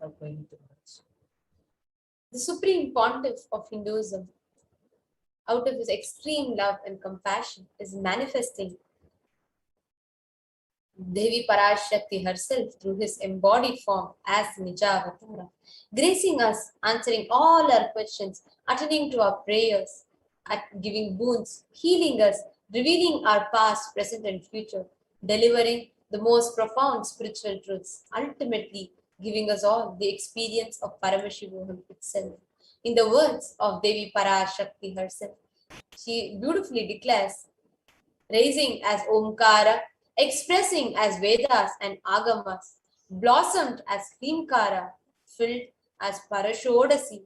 are going to merge. The supreme pontiff of Hinduism, out of his extreme love and compassion, is manifesting Devi Parashakti herself through his embodied form as Nijavatara, gracing us, answering all our questions, attending to our prayers, giving boons, healing us, revealing our past, present, and future, delivering the most profound spiritual truths, ultimately giving us all the experience of Paramashivoham itself. In the words of Devi Parashakti herself, she beautifully declares, raising as Omkara, expressing as Vedas and Agamas, blossomed as Hrimkara, filled as Parashodasi,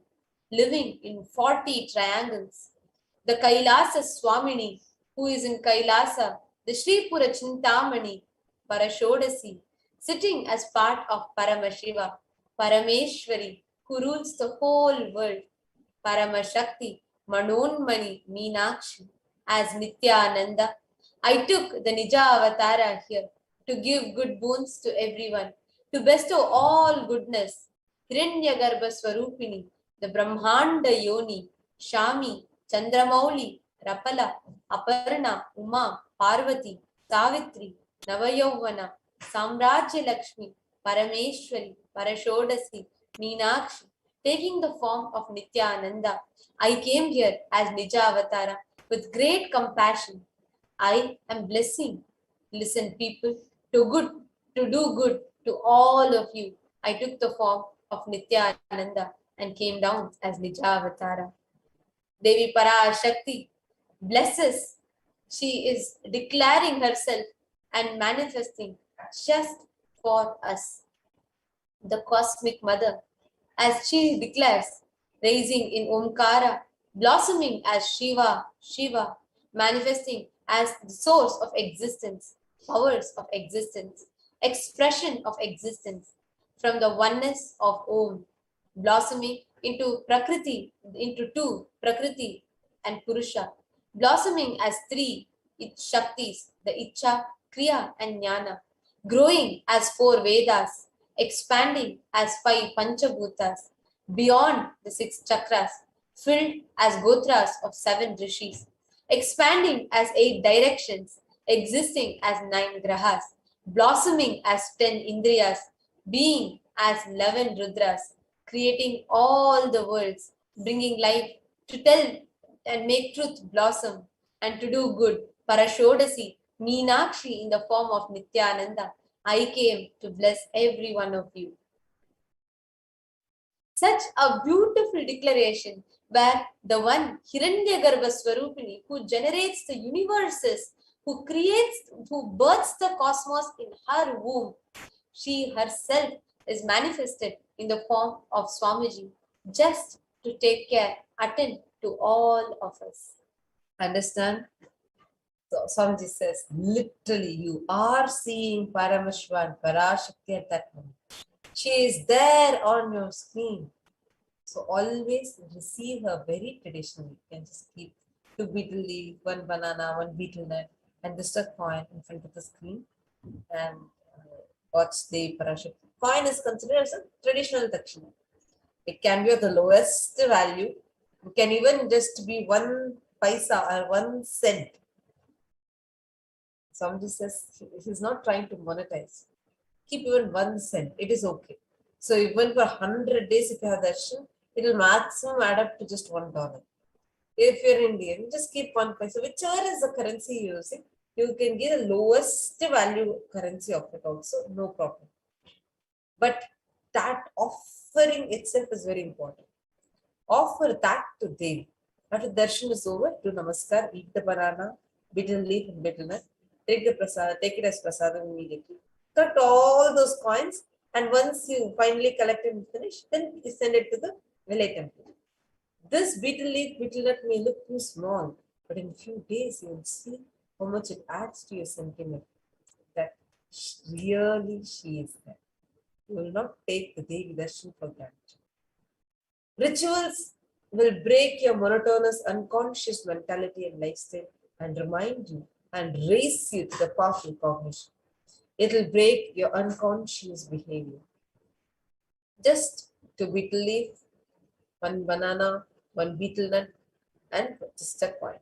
living in 40 triangles. The Kailasa Swamini, who is in Kailasa, the Sripura Chintamani, Parashodasi, sitting as part of Paramashiva, Parameshwari, who rules the whole world, Paramashakti, Manonmani, Meenakshi, as Nithyananda. I took the Nija Avatara here to give good boons to everyone, to bestow all goodness. Hiranyagarbha Swarupini, the Brahmanda Yoni, Shami, Chandramauli, Rapala, Aparna, Uma, Parvati, Savitri, Navayovana, Samrajya Lakshmi, Parameshwari, Parashodasi, Meenakshi, taking the form of Nithyananda. I came here as Nija Avatara with great compassion. I am blessing. Listen, people, to do good to all of you. I took the form of Nithyananda and came down as Nijavatara. Devi Parashakti blesses. She is declaring herself and manifesting just for us. The cosmic mother, as she declares, raising in Omkara, blossoming as Shiva, manifesting as the source of existence, powers of existence, expression of existence, from the oneness of Om, blossoming into Prakriti, into two, Prakriti and Purusha, blossoming as three Shaktis, the Icha, Kriya, and Jnana, growing as four Vedas, expanding as five Panchabhutas, beyond the six chakras, filled as Gotras of seven rishis, expanding as eight directions, existing as nine grahas, blossoming as 10 indriyas, being as 11 rudras, creating all the worlds, bringing life to tell and make truth blossom and to do good. Parashodasi, Meenakshi in the form of Nithyananda, I came to bless every one of you. Such a beautiful declaration where the one Hiranyagarbha Swarupini who generates the universes, who creates, who births the cosmos in her womb, she herself is manifested in the form of Swamiji, just to take care, attend to all of us. Understand? So Swamiji says, literally, you are seeing Paramashiva and Parashakti at that moment. She is there on your screen. So always receive her very traditionally. You can just keep 2 beetle leaf, 1 banana, 1 beetle nut, and just a coin in front of the screen and watch the Parashakti. Coin is considered as a traditional dakshina. It can be of the lowest value. It can even just be 1 paisa or 1 cent. Somebody says he's not trying to monetize. Keep even 1 cent. It is okay. So even for 100 days, if you have darshan, it will maximum add up to just $1. If you're Indian, just keep 1 paisa. Whichever is the currency you're using, you can get the lowest value currency of it also, no problem. But that offering itself is very important. Offer that to Devi. After darshan is over, do namaskar, eat the banana, betel leaf and betel nut, take the prasad, take it as prasadam immediately. Cut all those coins, and once you finally collect and finish, then you send it to the village temple. This betel leaf, betel nut may look too small, but in a few days you will see how much it adds to your sentiment that really she is there. You will not take the Devi darshan for granted. Rituals will break your monotonous, unconscious mentality and lifestyle and remind you and raise you to the path of cognition. It will break your unconscious behavior. Just 2 betel leaf, 1 banana, 1 betel nut, and just a coin.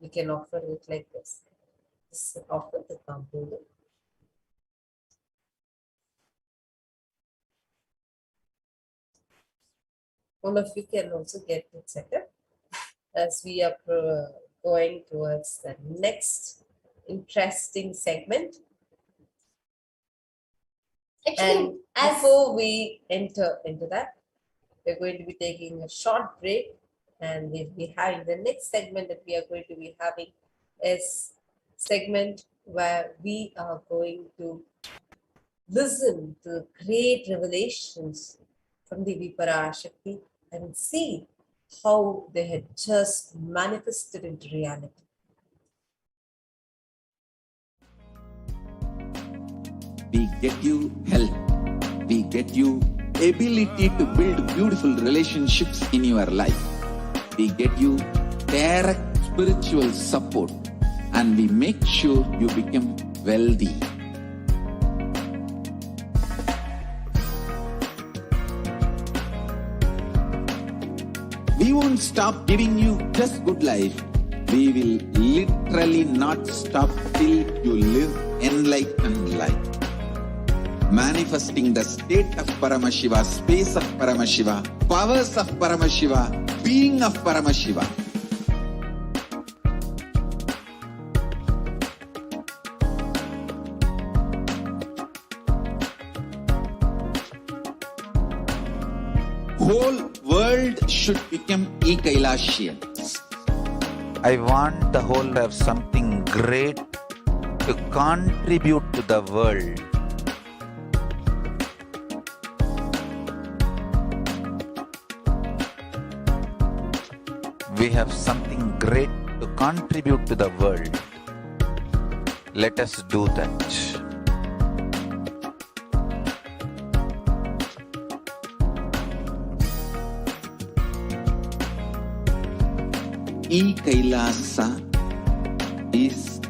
We can offer it like this. This is offer the compound. All of you can also get it set up as we are going towards the next interesting segment. Actually, And before we enter into that, we're going to be taking a short break, and we'll be having the next segment that we are going to be having is segment where we are going to listen to great revelations from the Parashakti and see how they had just manifested into reality. We get you health. We get you ability to build beautiful relationships in your life. We get you direct spiritual support, and we make sure you become wealthy. We won't stop giving you just good life. We will literally not stop till you live enlightened life. Manifesting the state of Paramashiva, space of Paramashiva, powers of Paramashiva, being of Paramashiva. Whole world should become Ekailashian. I want the whole to have something great to contribute to the world. We have something great to contribute to the world. Let us do that. E-Kailasa is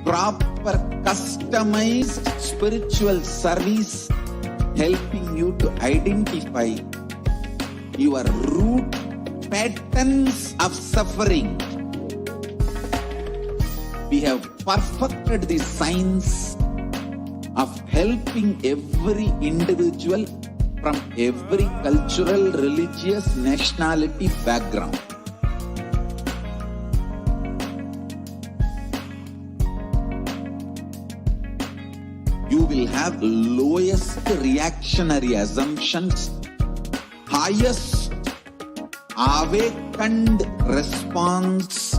proper customized spiritual service helping you to identify your root patterns of suffering. We have perfected the science of helping every individual from every cultural, religious, nationality background. You will have lowest reactionary assumptions, highest awakened response,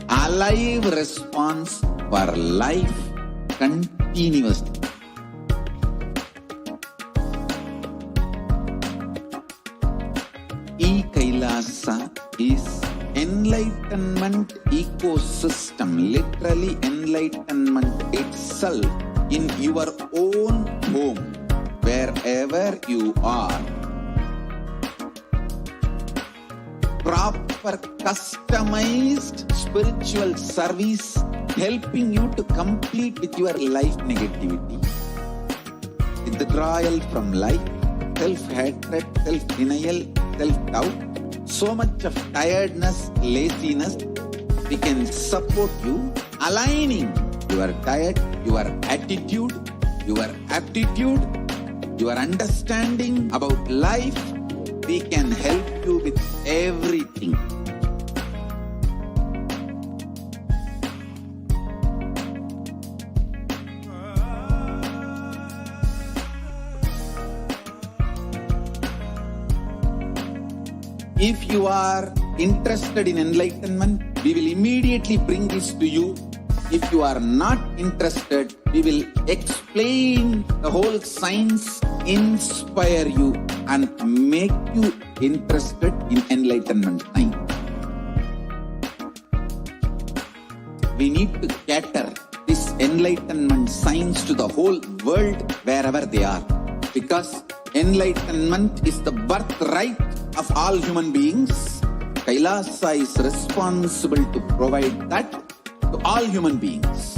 alive response for life continuously. E-Kailasa is enlightenment ecosystem, literally enlightenment itself in your own home, wherever you are. Proper customized spiritual service helping you to complete with your life negativity, withdrawal from life, self-hatred, self-denial, self-doubt, so much of tiredness, laziness. We can support you aligning your diet, your attitude, your aptitude, your understanding about life. We can help you with everything. If you are interested in enlightenment, we will immediately bring this to you. If you are not interested, we will explain the whole science, inspire you, and make you interested in enlightenment time. We need to cater this enlightenment science to the whole world wherever they are, because enlightenment is the birthright of all human beings. Kailasa is responsible to provide that to all human beings.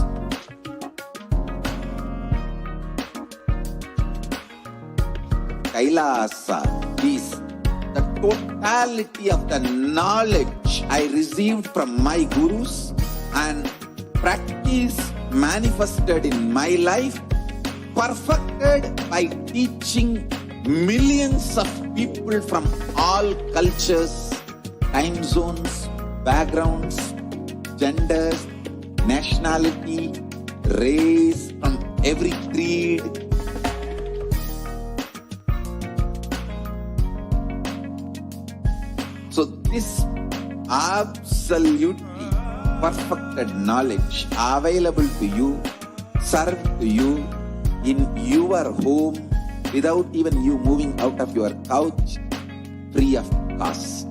Kailasa is the totality of the knowledge I received from my gurus and practice manifested in my life, perfected by teaching millions of people from all cultures, time zones, backgrounds, genders, nationality, race, from every creed. So this absolutely perfected knowledge available to you, served to you in your home without even you moving out of your couch, free of cost.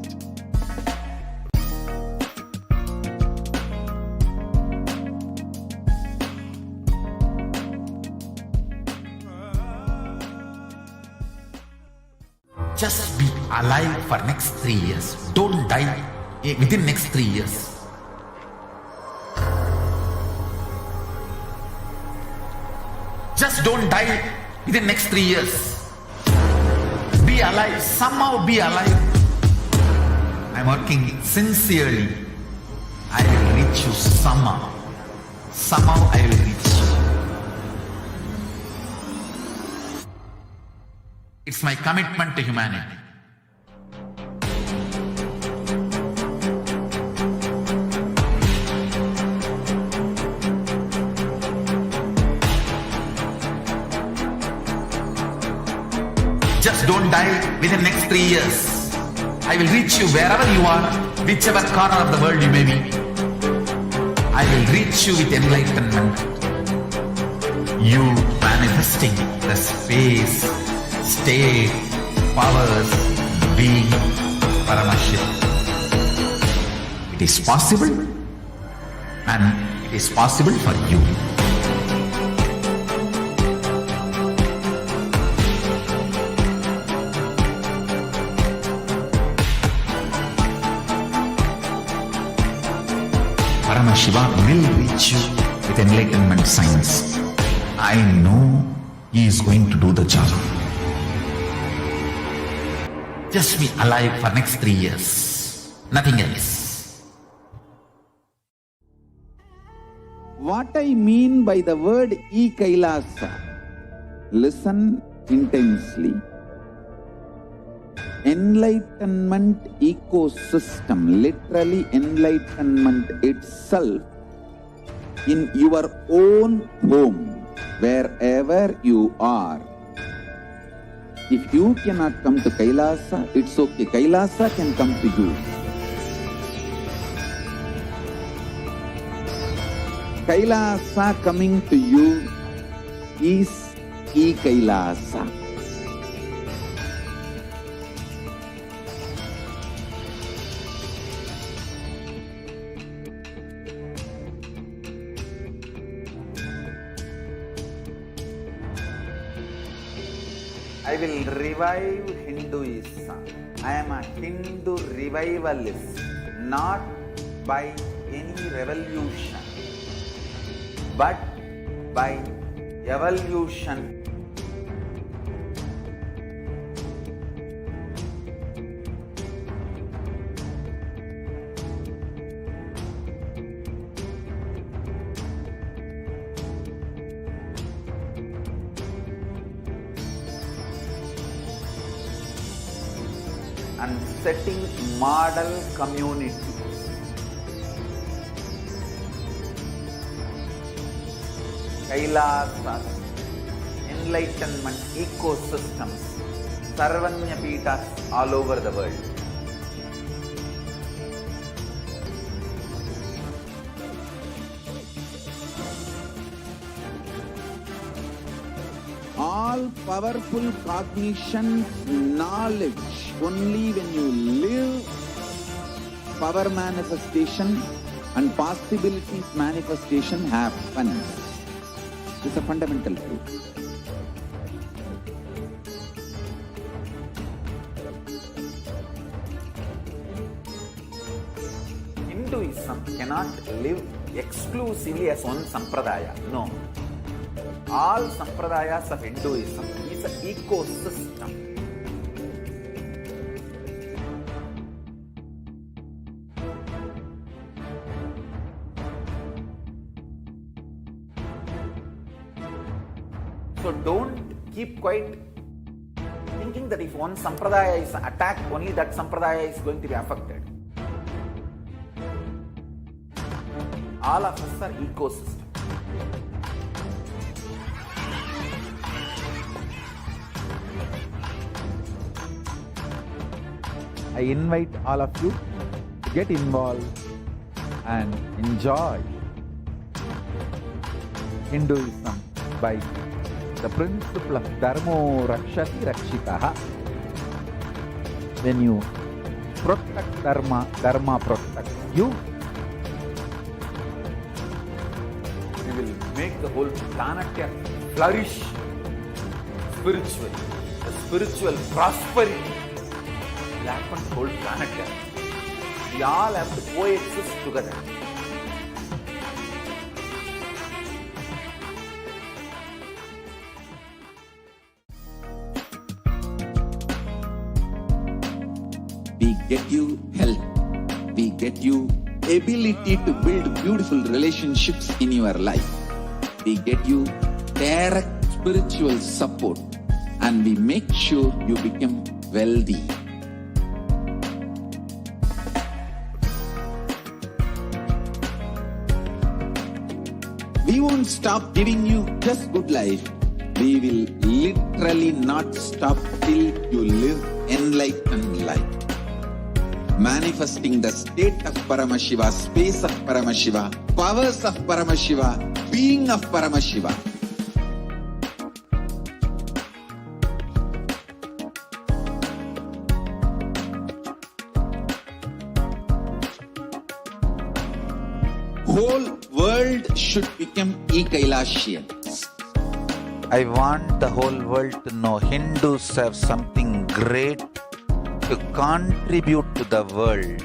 Just be alive for next 3 years. Don't die within next 3 years. Just don't die within next 3 years. Be alive. Somehow be alive. I'm working sincerely. I will reach you somehow. Somehow I will reach you. It's my commitment to humanity. Just don't die within the next 3 years. I will reach you wherever you are, whichever corner of the world you may be. I will reach you with enlightenment. You manifesting the space, state, powers, being Paramashivoham. It is possible, and it is possible for you. Paramashivoham will reach you with enlightenment science. I know he is going to do the job. Just be alive for next 3 years. Nothing else. What I mean by the word e-Kailasa, listen intensely. Enlightenment ecosystem, literally enlightenment itself in your own home, wherever you are. If you cannot come to Kailasa, it's okay. Kailasa can come to you. Kailasa coming to you is e-Kailasa. I will revive Hinduism. I am a Hindu revivalist, not by any revolution, but by evolution. And setting model community. Kailasas, enlightenment ecosystems, Sarvanya Pitas all over the world. All powerful cognition, knowledge, only when you live, power manifestation and possibilities manifestation happens. It's a fundamental truth. Hinduism cannot live exclusively as one sampradaya. No. All sampradayas of Hinduism is an ecosystem. So don't keep quiet thinking that if one sampradaya is attacked, only that sampradaya is going to be affected. All of us are ecosystem. I invite all of you to get involved and enjoy Hinduism by the principle of Dharmo Rakshati Rakshitaha. When you protect Dharma, Dharma protects you. We will make the whole planet flourish spiritually. The spiritual prosperity will happen to the whole planet. We all have to coexist together. We get you health. We get you ability to build beautiful relationships in your life. We get you direct spiritual support, and we make sure you become wealthy. We won't stop giving you just good life. We will literally not stop till you live enlightened life. Manifesting the state of Paramashiva, space of Paramashiva, powers of Paramashiva, being of Paramashiva. Whole world should become e-Kailashian. I want the whole world to know Hindus have something great to contribute to the world.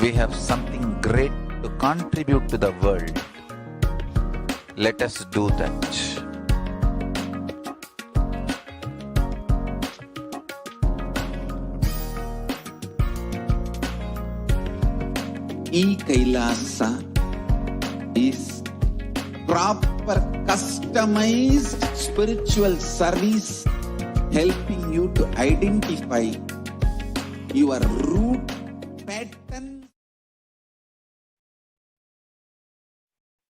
We have something great to contribute to the world. Let us do that. E-Kailasa is proper customized spiritual service helping you to identify your root pattern.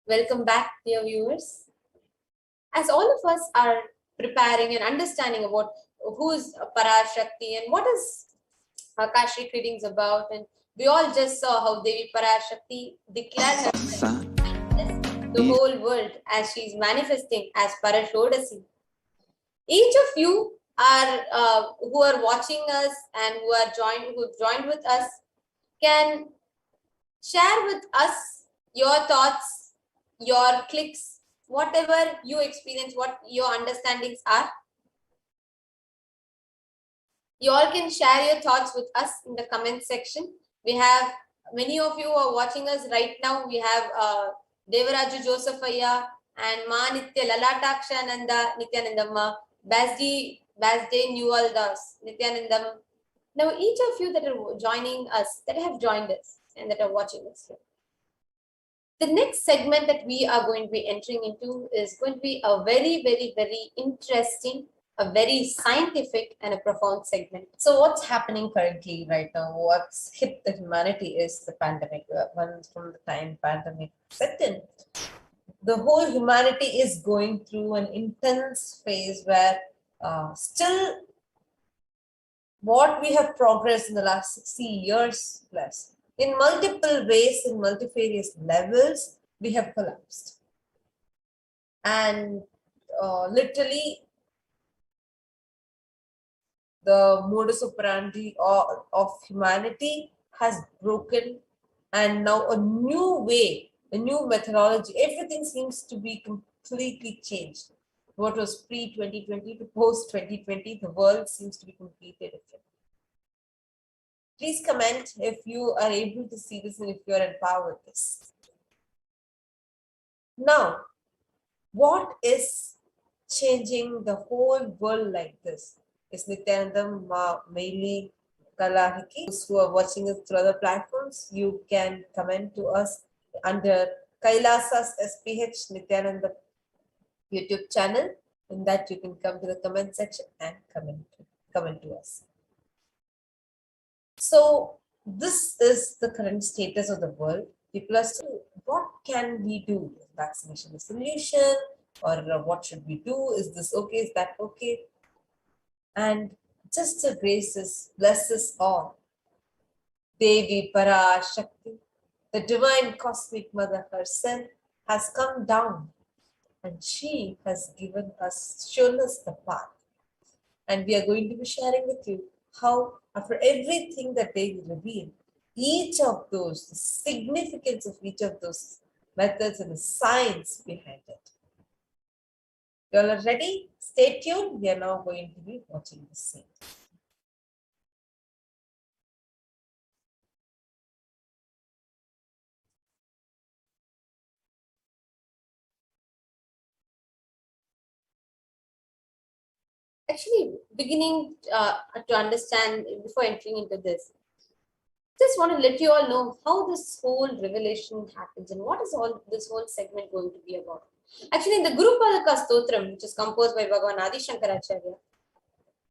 Welcome back, dear viewers. As all of us are preparing and understanding about who is Parashakti and what is Akashic readings about, and we all just saw how Devi Parashakti declared herself the whole world as she is manifesting as Parashodasi. Each of you are who are watching us and who joined with us can share with us your thoughts, your clicks, whatever you experience, what your understandings are. You all can share your thoughts with us in the comment section. We have many of you who are watching us right now. We have Devaraju Josephaya and Ma Nitya Lalatakshananda Nithyanandamma, Basdi Newaldas Nithyanandam. Now each of you that are joining us, that have joined us and that are watching us here. The next segment that we are going to be entering into is going to be a very, very, very interesting, a very scientific and a profound segment. So what's happening currently right now? What's hit the humanity is the pandemic. Once from the time pandemic set in, the whole humanity is going through an intense phase where still what we have progressed in the last 60 years plus, in multiple ways, in multifarious levels, we have collapsed. And literally, the modus operandi of humanity has broken, and now a new way, a new methodology, everything seems to be completely changed. What was pre-2020 to post-2020, the world seems to be completely different. Please comment if you are able to see this and if you are empowered with this. Now, what is changing the whole world like this? Is Nithyanandam mainly Kalahiki. Those who are watching us through other platforms, you can comment to us under Kailasa's SPH Nithyananda YouTube channel. In that, you can come to the comment section and comment to us. So this is the current status of the world. People are still, what can we do? Is vaccination the solution? Or what should we do? Is this okay? Is that okay? And just the graces blesses all. Devi Parashakti, the divine cosmic mother herself, has come down and she has shown us the path. And we are going to be sharing with you how, after everything that they reveal, each of those, the significance of each of those methods and the science behind it. You all are ready? Stay tuned. We are now going to be watching the scene. Actually, beginning to understand before entering into this, just want to let you all know how this whole revelation happens and what is all this whole segment going to be about. Actually, in the Guru Padaka Stotram, which is composed by Bhagavan Adi Shankaracharya,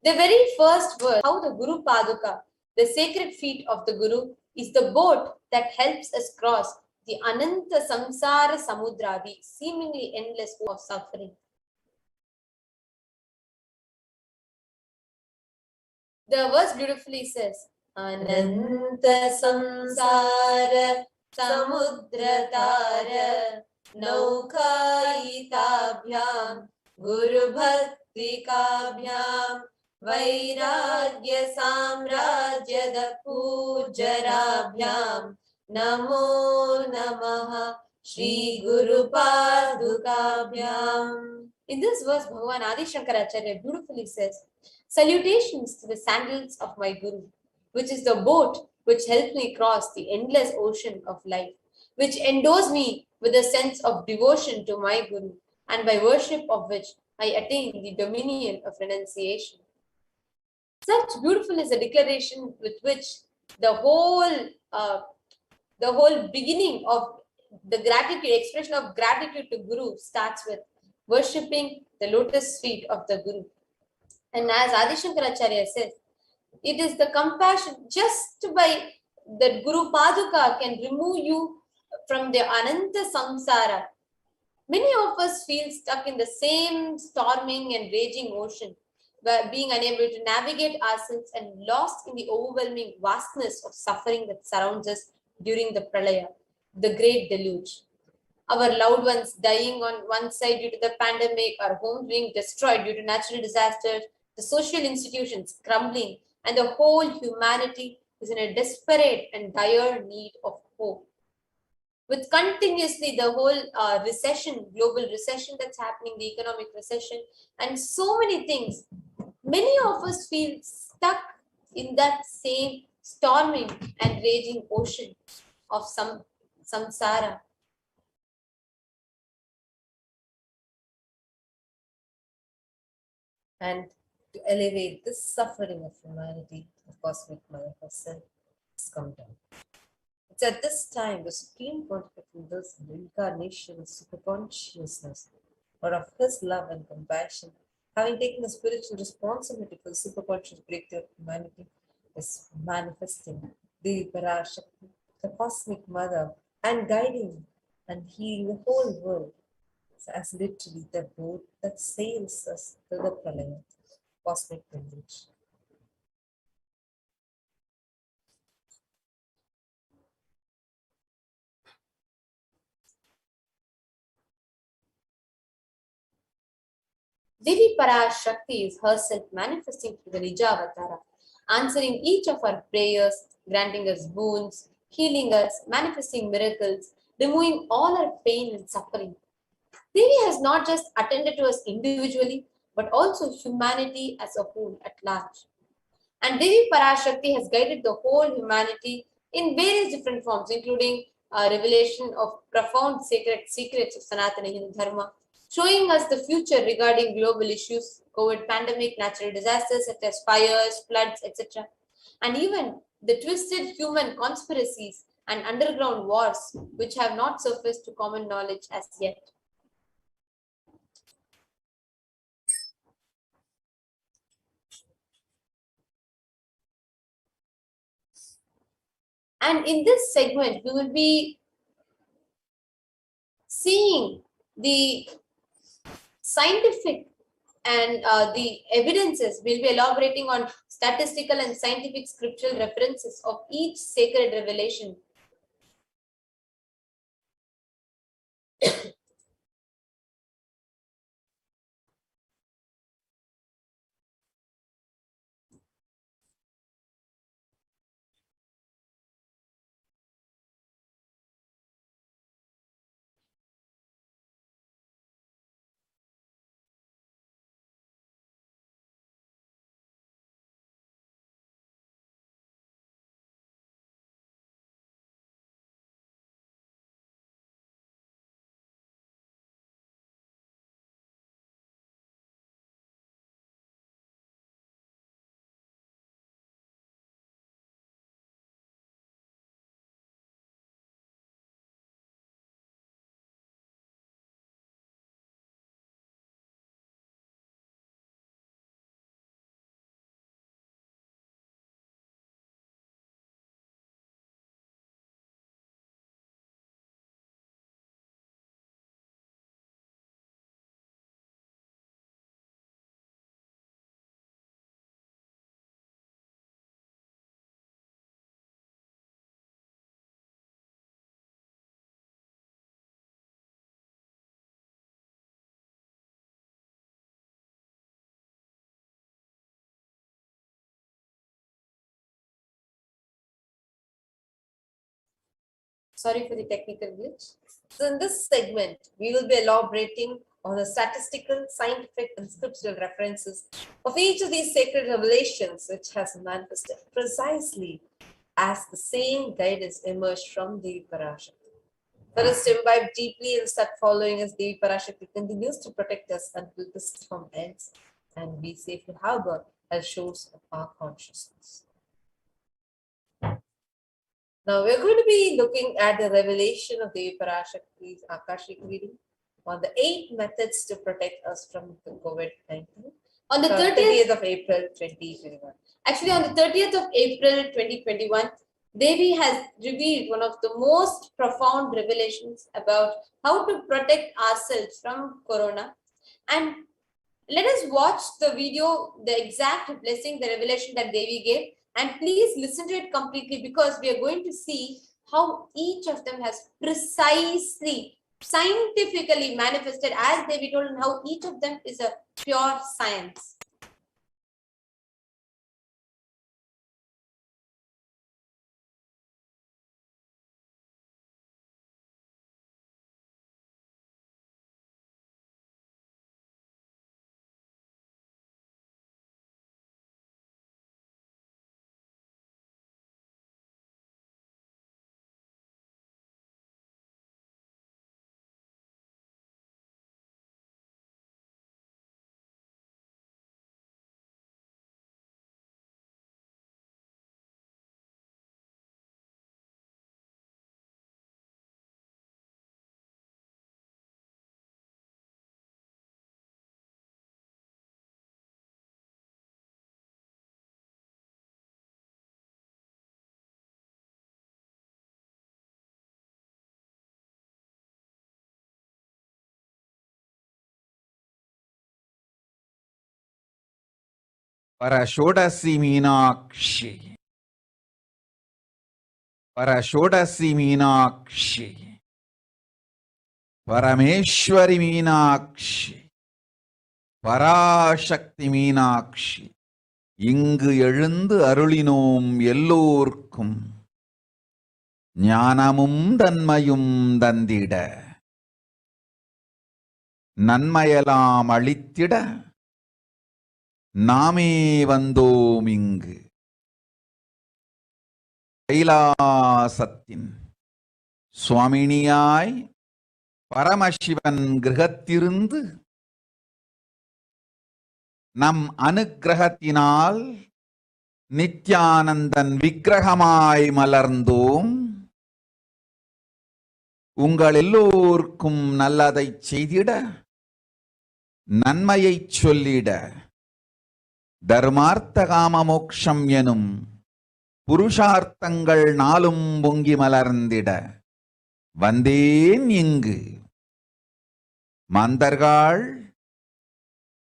the very first verse, how the Guru Paduka, the sacred feet of the Guru, is the boat that helps us cross the Ananta Samsara Samudra, the seemingly endless of suffering. The verse beautifully says, Ananta Samsara Samudra Tara Naukaitabhyam Guru Bhakti Kabhyam Vairagya Samrajyada Pujarabhyam Namo Namaha Shri Guru Padukabhyam. In this verse, Bhagavan Adi Shankaracharya beautifully says, salutations to the sandals of my Guru, which is the boat which helped me cross the endless ocean of life, which endows me with a sense of devotion to my Guru, and by worship of which I attain the dominion of renunciation. Such beautiful is the declaration with which the whole beginning of the gratitude, expression of gratitude to Guru starts with worshipping the lotus feet of the Guru. And as Adi Shankaracharya says, it is the compassion just by that Guru Paduka can remove you from the Ananta Samsara. Many of us feel stuck in the same storming and raging ocean, being unable to navigate ourselves and lost in the overwhelming vastness of suffering that surrounds us during the Pralaya, the great deluge. Our loved ones dying on one side due to the pandemic, our homes being destroyed due to natural disasters, the social institutions crumbling, and the whole humanity is in a desperate and dire need of hope. With continuously the whole recession, global recession that's happening, the economic recession, and so many things, many of us feel stuck in that same storming and raging ocean of samsara. And to elevate this suffering of humanity, the cosmic mother herself has come down. It's at this time the Supreme Pontificate reveals the incarnation of superconsciousness, or of his love and compassion, having taken the spiritual responsibility for the superconscious breakthrough of humanity, is manifesting the Parashakti, the cosmic mother, and guiding and healing the whole world, as literally the boat that sails us to the Pralaya, cosmic deluge. Devi Parashakti is herself manifesting through the Nija Avatara, answering each of our prayers, granting us boons, healing us, manifesting miracles, removing all our pain and suffering. Devi has not just attended to us individually, but also humanity as a whole at large. And Devi Parashakti has guided the whole humanity in various different forms, including revelation of profound sacred secrets of Sanatana Hindu Dharma, showing us the future regarding global issues, COVID pandemic, natural disasters such as fires, floods, etc. and even the twisted human conspiracies and underground wars which have not surfaced to common knowledge as yet. And in this segment, we will be seeing the scientific and the evidences. We'll be elaborating on statistical and scientific scriptural references of each sacred revelation. Sorry for the technical glitch. So in this segment, we will be elaborating on the statistical, scientific, and scriptural references of each of these sacred revelations which has manifested precisely as the same guidance emerged from Devi Parashakti. For us to imbibe deeply and start following as Devi Parashakti continues to protect us until this storm ends and we safely harbor as shores of our consciousness. Now we're going to be looking at the revelation of Devi Parashakti's Akashic reading on the 8 methods to protect us from the COVID-19 On the 30th of April 2021. Actually, on the 30th of April 2021, Devi has revealed one of the most profound revelations about how to protect ourselves from corona. And let us watch the video, the exact blessing, the revelation that Devi gave. And please listen to it completely because we are going to see how each of them has precisely, scientifically manifested as Devi told, and how each of them is a pure science. Parashodasi Meenakshi. Parashodasi Meenakshi. Parameshwari Meenakshi. Parashakti Meenakshi. இங்கு எழுந்து அருளினோம் எல்லோர்க்கும் ஞானமும் தன்மையும் தந்திட நன்மையெல்லாம் அளித்திட நாமே வந்தோம் இங்கு கைலாசத்தின் சுவாமினியாய் பரமசிவன் கிரகத்திருந்து நம் அனுக்கிரகத்தினால் நித்யானந்தன் விக்கிரகமாய் மலர்ந்தோம். உங்கள் எல்லோருக்கும் நல்லதைச் செய்திட, நன்மையைச் சொல்லிட, தர்மார்த்த காம மோக்ஷம் எனும் புருஷார்த்தங்கள் நாளும் பொங்கி மலர்ந்திட வந்தேன் இங்கு. மாந்தர்கள்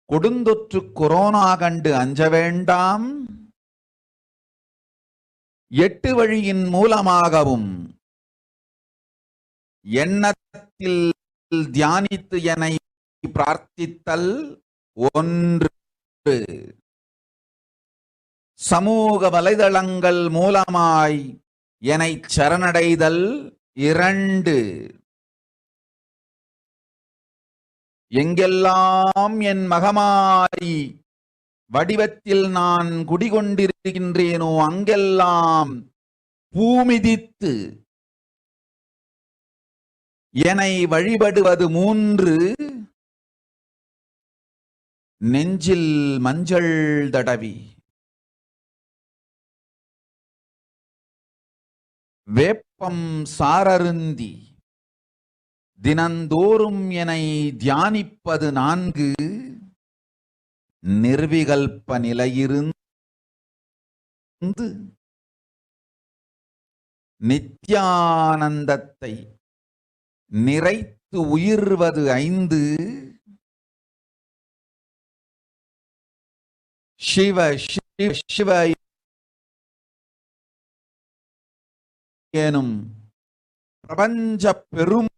கொடுந்தொற்று கொரோனா கண்டு அஞ்ச வேண்டாம். 8 வழியின் மூலமாகவும் எண்ணத்தில் தியானித்து என்னை பிரார்த்தித்தல் 1, சமூக வலைதளங்கள் மூலமாய் என்னை சரணடைதல் 2, எங்கெல்லாம் என் மகமாரி வடிவத்தில் நான் குடிகொண்டிருக்கின்றேனோ அங்கெல்லாம் பூமிதித்து என்னை வழிபடுவது 3, நெஞ்சில் மஞ்சள் தடவி வேப்பம் சாரருந்தி தினந்தோறும் என்னை தியானிப்பது 4, நிர்விகல்ப நிலையிருந்து நித்யானந்தத்தை நிறைத்து உயிர்வது 5, சிவ சிவ சிவ எனும் பிரபஞ்ச பெரும்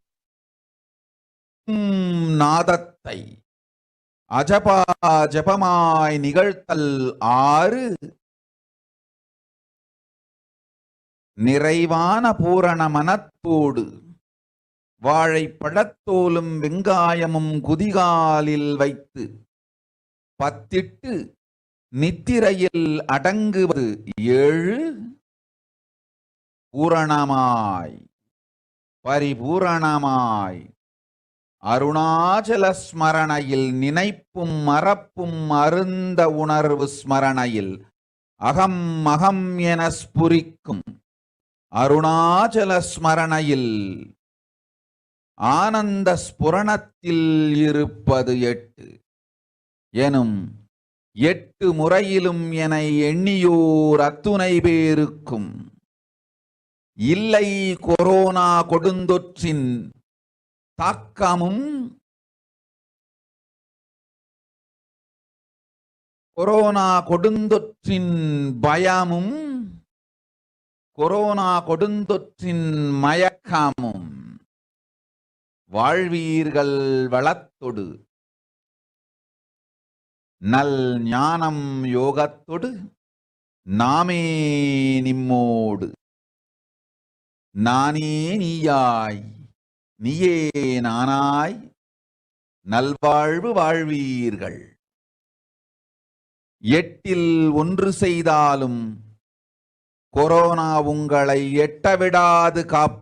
நாதத்தை அஜபா ஜபமாய் நிகழ்த்தல் 6, நிறைவான பூரண மனத்தோடு வாழைப்பழத்தோலும் வெங்காயமும் குதிகாலில் வைத்து பத்திட்டு நித்திரையில் அடங்குவது 7, பூரணமாய் பரிபூரணமாய் அருணாச்சல ஸ்மரணையில் நினைப்பும் மறப்பும் அருந்த உணர்வு ஸ்மரணையில் அகம் அகம் என ஸ்புரிக்கும் அருணாச்சல ஸ்மரணையில் ஆனந்த ஸ்புரணத்தில் இருப்பது 8 எனும் 8 முறையிலும் என எண்ணியோர் அத்துணை பேருக்கும் இல்லை கொரோனா கொடுந்தொற்றின் தாக்கமும் கொரோனா கொடுந்தொற்றின் பயமும் கொரோனா கொடுந்தொற்றின் மயக்கமும் வாழ்வீர்கள் வளத்தொடு நல் ஞானம் யோகத்தொடு நாமே நிம்மோடு நானே நீயாய் நீயே நானாய் நல்வாழ்வு வாழ்வீர்கள். 8இல் 1 செய்தாலும் கொரோனா உங்களை எட்டவிடாது காப்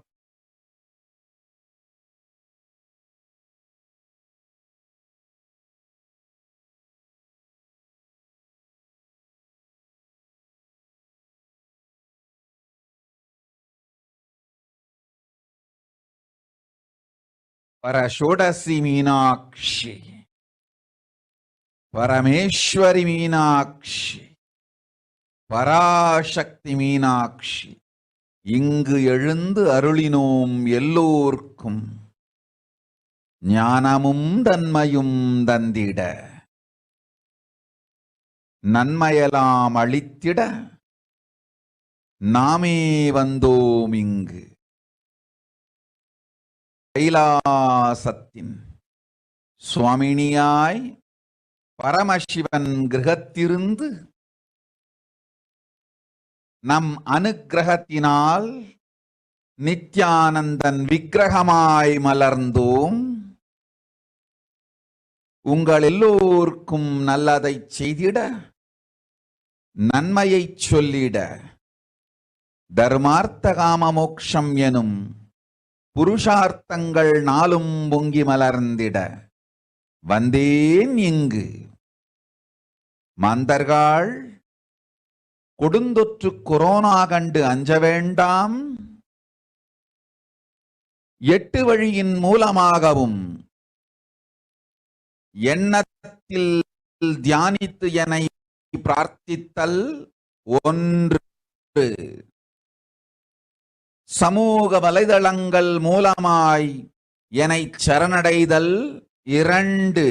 परषोडसी मीनाक्षी परमेश्वरी मीनाक्षी पराशक्ति मीनाक्षी இங்கு எழுந்து அருளினோம் எல்லோர்க்கும் ஞானமும் தன்மையும் தந்திட நன்மையெல்லாம் அளித்திட நாமே வந்தோம் இங்கு. கைலாசத்தின் சுவாமினியாய் பரமசிவன் கிரகத்திருந்து நம் அனுக்கிரகத்தினால் நித்யானந்தன் விக்கிரகமாய் மலர்ந்தோம். உங்கள் எல்லோருக்கும் நல்லதைச் செய்திட, நன்மையைச் சொல்லிட, தர்மார்த்த காம மோக்ஷம் எனும் புருஷார்த்தங்கள் நாளும் பொங்கி மலர்ந்திட வந்தேன் இங்கு. மாந்தர்கள் கொடுந்தொற்று கொரோனா கண்டு அஞ்ச வேண்டாம். 8 வழியின் மூலமாகவும் எண்ணத்தில் தியானித்து என்னை பிரார்த்தித்தல் 1. சமூக வலைதளங்கள் மூலமாய் என்னை சரணடைதல் 2.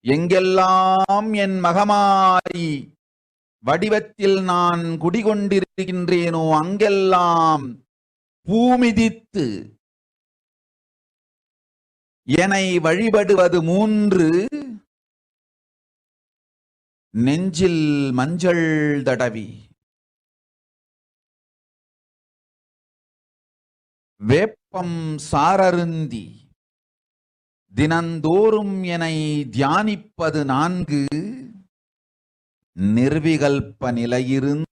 எங்கெல்லாம் என் மகமாரி வடிவத்தில் நான் குடிகொண்டிருக்கின்றேனோ அங்கெல்லாம் பூமிதித்து என்னை வழிபடுவது 3. நெஞ்சில் மஞ்சள் தடவி வேப்பம் சாரருந்தி தினந்தோறும் என்னை தியானிப்பது 4. நிர்விகல்ப நிலையிருந்து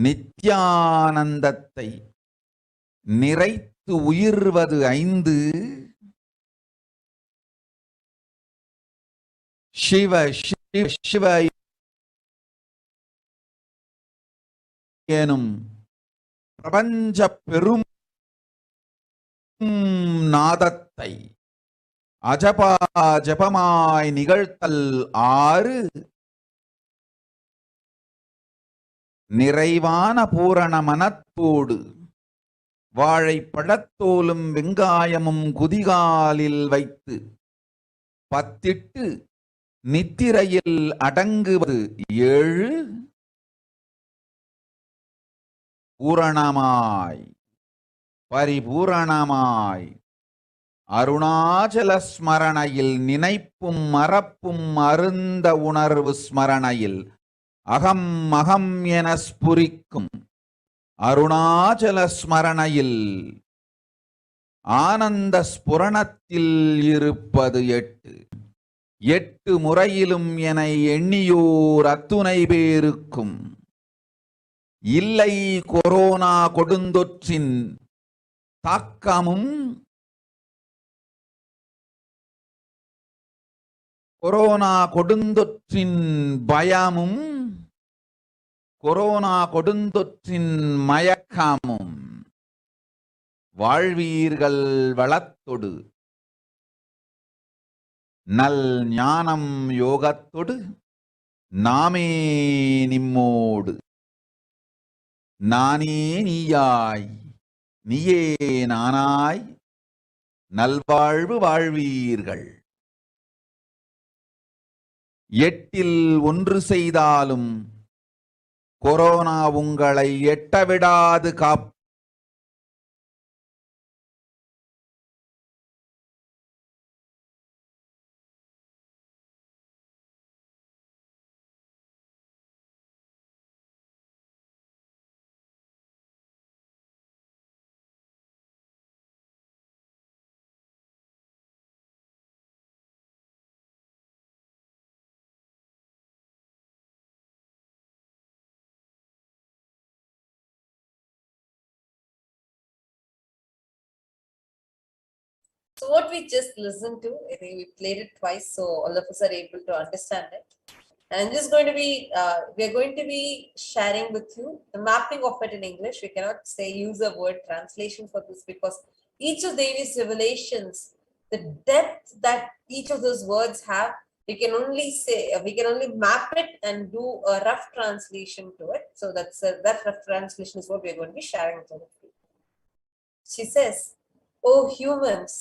நித்யானந்தத்தை நிறைத்து உயிர்வது 5. சிவ சிவ சிவ எனும் பிரபஞ்ச பெரும் நாதத்தை அஜபா ஜபமாய் நிகழ்த்தல் 6. நிறைவான பூரண மனத்தோடு வாழைப்பழத்தோலும் வெங்காயமும் குதிகாலில் வைத்து பத்திட்டு நித்திரையில் அடங்குவது 7. பூரணமாய் பரிபூரணமாய் அருணாச்சல ஸ்மரணையில் நினைப்பும் மறப்பும் அருந்த உணர்வு ஸ்மரணையில் அகம் அகம் என ஸ்புரிக்கும் அருணாச்சல ஸ்மரணையில் ஆனந்த ஸ்புரணத்தில் இருப்பது 8. 8 முறையிலும் என எண்ணியோர் அத்துணை பேருக்கும் இல்லை கொரோனா கொடுந்தொற்றின் தாக்கமும் கொரோனா கொடுந்தொற்றின் பயமும் கொரோனா கொடுந்தொற்றின் மயக்கமும் வாழ்வீர்கள் வளத்தொடு நல் ஞானம் யோகத்தொடு நாமே நிம்மோடு நானே நீயாய் நீயே நானாய் நல்வாழ்வு வாழ்வீர்கள். 8இல் 1 செய்தாலும் கொரோனா உங்களை எட்டவிடாது காப்பு. So what we just listened to, I think we played it twice, so all of us are able to understand it. And I'm just going to be, we're going to be sharing with you the mapping of it in English. We cannot say use a word translation for this because each of Devi's revelations, the depth that each of those words have, we can only say, we can only map it and do a rough translation to it. So that's that rough translation is what we're going to be sharing with you. She says, "Oh humans,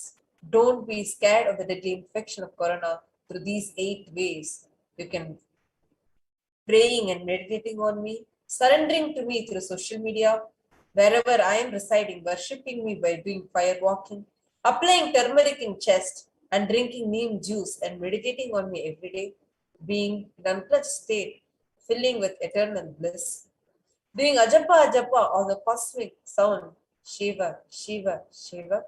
don't be scared of the deadly infection of corona through these 8 ways. You can praying and meditating on me, surrendering to me through social media, wherever I am residing, worshipping me by doing fire walking, applying turmeric in chest and drinking neem juice and meditating on me every day, being in untouched state, filling with eternal bliss, doing ajapa ajapa on the cosmic sound, Shiva, Shiva, Shiva,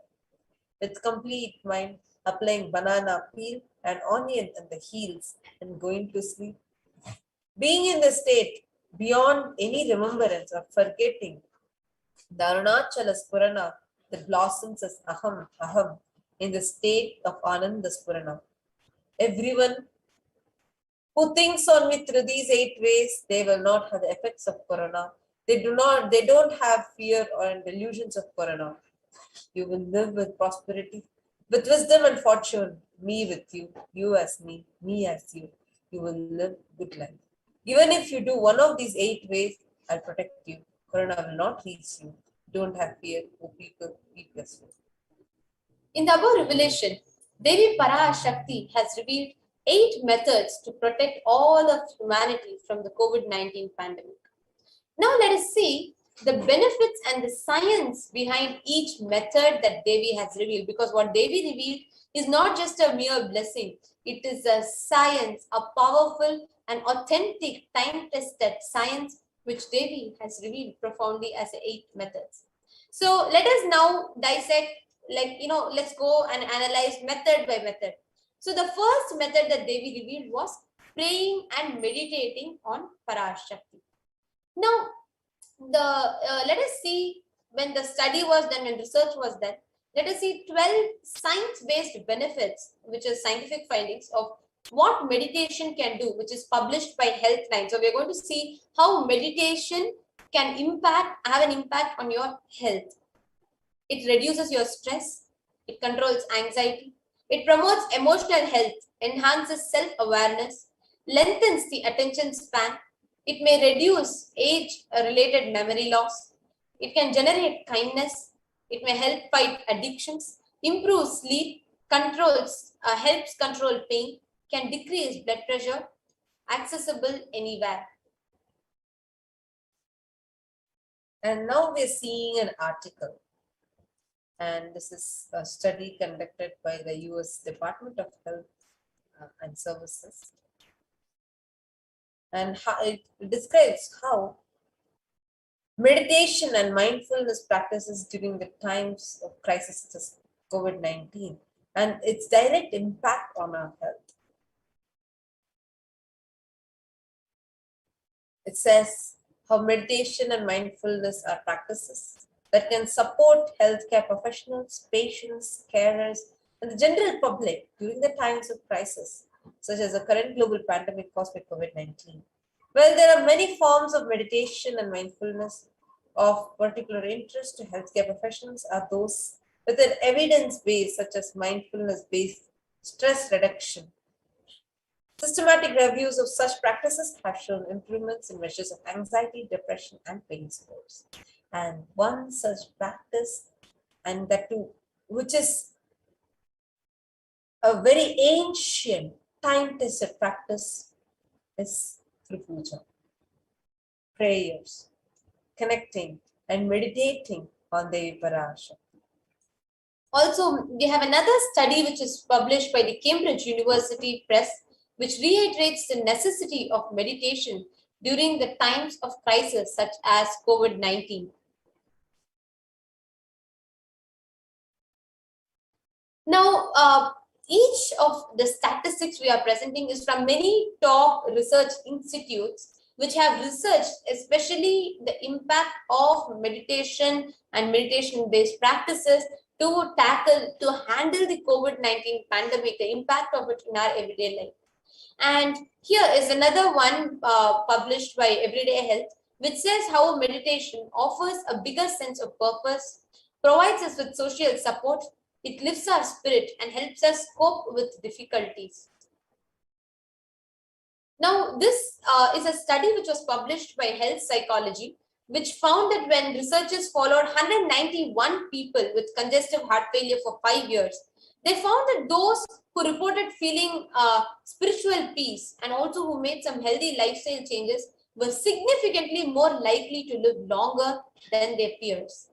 with complete mind, applying banana peel and onion on the heels and going to sleep, being in the state beyond any remembrance of forgetting the Arunachala Spurana that blossoms as Aham, Aham, in the state of Ananda Spurana. Everyone who thinks on me through these 8 ways, they will not have the effects of Corona. They don't have fear or delusions of Corona. You will live with prosperity, with wisdom and fortune, me with you, you as me as you. You will live good life. Even if you do one of these 8 ways, I'll protect you. Corona will not reach you. Don't have fear, O people, be blissful. In the above revelation, Devi Parashakti has revealed 8 methods to protect all of humanity from the COVID-19 pandemic. Now let us see the benefits and the science behind each method that Devi has revealed, because what Devi revealed is not just a mere blessing, it is a science, a powerful and authentic time-tested science which Devi has revealed profoundly as 8 methods. So let us now dissect, let's go and analyze method by method. So the first method that Devi revealed was praying and meditating on Parashakti. Now, let us see, when the study was done, when research was done, let us see 12 science-based benefits, which is scientific findings of what meditation can do, which is published by Healthline. So we are going to see how meditation can have an impact on your health. It reduces your stress, it controls anxiety, it promotes emotional health, enhances self-awareness, lengthens the attention span, it may reduce age-related memory loss, it can generate kindness, it may help fight addictions, improve sleep, helps control pain, can decrease blood pressure, accessible anywhere. And now we're seeing an article. And this is a study conducted by the US Department of Health and Services. And how it describes how meditation and mindfulness practices during the times of crisis such as COVID-19 and its direct impact on our health. It says how meditation and mindfulness are practices that can support healthcare professionals, patients, carers, and the general public during the times of crisis, such as the current global pandemic caused by COVID-19. Well, there are many forms of meditation and mindfulness. Of particular interest to healthcare professionals are those with an evidence base, such as mindfulness-based stress reduction. Systematic reviews of such practices have shown improvements in measures of anxiety, depression, and pain scores. And one such practice, and that too, which is a very ancient, time-tested practice, is through puja, prayers, connecting and meditating on the Parashakti. Also, we have another study which is published by the Cambridge University Press, which reiterates the necessity of meditation during the times of crisis such as COVID-19. Now, each of the statistics we are presenting is from many top research institutes which have researched especially the impact of meditation and meditation-based practices to handle the COVID-19 pandemic, the impact of it in our everyday life. And here is another one published by Everyday Health, which says how meditation offers a bigger sense of purpose, provides us with social support, it lifts our spirit and helps us cope with difficulties. Now, this is a study which was published by Health Psychology, which found that when researchers followed 191 people with congestive heart failure for 5 years, they found that those who reported feeling spiritual peace and also who made some healthy lifestyle changes were significantly more likely to live longer than their peers.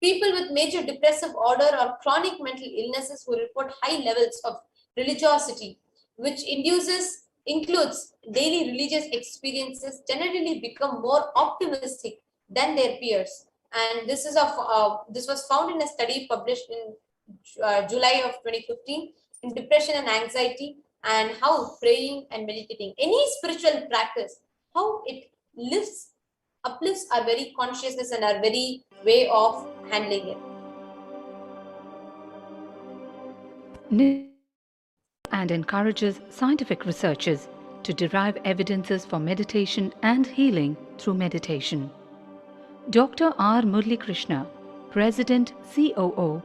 People with major depressive order or chronic mental illnesses who report high levels of religiosity, which includes daily religious experiences, generally become more optimistic than their peers. And this was found in a study published in July of 2015 in depression and anxiety, and how praying and meditating, any spiritual practice, how it uplifts our very consciousness and our very way of handling it. and encourages scientific researchers to derive evidences for meditation and healing through meditation. Dr. R. Murli Krishna, President COO,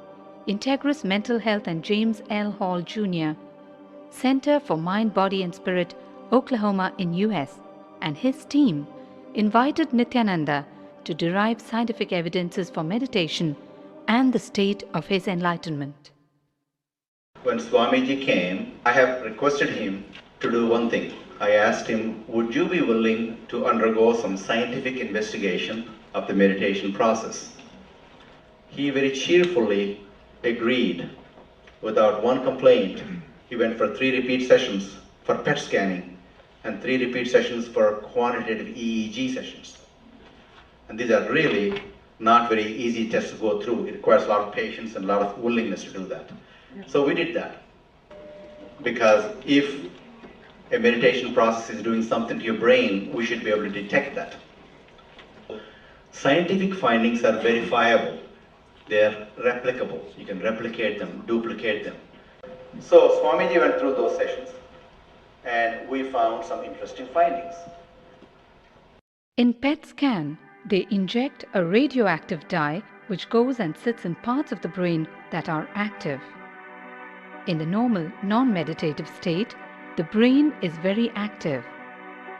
Integris Mental Health and James L. Hall Jr., Center for Mind, Body and Spirit, Oklahoma in US, and his team invited Nithyananda to derive scientific evidences for meditation and the state of his enlightenment. When Swamiji came, I have requested him to do one thing. I asked him, would you be willing to undergo some scientific investigation of the meditation process? He very cheerfully agreed without one complaint. He went for 3 repeat sessions for PET scanning and 3 repeat sessions for quantitative EEG sessions. And these are really not very easy tests to go through. It requires a lot of patience and a lot of willingness to do that. So we did that. Because if a meditation process is doing something to your brain, we should be able to detect that. Scientific findings are verifiable. They're replicable. You can replicate them, duplicate them. So Swamiji went through those sessions and we found some interesting findings. In PET scan, they inject a radioactive dye which goes and sits in parts of the brain that are active. In the normal, non-meditative state, the brain is very active.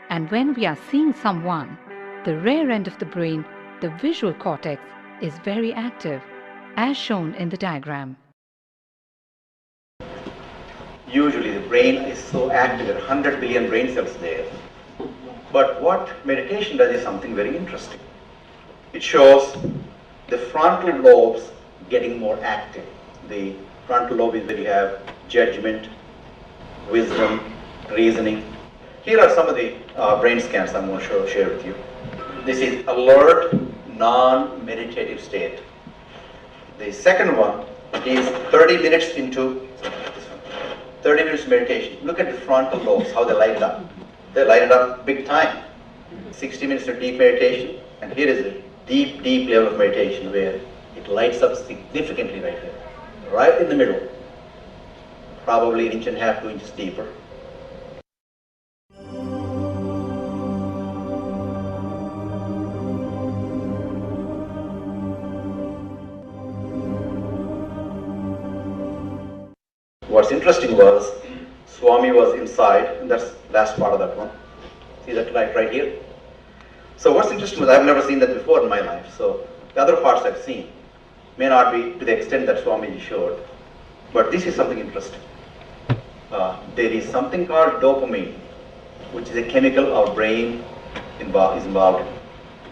And when we are seeing someone, the rear end of the brain, the visual cortex, is very active, as shown in the diagram. Usually the brain is so active, there are 100 billion brain cells there. But what meditation does is something very interesting. It shows the frontal lobes getting more active. The frontal lobe is where you have judgment, wisdom, reasoning. Here are some of the brain scans I'm going to share with you. This is alert, non-meditative state. The second one is 30 minutes into 30 minutes meditation. Look at the frontal lobes, how they light it up. They light it up big time. 60 minutes of deep meditation, and here is a deep, deep level of meditation where it lights up significantly right here. Right in the middle, probably 1.5 inches, 2 inches deeper. What's interesting was, Swami was inside, and that's the last part of that one. See that light right here? So what's interesting was, I've never seen that before in my life, so the other parts I've seen may not be to the extent that Swamiji showed, but this is something interesting. There is something called dopamine, which is a chemical our brain is involved in.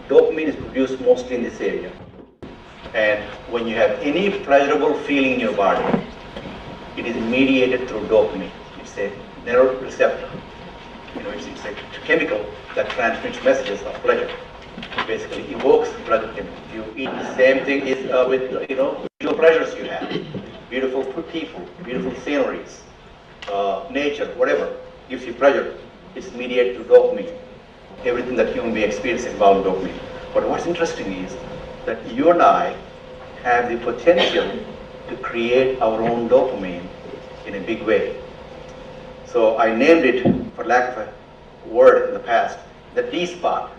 Dopamine is produced mostly in this area, and when you have any pleasurable feeling in your body, it is mediated through dopamine. It's a neuroreceptor. It's a chemical that transmits messages of pleasure. It basically evokes pleasure. If you eat, the same thing is with visual pleasures you have. Beautiful people, beautiful sceneries, nature, whatever gives you pleasure. It's mediated through dopamine. Everything that human being experiences involves dopamine. But what's interesting is that you and I have the potential to create our own dopamine in a big way. So I named it, for lack of a word in the past, the D spot,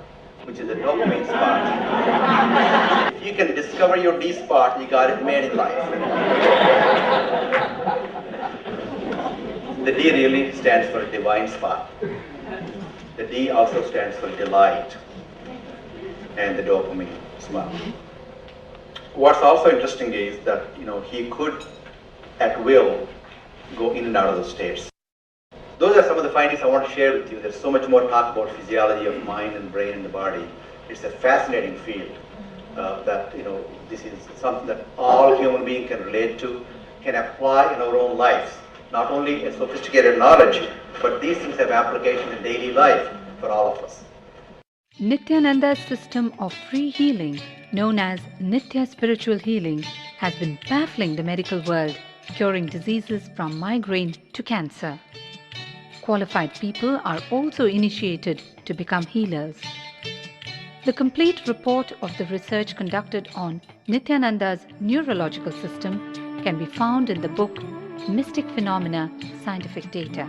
which is the dopamine spot. If you can discover your D spot, you got it made in life. The D really stands for divine spot. The D also stands for delight, and the dopamine spot. What's also interesting is that he could, at will, go in and out of those states. Those are some of the findings I want to share with you. There's so much more talk about physiology of mind and brain and the body. It's a fascinating field that this is something that all human beings can relate to, can apply in our own lives. Not only a sophisticated knowledge, but these things have application in daily life for all of us. Nithyananda's system of free healing, known as Nithya Spiritual Healing, has been baffling the medical world, curing diseases from migraine to cancer. Qualified people are also initiated to become healers. The complete report of the research conducted on Nithyananda's neurological system can be found in the book Mystic Phenomena, Scientific Data.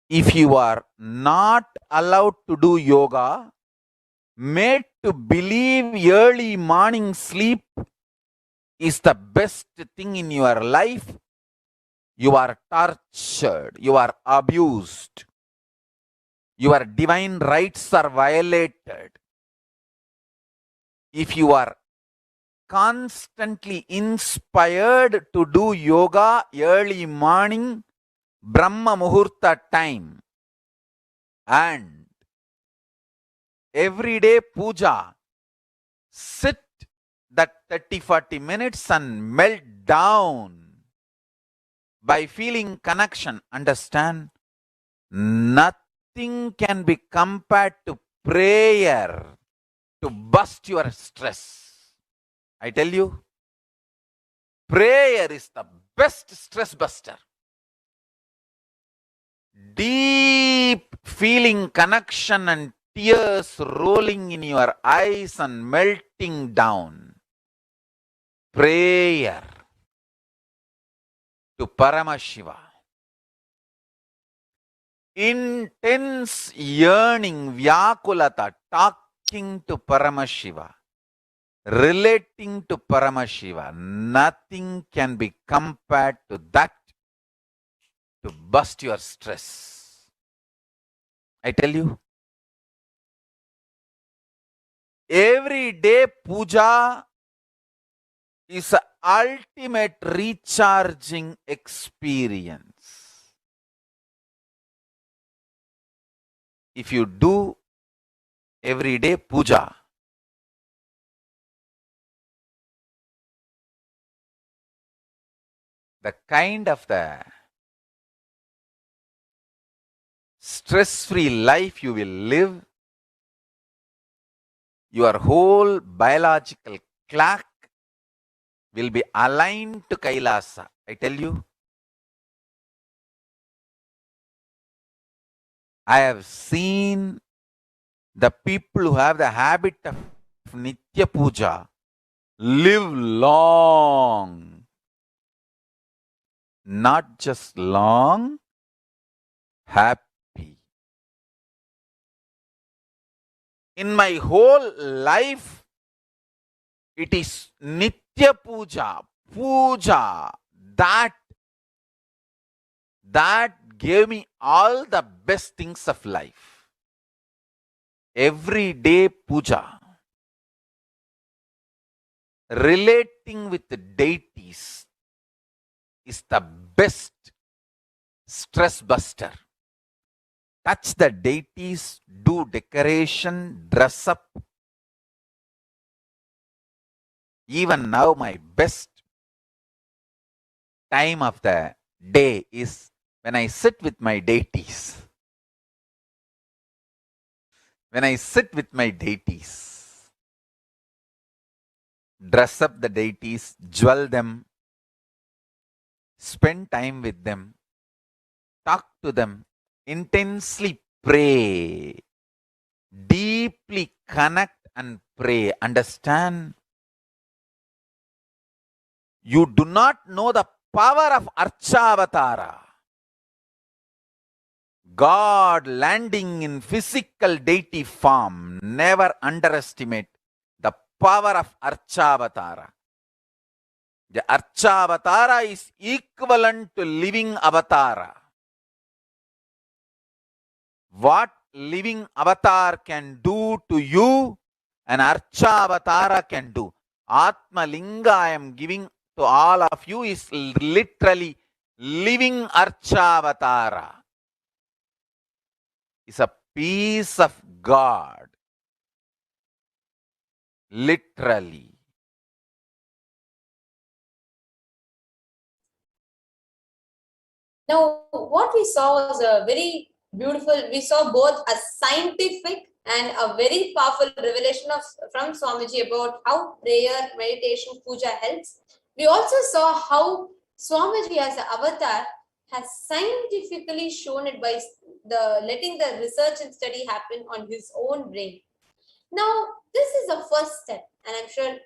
If you are not allowed to do yoga, made to believe early morning sleep is the best thing in your life, you are tortured, you are abused, your divine rights are violated. If you are constantly inspired to do yoga early morning, Brahma Muhurta time, and everyday puja, sit that 30-40 minutes and melt down by feeling connection. Understand? Nothing can be compared to prayer to bust your stress. I tell you, prayer is the best stress buster. Deep feeling connection and tears rolling in your eyes and melting down. Prayer to Paramashiva. Intense yearning, Vyakulata, talking to Paramashiva, relating to Paramashiva. Nothing can be compared to that to bust your stress. I tell you, every day puja is an ultimate recharging experience. If you do everyday puja, the kind of the stress-free life you will live, your whole biological clock will be aligned to Kailasa. I tell you, I have seen the people who have the habit of Nitya Puja live long. Not just long, happy. In my whole life, it is Nitya Puja, Puja, that gave me all the best things of life. Everyday puja, relating with the deities is the best stress buster. Touch the deities, do decoration, dress up. Even now, my best time of the day is when I sit with my deities. When I sit with my deities, dress up the deities, jewel them, spend time with them, talk to them, intensely pray, deeply connect and pray. Understand? You do not know the power of Archavatara. God landing in physical deity form. Never underestimate the power of Archavatara. The Archavatara is equivalent to living avatara. What living avatar can do to you, an Archavatara can do. Atma Linga I am giving to all of you is literally living Archavatara. Is a piece of God. literally. Now, what we saw was a very beautiful, we saw both a scientific and a very powerful revelation from Swamiji about how prayer, meditation, puja helps. We also saw how Swamiji as an avatar has scientifically shown it by letting the research and study happen on his own brain. Now, this is the first step, and I'm sure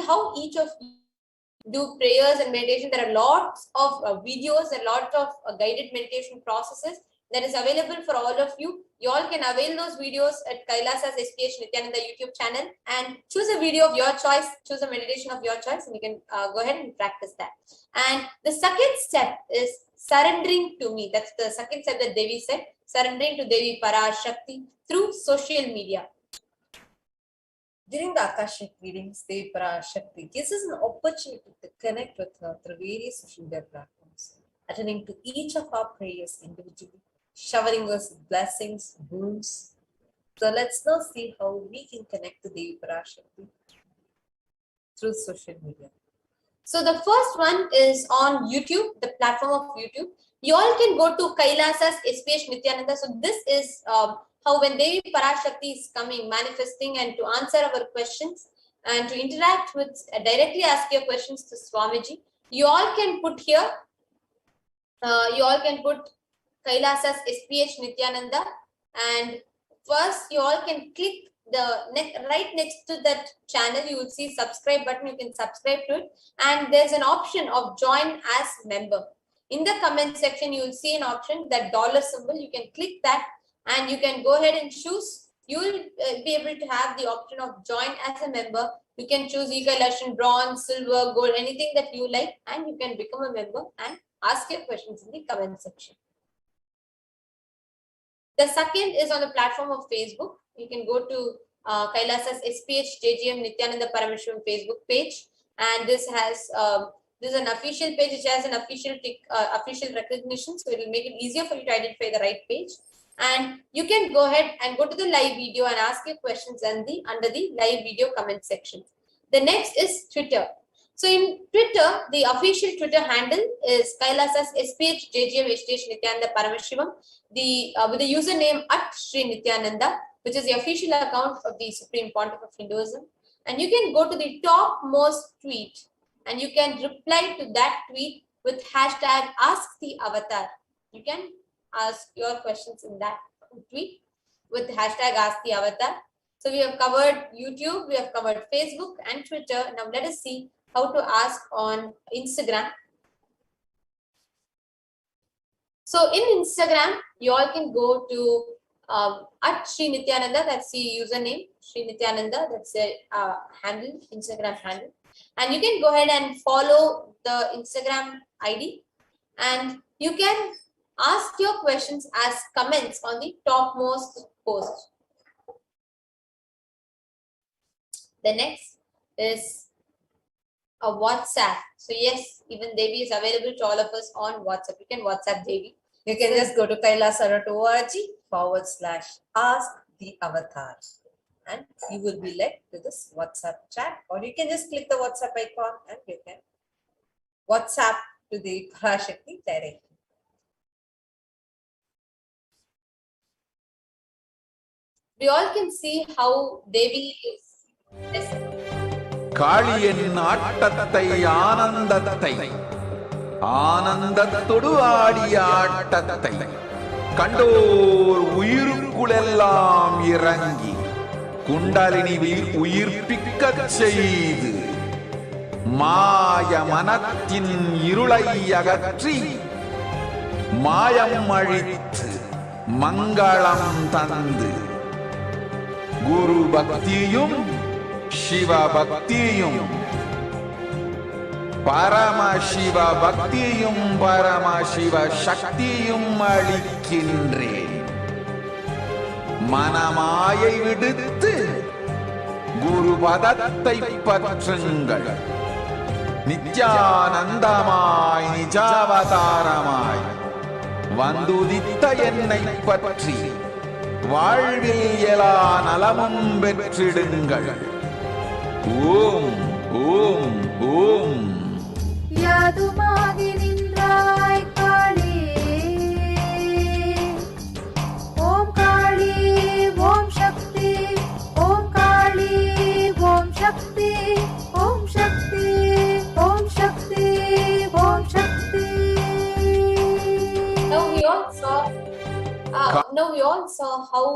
how each of you do prayers and meditation. There are lots of videos and lots of guided meditation processes that is available for all of you. You all can avail those videos at Kailasa's HDH Nithyananda YouTube channel and choose a video of your choice, choose a meditation of your choice, and you can go ahead and practice that. And the second step is surrendering to me. That's the second step that Devi said, surrendering to Devi Parashakti through social media. During the Akashic readings, Devi Parashakti gives us an opportunity to connect with her through various social media platforms, attending to each of our prayers individually, showering us with blessings, boons. So let's now see how we can connect to Devi Parashakti through social media. So the first one is on YouTube, the platform of YouTube. You all can go to Kailasa's HDH Nithyananda. So this is how when Devi Parashakti is coming, manifesting, and to answer our questions and to interact with, directly ask your questions to Swamiji, you all can put here, you all can put Kailasa's HDH Nithyananda, and first you all can click right next to that channel. You will see subscribe button. You can subscribe to it, and there's an option of join as member. In the comment section, you will see an option, that dollar symbol. You can click that and you can go ahead and choose. You will be able to have the option of join as a member. You can choose e-Kailashan, bronze, silver, gold, anything that you like, and you can become a member and ask your questions in the comment section. The second is on the platform of Facebook. You can go to Kailasa's HDH Nithyananda Paramashivam Facebook page, and this has this is an official page which has an official recognition, so it will make it easier for you to identify the right page. And you can go ahead and go to the live video and ask your questions under the live video comment section. The next is Twitter. So in Twitter, the official Twitter handle is Kailasa's HDH Nithyananda Paramashivam, with the username @Sri_Nithyananda, which is the official account of the Supreme Pontiff of Hinduism. And you can go to the topmost tweet and you can reply to that tweet with hashtag #AskTheAvatar. You can ask your questions in that tweet with hashtag #AskTheAvatar. So we have covered YouTube, we have covered Facebook and Twitter. Now let us see how to ask on Instagram. So in Instagram, you all can go to @Sri_Nithyananda, that's the username, Sri_Nithyananda, that's the handle, Instagram handle. And you can go ahead and follow the Instagram ID, and you can ask your questions as comments on the topmost post. The next is a WhatsApp. So yes, even Devi is available to all of us on WhatsApp. You can WhatsApp Devi. You can just go to kailasa.org/asktheavatar, and you will be led to this WhatsApp chat, or you can just click the WhatsApp icon and you can WhatsApp to the Parashakti directly. We all can see how Devi is. Yes. காளியின் ஆட்டத்தை ஆனந்தத்தை ஆனந்தத்தொடு ஆடிய ஆட்டத்தை கண்டோர் உயிருக்குளெல்லாம் இறங்கி குண்டலினியில் உயிர்ப்பிக்கச் செய்து மாய மனத்தின் இருளை அகற்றி மாயம் அழித்து மங்களம் தந்து குரு பக்தியும் சிவ பக்தியும் பரமசிவ பக்தியும் பரமசிவ சக்தியும் அளிக்கின்றேன். மனமாயை விடுத்து குரு பதத்தை பற்றுங்கள். நித்யானந்தமாய் நிஜாவதாரமாய் வந்துதித்த என்னை பற்றி வாழ்வில் எல்லா நலமும் பெற்றிடுங்கள். Om, Om, Om. யாதுமாகி நின்றாய் காளி. ஓம் காளி ஓம் சக்தி. ஓம் காளி ஓம் சக்தி. ஓம் சக்தி ஓம் சக்தி ஓம் சக்தி. Now we all saw how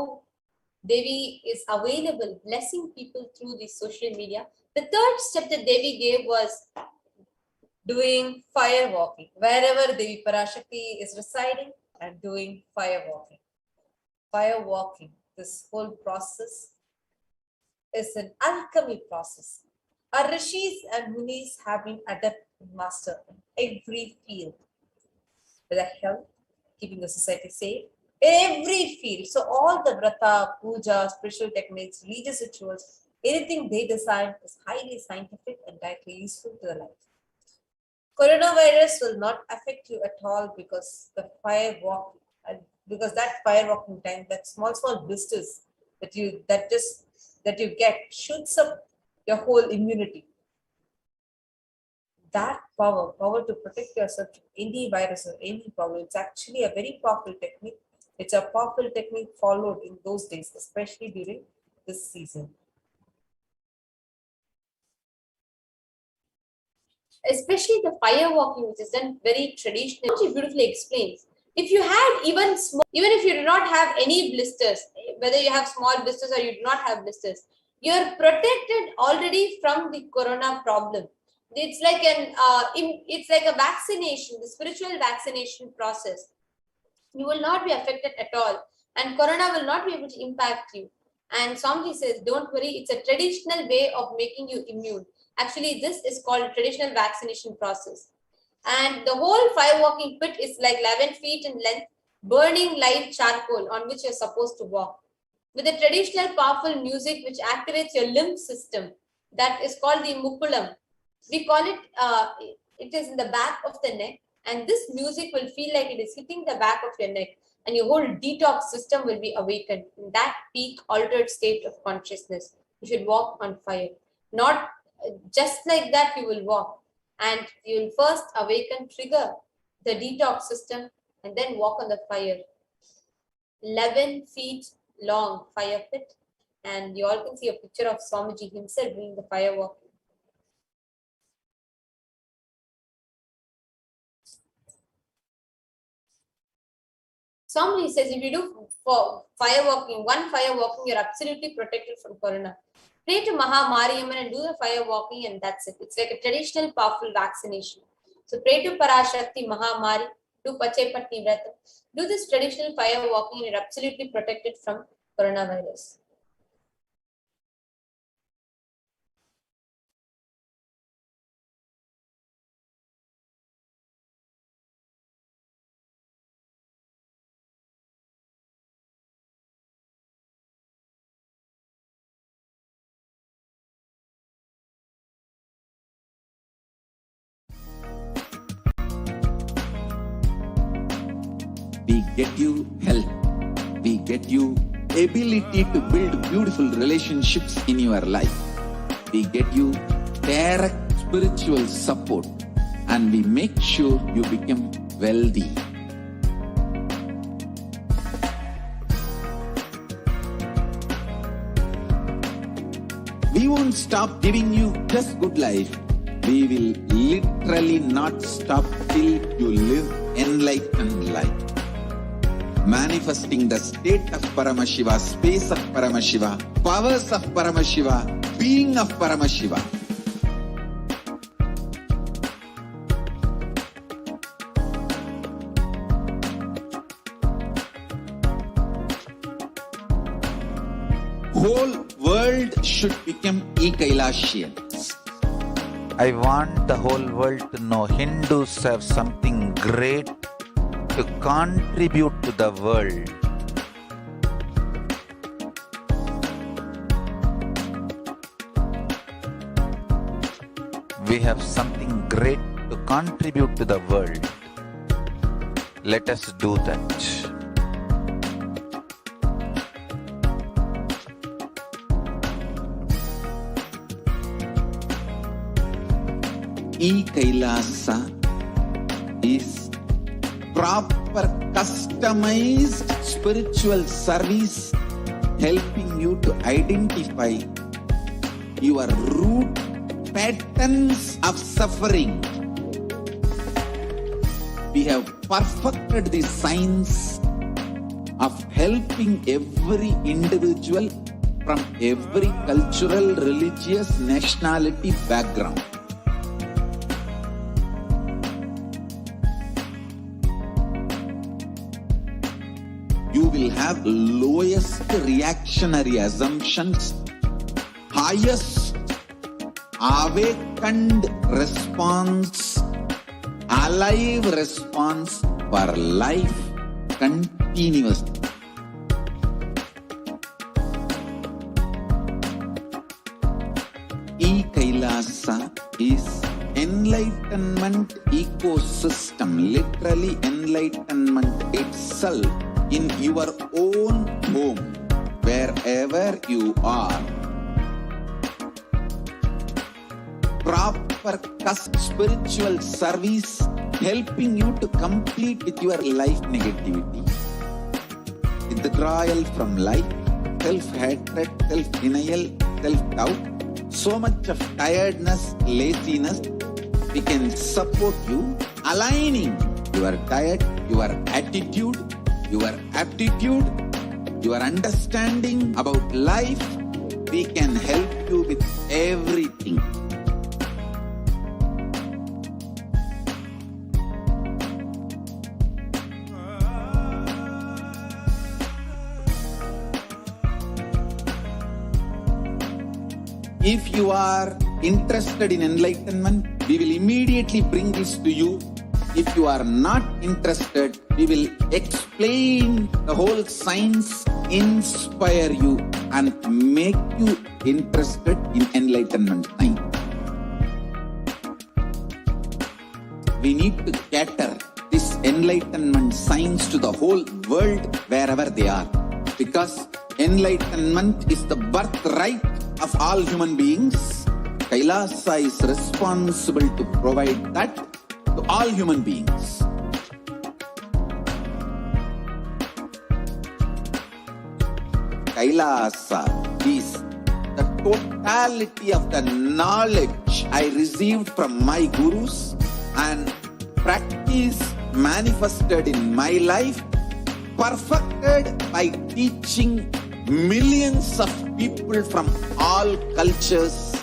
Devi is available, blessing people through the social media. The third step that Devi gave was doing fire walking. Wherever Devi Parashakti is residing and doing fire walking. Fire walking, this whole process is an alchemy process. Our rishis and munis have been adept and master in every field. With health, keeping the society safe, every field. So all the vrata, puja, spiritual techniques, religious rituals, anything they design is highly scientific and directly useful to the life. Coronavirus will not affect you at all because the fire walk, because that fire walking time, that small blisters that you get shoots up your whole immunity. That power to protect yourself from any virus or any problem, it's actually a very powerful technique. It's a powerful technique followed in those days, especially during this season. especially the fire walking, which is done very traditional. She beautifully explains. If you had even if you do not have any blisters, whether you have small blisters or you do not have blisters, you're protected already from the corona problem. It's like a vaccination, the spiritual vaccination process. You will not be affected at all, and corona will not be able to impact you. And Swamiji says, don't worry, it's a traditional way of making you immune. Actually, this is called a traditional vaccination process. And the whole fire walking pit is like 11 feet in length, burning live charcoal on which you're supposed to walk. With a traditional powerful music which activates your lymph system, that is called the mukulam. We call it, it is in the back of the neck, and this music will feel like it is hitting the back of your neck, and your whole detox system will be awakened. In that peak altered state of consciousness, you should walk on fire. Not just like that you will walk, and you will first awaken, trigger the detox system, and then walk on the fire. 11 feet long fire pit, and you all can see a picture of Swamiji himself doing the fire walk. Swamiji says, if you do for fire walking, one fire walking, you're absolutely protected from corona. Pray to Maha Mariamman and do the fire walking, and that's it. It's like a traditional powerful vaccination. So pray to Parashakti, Maha Mari, do Pachepatni Vrata, do this traditional fire walking, and you're absolutely protected from coronavirus. We get you health. We get you ability to build beautiful relationships in your life. We get you direct spiritual support, and we make sure you become wealthy. We won't stop giving you just good life. We will literally not stop till you live enlightened life. Manifesting the state of Paramashiva, space of Paramashiva, powers of Paramashiva, being of Paramashiva. Whole world should become e-Kailashians. I want the whole world to know Hindus have something great to contribute to the world. We have something great to contribute to the world. Let us do that. E-Kailasa is proper customized spiritual service helping you to identify your root patterns of suffering. We have perfected the science of helping every individual from every cultural, religious, nationality background. You will have lowest reactionary assumptions, highest awakened response, alive response for life continuously. E-Kailasa is enlightenment ecosystem, literally enlightenment itself in your own home, wherever you are. Proper spiritual service helping you to complete with your life negativity, withdrawal from life, self-hatred, self-denial, self-doubt, so much of tiredness, laziness. We can support you aligning your diet, your attitude, your aptitude, your understanding about life. We can help you with everything. If you are interested in enlightenment, we will immediately bring this to you. If you are not interested, we will explain the whole science, inspire you and make you interested in enlightenment time. We need to cater this enlightenment science to the whole world wherever they are, because enlightenment is the birthright of all human beings. Kailasa is responsible to provide that to all human beings. Kailasa is the totality of the knowledge I received from my gurus and practice manifested in my life, perfected by teaching millions of people from all cultures,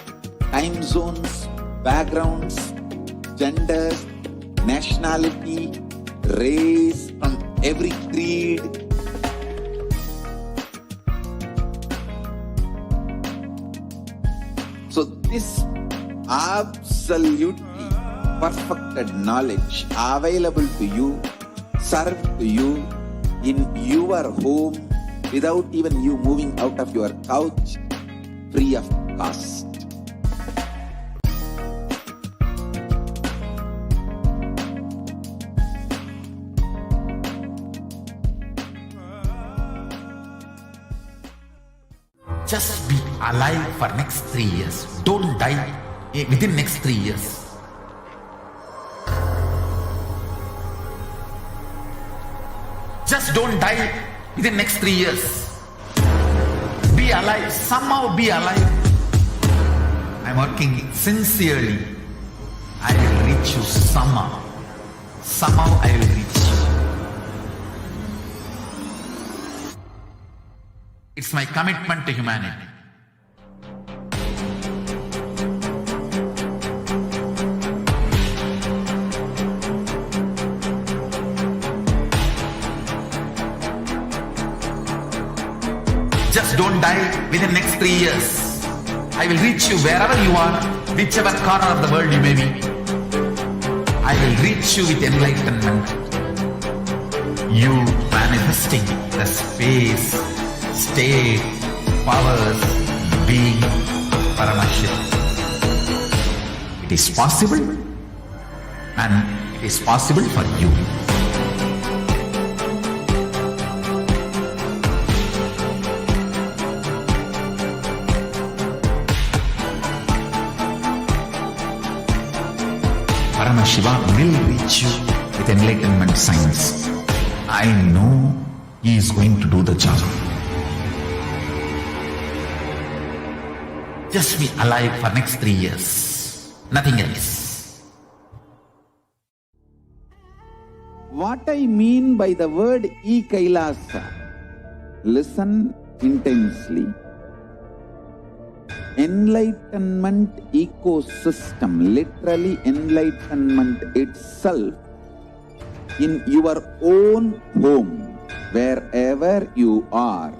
time zones, backgrounds, genders, nationality, race, from every creed. So this absolutely perfected knowledge available to you, served to you in your home, without even you moving out of your couch, free of cost. Just be alive for next 3 years. Don't die within next 3 years. Just don't die within next 3 years. Be alive. Somehow be alive. I'm working sincerely. I will reach you somehow. Somehow I will reach you. It's my commitment to humanity. Just don't die within next 3 years. I will reach you wherever you are, whichever corner of the world you may be. I will reach you with enlightenment. You manifesting the space, state, powers, being Paramashivoham. It is possible, and it is possible for you. Shiva will reach you with enlightenment science. I know he is going to do the job. Just be alive for next 3 years. Nothing else. What I mean by the word e-Kailasa, listen intensely. Enlightenment ecosystem, literally enlightenment itself, in your own home, wherever you are.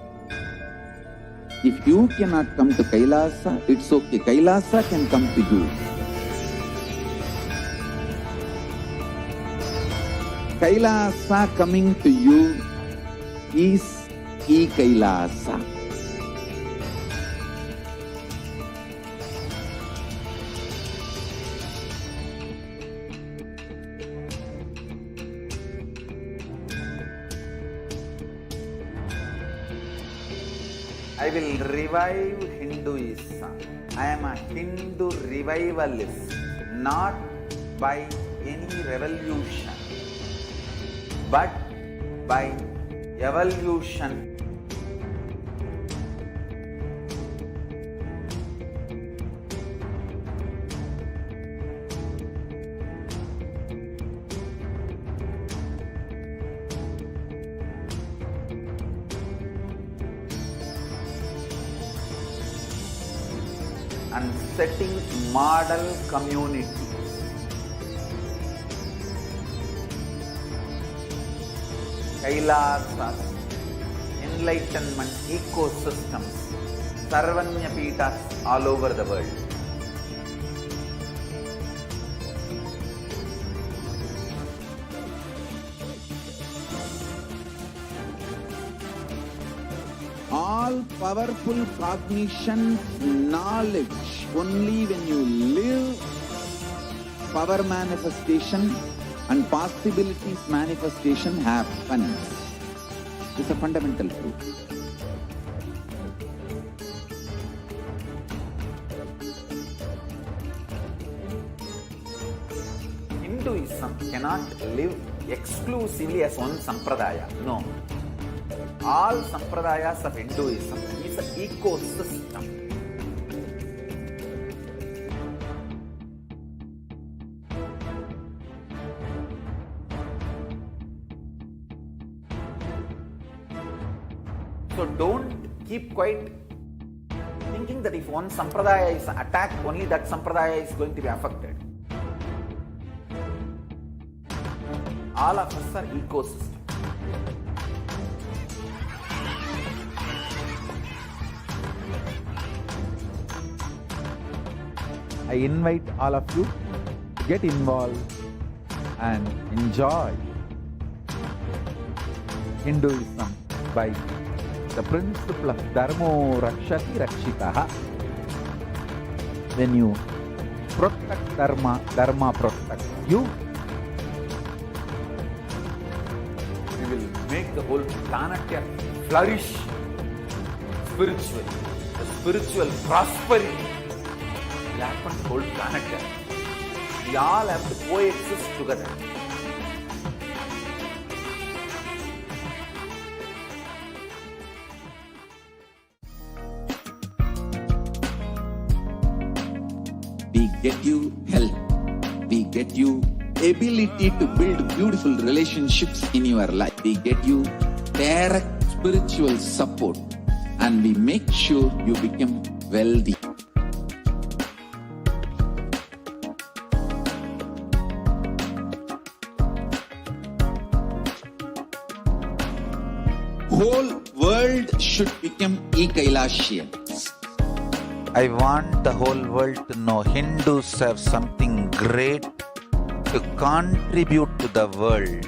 If you cannot come to Kailasa, it's okay. Kailasa can come to you. Kailasa coming to you is e-Kailasa. I will revive Hinduism. I am a Hindu revivalist, not by any revolution, but by evolution. And setting model community. Kailasas, enlightenment ecosystems, Sarvanya Pitas all over the world. All powerful cognition, knowledge, only when you live, power manifestation and possibilities manifestation happens. It's a fundamental truth. Hinduism cannot live exclusively as one sampradaya. No. All sampradayas of Hinduism is an ecosystem. So don't keep quiet thinking that if one sampradaya is attacked, only that sampradaya is going to be affected. All of us are ecosystems. I invite all of you to get involved and enjoy Hinduism by the principle of Dharmo Rakshati Rakshitaha. When you protect Dharma, Dharma protects you. We will make the whole planet flourish spiritually. The spiritual prosperity will happen to the whole planet. We all have to coexist together. We get you health. We get you ability to build beautiful relationships in your life. We get you direct spiritual support, and we make sure you become wealthy. Whole world should become e-Kailasians. I want the whole world to know Hindus have something great to contribute to the world.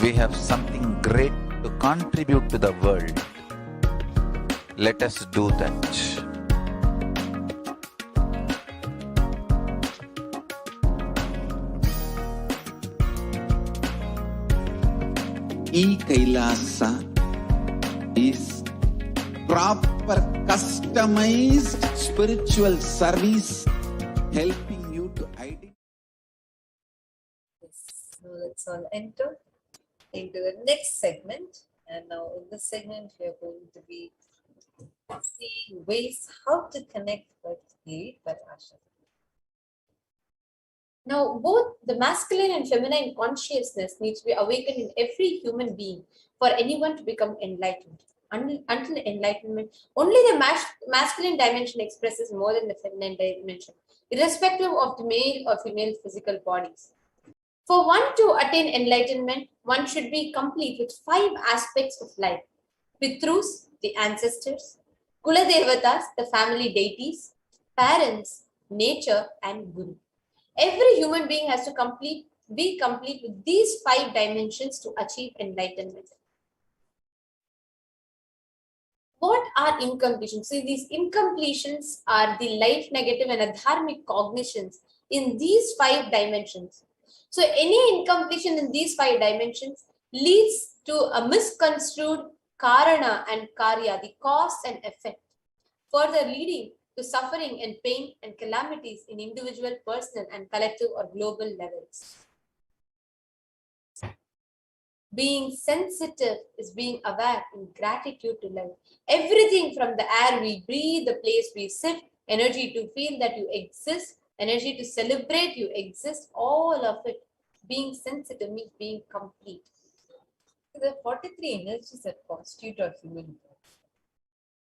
We have something great to contribute to the world. Let us do that. E-Kailasa is proper customized spiritual service helping you to identify. Yes. So let's all enter into the next segment. And now in this segment, we are going to be seeing ways how to connect with the Parashakti. Now, both the masculine and feminine consciousness needs to be awakened in every human being for anyone to become enlightened. Until enlightenment, only the masculine dimension expresses more than the feminine dimension, irrespective of the male or female physical bodies. For one to attain enlightenment, one should be complete with 5 aspects of life: Pitrus, the ancestors; Kula Devatas, the family deities; parents, nature, and Guru. Every human being has to be complete with these 5 dimensions to achieve enlightenment. What are incompletions? See, these incompletions are the life negative and adharmic cognitions in these 5 dimensions. So any incompletion in these 5 dimensions leads to a misconstrued karana and karya, the cause and effect, further leading to suffering and pain and calamities in individual, personal, and collective or global levels. Being sensitive is being aware in gratitude to life. Everything from the air we breathe, the place we sit, energy to feel that you exist, energy to celebrate you exist, all of it. Being sensitive means being complete. There are 43 energies that constitute our human being.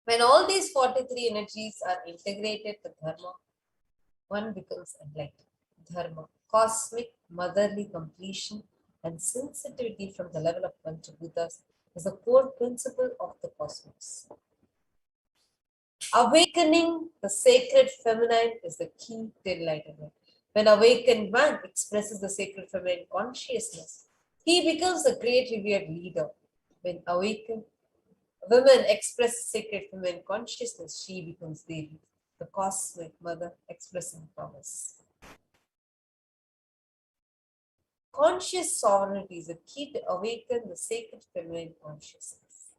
When all these 43 energies are integrated to dharma, one becomes enlightened. Dharma, cosmic motherly completion and sensitivity from the level of Panchabhutas is the core principle of the cosmos. Awakening the sacred feminine is the key to enlightenment. When awakened man expresses the sacred feminine consciousness, he becomes a great revered leader. When awakened women express sacred feminine consciousness, she becomes Devi, the cosmic mother expressing powers. Conscious sovereignty is a key to awaken the sacred feminine consciousness.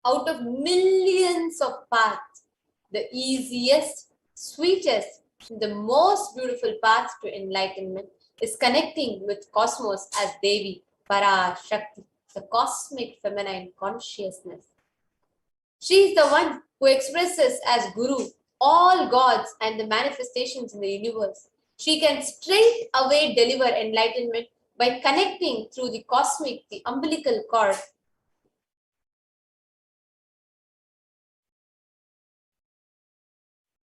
Out of millions of paths, the easiest, sweetest, the most beautiful path to enlightenment is connecting with cosmos as Devi, Parashakti, the cosmic feminine consciousness. She is the one who expresses as Guru all gods and the manifestations in the universe. She can straight away deliver enlightenment by connecting through the cosmic, the umbilical cord.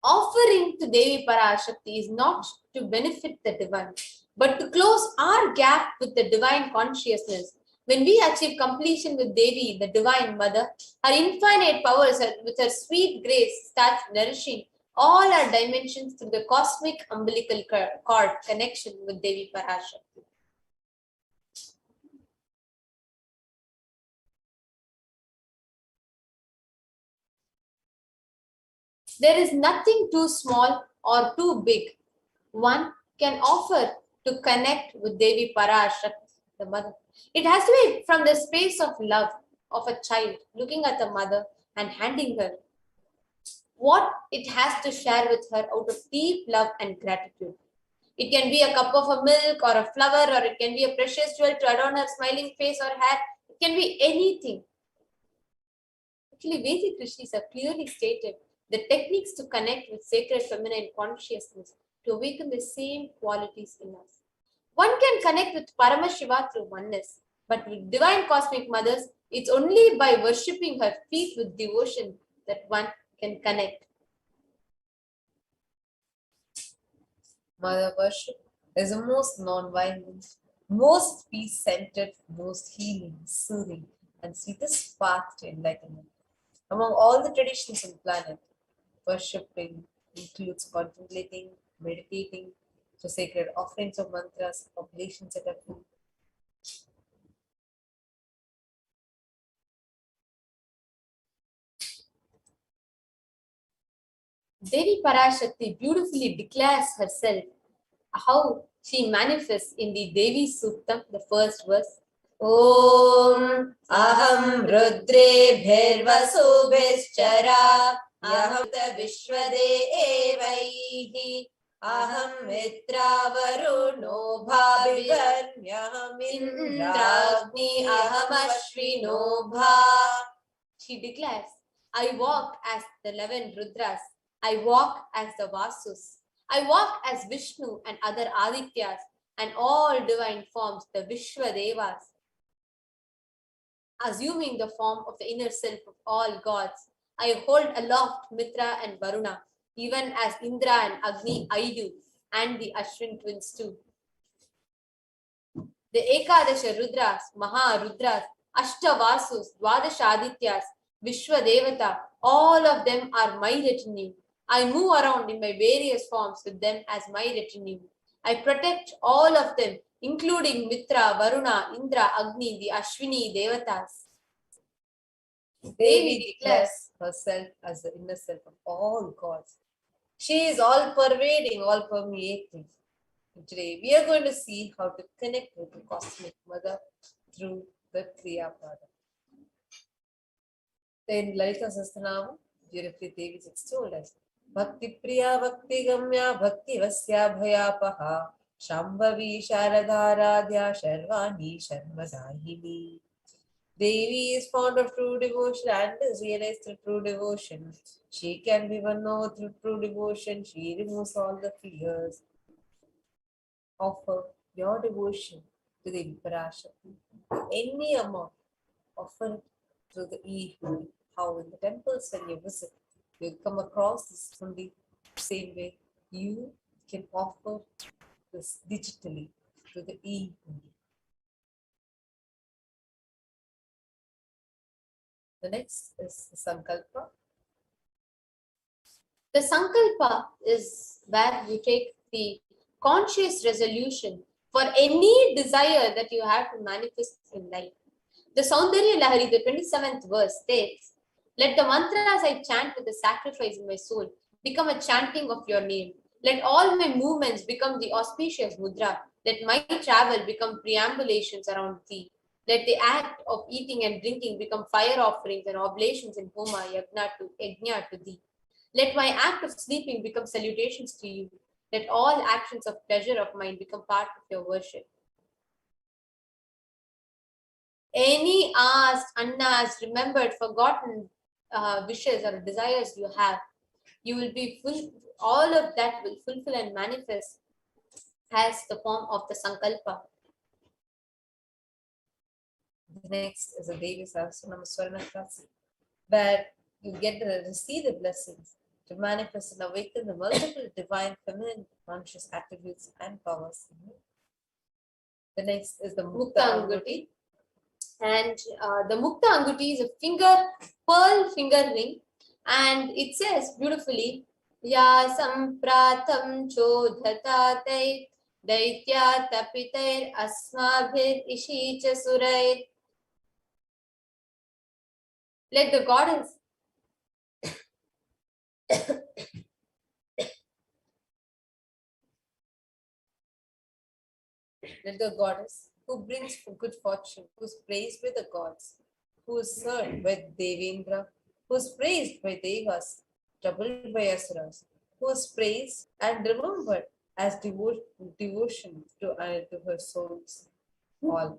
Offering to Devi Parashakti is not to benefit the divine, but to close our gap with the divine consciousness. When we achieve completion with Devi, the divine mother, her infinite powers with her sweet grace starts nourishing all our dimensions through the cosmic umbilical cord connection with Devi Parashakti. There is nothing too small or too big one can offer to connect with Devi Parashakti, the mother. It has to be from the space of love of a child looking at the mother and handing her what it has to share with her out of deep love and gratitude. It can be a cup of a milk or a flower, or it can be a precious jewel to adorn her smiling face or hair. It can be anything. Actually, Vedic rishis have clearly stated the techniques to connect with sacred feminine consciousness to awaken the same qualities in us. One can connect with Paramashiva through oneness, but with divine cosmic mothers, it's only by worshipping her feet with devotion that one can connect. Mother worship is the most non-violent, most peace-centered, most healing, soothing, and sweetest path to enlightenment. Among all the traditions on the planet, worshipping includes contemplating, meditating, to sacred offerings of mantras, oblations at a food. Devi Parashakti beautifully declares herself how she manifests in the Devi Suktam, the first verse. Om Aham Rudrebhirvasubhischara Yaham Vishwadevaihi Aham Mitravaruno Bhaviranyaham Indragni Aham Ashvino Bha. She declares, I walk as the 11 Rudras. I walk as the Vasus. I walk as Vishnu and other Adityas and all divine forms, the Vishwadevas, assuming the form of the inner self of all gods. I hold aloft Mitra and Varuna, even as Indra and Agni I do, and the Ashwin twins too. The Ekadasha Rudras, Maha Rudras, Ashtavasus, Dwadashadityas, Vishwadevata, all of them are my retinue. I move around in my various forms with them as my retinue. I protect all of them, including Mitra, Varuna, Indra, Agni, the Ashwini Devatas. Devi declares herself as the inner self of all gods. She is all pervading, all permeating. Today, we are going to see how to connect with the Cosmic Mother through the Kriya Pada. In Lalita Sahasranamam, beautifully Devi has extolled us. Bhakti Priya Bhakti Gamya Bhakti Vasya Bhayapaha Shambhavi Sharadharadhya Sharvani Sharmadahini. Devi is fond of true devotion and is realized through true devotion. She can be won over through true devotion. She removes all the fears. Offer your devotion to the Parashakti. Any amount, offer it through the e-holy. How in the temples when you visit, you come across this from the same way. You can offer this digitally through the e-holy. The next is the Sankalpa. The Sankalpa is where you take the conscious resolution for any desire that you have to manifest in life. The Saundarya Lahari, the 27th verse states, let the mantras I chant with the sacrifice in my soul become a chanting of your name. Let all my movements become the auspicious mudra. Let my travel become preambulations around thee. Let the act of eating and drinking become fire offerings and oblations in Homa, Yajna to thee. Let my act of sleeping become salutations to you. Let all actions of pleasure of mine become part of your worship. Any asked, unasked, remembered, forgotten wishes or desires you have, you will be all of that will fulfill and manifest as the form of the Sankalpa. The next is a Devi Sahasranama Swarnakrasi, where you get to receive the blessings to manifest and awaken the multiple divine feminine conscious attributes and powers in you. The next is the Mukta Anguti. And the Mukta Anguti is a pearl finger ring, and it says beautifully, Ya sampratham chodhatatai daitya tapitair asmabhir ishicha surair. Let the goddess who brings good fortune, who is praised by the gods, who is served by Devendra, who is praised by Devas, troubled by Asuras, who is praised and remembered as devotion to her souls all.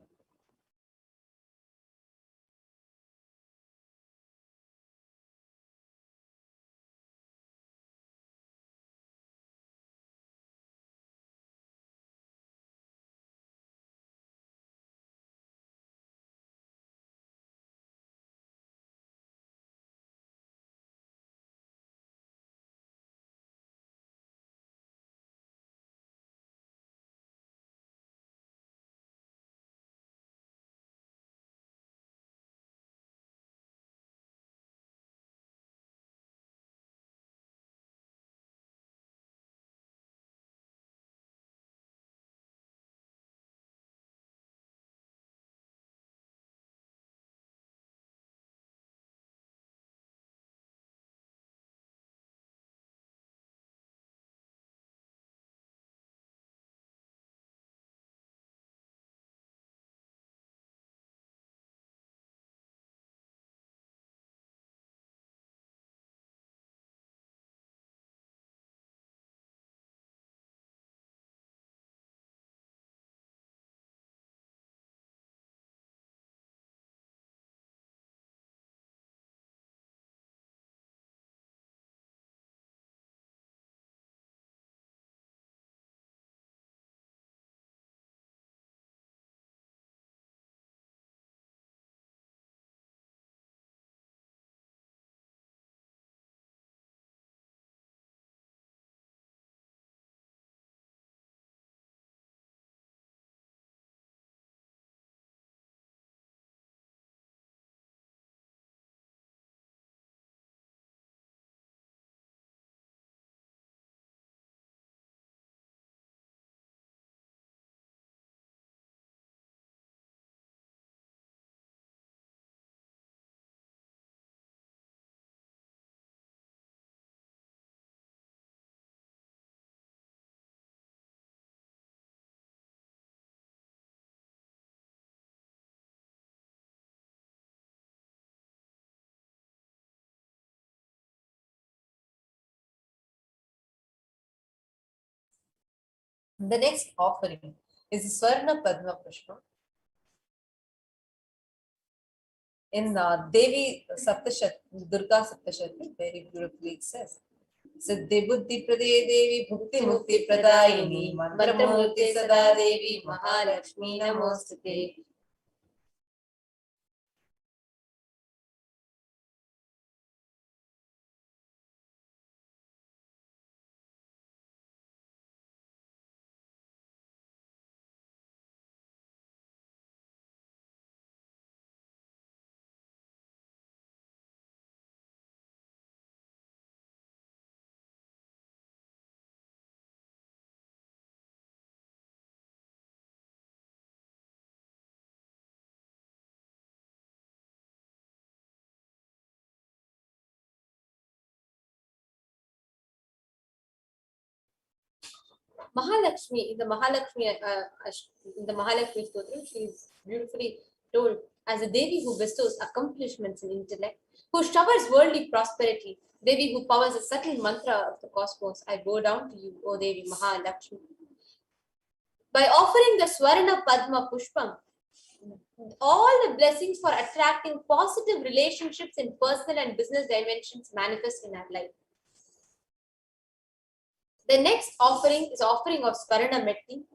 The next offering is the Swarna Padma Pushpa. In Devi Saptashati, Durga Saptashati, very beautifully it says, Siddhi Buddhi Prade Devi Bhukti Mukti Pradayini Mantramurti Sada Devi Mahalakshmi Namostate. Mahalakshmi, in the Mahalakshmi Stotram, she is beautifully told as a Devi who bestows accomplishments in intellect, who showers worldly prosperity, Devi who powers the subtle mantra of the cosmos. I bow down to you, O Devi Mahalakshmi. By offering the Swarna Padma Pushpam, all the blessings for attracting positive relationships in personal and business dimensions manifest in our life. The next offering is offering of Swarna Metti.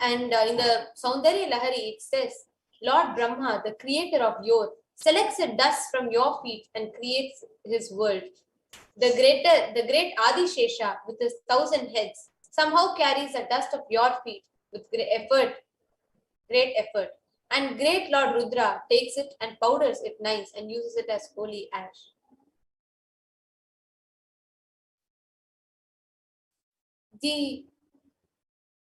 And in the Saundarya Lahari, it says, Lord Brahma, the creator of Yor, selects a dust from your feet and creates his world. The great Adishesha, with his 1,000 heads, somehow carries the dust of your feet with great effort. And great Lord Rudra takes it and powders it nice and uses it as holy ash. The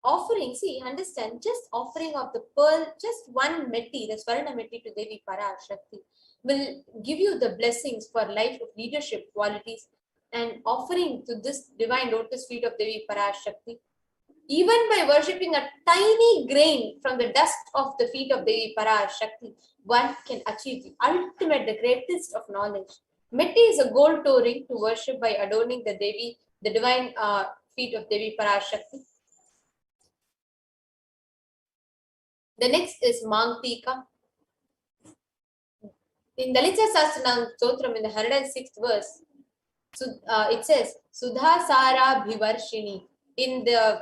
offering, see, understand, just offering of the pearl, just one metti, the Swarna metti to Devi Parashakti, will give you the blessings for life of leadership qualities. And offering to this divine lotus feet of Devi Parashakti, even by worshipping a tiny grain from the dust of the feet of Devi Parashakti, one can achieve the ultimate, the greatest of knowledge. Metti is a gold toe ring to worship by adorning the Devi, the divine feet of Devi Parashakti. The next is Mangtika. In Dalita Sastranam Stotram, in the 106th verse, it says, Sudha Sara Bhivarshini. In the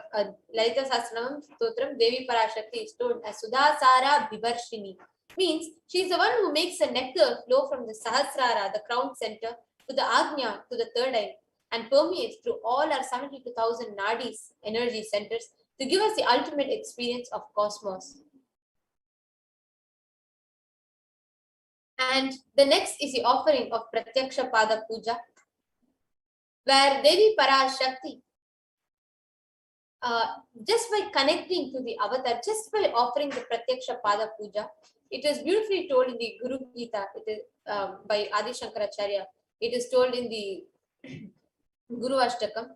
Lalita Sastranam Stotram, Devi Parashakti is told as Sudha Sara Bhivarshini. Means she is the one who makes the nectar flow from the Sahasrara, the crown center, to the Agnya, to the third eye, and permeates through all our 72,000 nadis, energy centers, to give us the ultimate experience of cosmos. And the next is the offering of Pratyaksha Pada Puja, where Devi Parashakti, just by connecting to the avatar, just by offering the Pratyaksha Pada Puja, it is beautifully told in the Guru Gita, it is by Adi Shankaracharya. It is told in the Guru Ashtakam,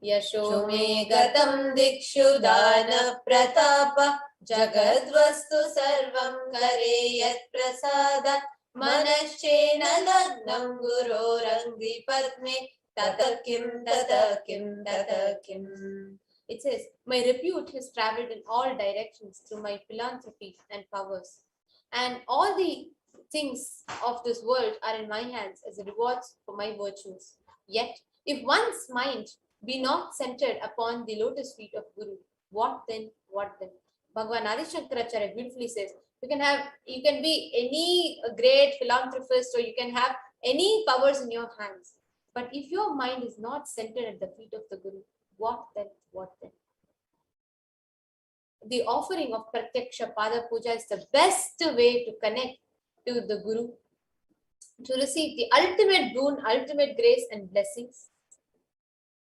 Yasho me gatam dikshu dana pratapa jagadvastu sarvam kare yat prasada manaschena lagnam gurorangi padme tatakim tatakim tatakim. It says, my repute has traveled in all directions through my philanthropy and powers, and all the things of this world are in my hands as rewards for my virtues. Yet, if one's mind be not centered upon the lotus feet of Guru, what then? What then? Bhagavan Adi Shankaracharya beautifully says, you can be any great philanthropist, or you can have any powers in your hands. But if your mind is not centered at the feet of the Guru, what then? What then? The offering of Pratyaksha Pada Puja is the best way to connect to the Guru, to receive the ultimate boon, ultimate grace and blessings.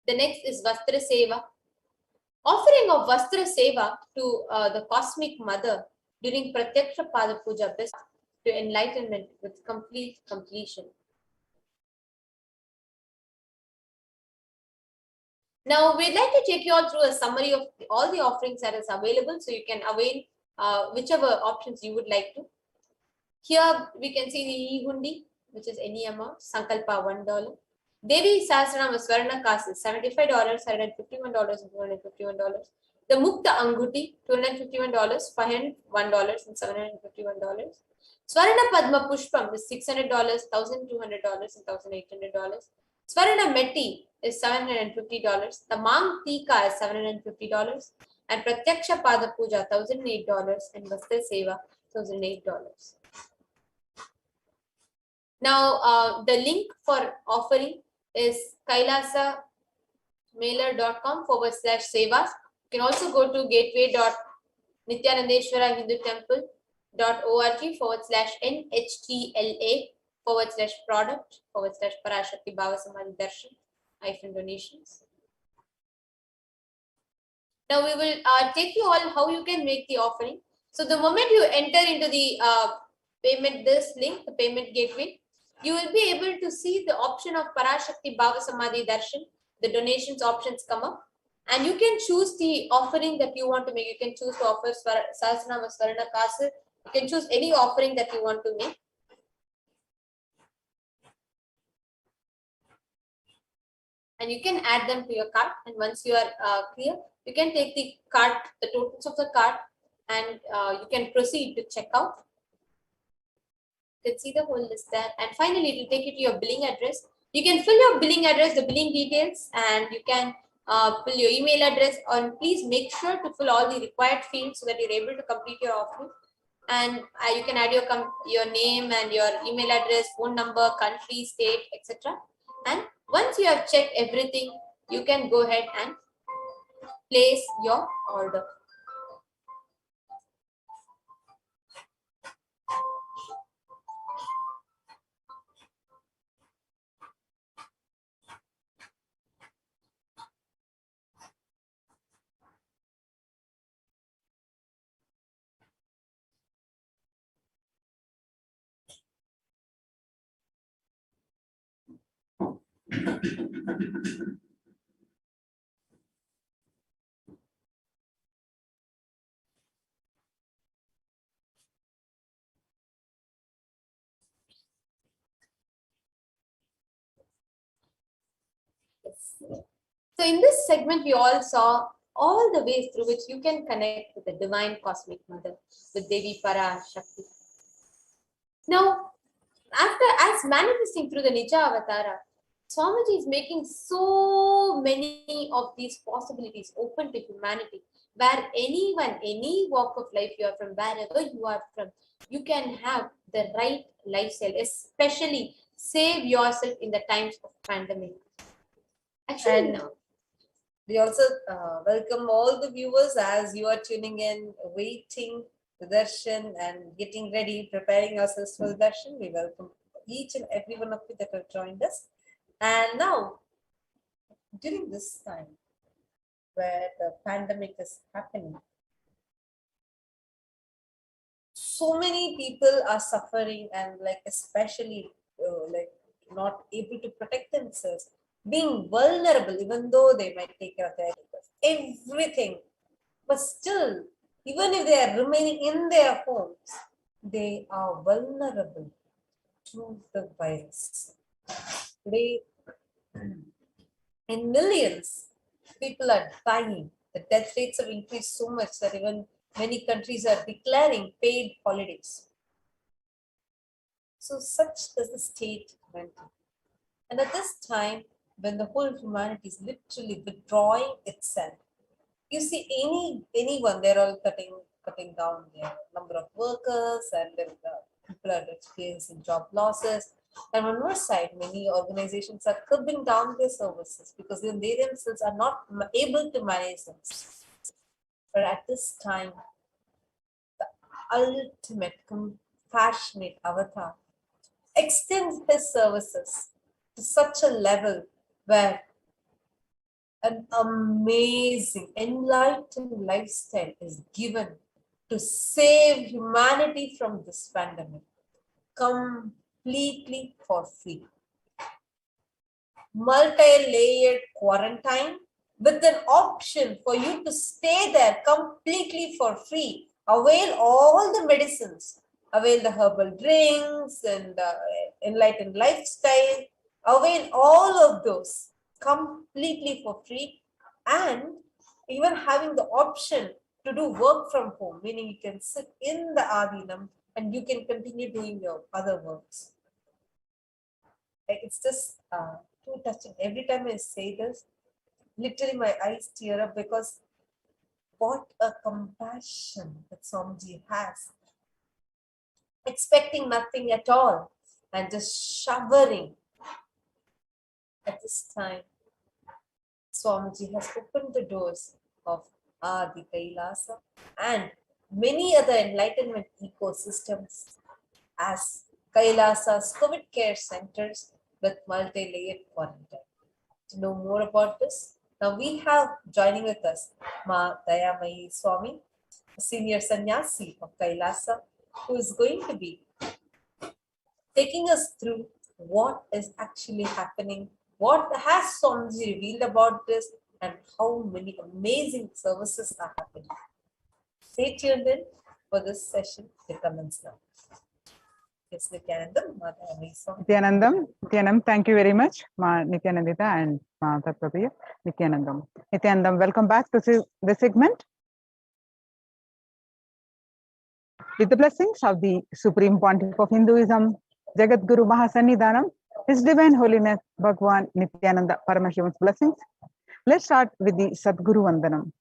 The next is Vastra Seva. Offering of Vastra Seva to the Cosmic Mother during Pratyaksha Pada Puja best to enlightenment with complete completion. Now, we'd like to take you all through a summary of all the offerings that is available, so you can avail whichever options you would like to. Here we can see the e-hundi, which is any amount, Sankalpa $1. Devi Sahasranama Swarna Kasu, $75, $151, and $251. The Mukta Anguti, $251, $501, and $751. Swarna Padma Pushpam is $600, $1,200, and $1,800. Swarna Meti is $750. The Mang Tika is $750. And Pratyaksha Pada Puja, $1,008. And Vastra Seva, $1,008. Now, the link for offering is kailasamailer.com/sevas. You can also go to gateway.nithyanandeshwara-hindu-temple.org/NHTLA/product/Parashakti Bhava Samadhi Darshan -donations. Now we will take you all how you can make the offering. So the moment you enter into the this link, the payment gateway, you will be able to see the option of Parashakti Bhava Samadhi Darshan. The donations options come up, and you can choose the offering that you want to make. You can choose to offer Sahasranama Swarna Kasu. You can choose any offering that you want to make. And you can add them to your cart. And once you are clear, you can take the cart, the totals of the cart, and you can proceed to checkout. You can see the whole list there. And finally, it will take you to your billing address. You can fill your billing address, the billing details, and you can fill your email address. And please make sure to fill all the required fields so that you're able to complete your offering. And you can add your name and your email address, phone number, country, state, etc. And once you have checked everything, you can go ahead and place your order. So in this segment, we all saw all the ways through which you can connect with the divine cosmic mother, with Devi Parashakti. Now, as manifesting through the Nija Avatara, Swamiji is making so many of these possibilities open to humanity, where anyone, any walk of life you are from, wherever you are from, you can have the right lifestyle, especially save yourself in the times of pandemic. Actually, And we also welcome all the viewers as you are tuning in, waiting the darshan and getting ready, preparing ourselves for the darshan. We welcome each and every one of you that have joined us. And now, during this time where the pandemic is happening, so many people are suffering, and especially not able to protect themselves, being vulnerable, even though they might take care of their everything, but still, even if they are remaining in their homes, they are vulnerable to the virus. Today, in millions, people are dying. The death rates have increased so much that even many countries are declaring paid holidays. So such is the state mental. And at this time, when the whole humanity is literally withdrawing itself, you see anyone, they're all cutting down their number of workers, and then people are experiencing job losses. And on one side, many organizations are curbing down their services because they themselves are not able to manage them. But at this time, the ultimate compassionate avatar extends his services to such a level where an amazing, enlightened lifestyle is given to save humanity from this pandemic completely for free. Multi-layered quarantine with an option for you to stay there completely for free. Avail all the medicines, avail the herbal drinks and the enlightened lifestyle, Avail all of those completely for free, and even having the option to do work from home, meaning you can sit in the Adinam and you can continue doing your other works. It's just too touching. Every time I say this, literally my eyes tear up, because what a compassion that Swamiji has, expecting nothing at all and just showering. At this time, Swamiji has opened the doors of Adi Kailasa and many other enlightenment ecosystems as Kailasa's COVID care centers with multi-layered quarantine. To know more about this, now we have joining with us Ma Dayamayi Swami, a senior sannyasi of Kailasa, who is going to be taking us through what is actually happening, what has Swamiji revealed about this, and how many amazing services are happening. Stay tuned in for this session to commence now. Yes, Nithyanandam, Ma Dayamayi Swami. Nithyanandam, thank you very much, Ma Nithyanandita and Ma Tattvapriya. Nithyanandam, welcome back to this segment. With the blessings of the Supreme Pontiff of Hinduism, Jagat Guru Mahasannidhanam, His Divine Holiness Bhagwan Nithyananda Paramashivan's blessings, let's start with the Sadguru Vandanam.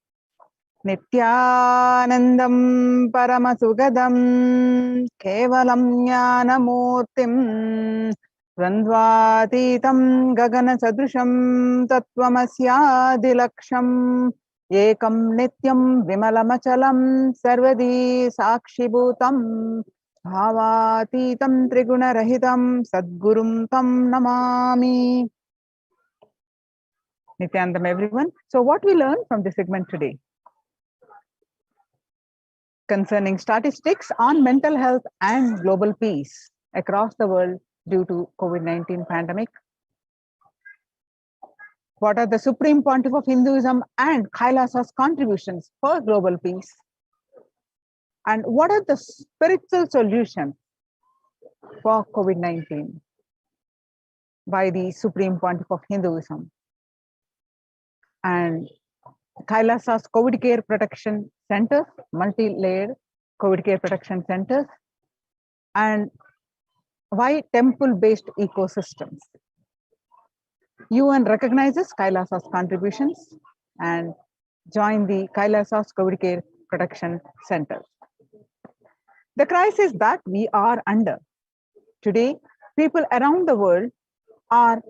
Nithyanandam Paramasugadam Kevalam Jnanamurtim Dvandvatitam Gagana Sadrusham Tattvamasya Ekam Nityam Vimalamachalam Sarvadi Sakshibhutam Bhavatitam Triguna Rahitam Sadgurum Tam Namami. Nithyanandam, everyone. So what we learned from this segment today concerning statistics on mental health and global peace across the world due to COVID-19 pandemic. What are the Supreme Pontiff of Hinduism and Kailasa's contributions for global peace? And what are the spiritual solutions for COVID-19 by the Supreme Pontiff of Hinduism and Kailasa's COVID care protection centers, multi-layered COVID care protection centers, and why temple-based ecosystems? UN recognizes Kailasa's contributions and join the Kailasa's COVID care protection centers. The crisis that we are under today, people around the world are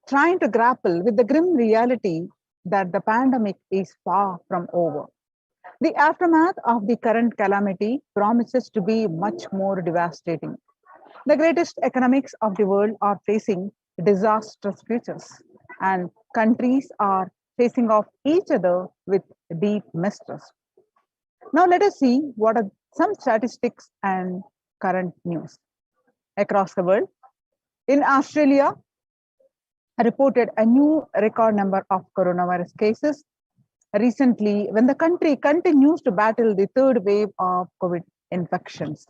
trying to grapple with the grim reality that the pandemic is far from over. The aftermath of the current calamity promises to be much more devastating. The greatest economics of the world are facing disastrous futures, and countries are facing off each other with deep mistrust. Now let us see what are some statistics and current news across the world. In Australia, reported a new record number of coronavirus cases recently when the country continues to battle the third wave of COVID infections.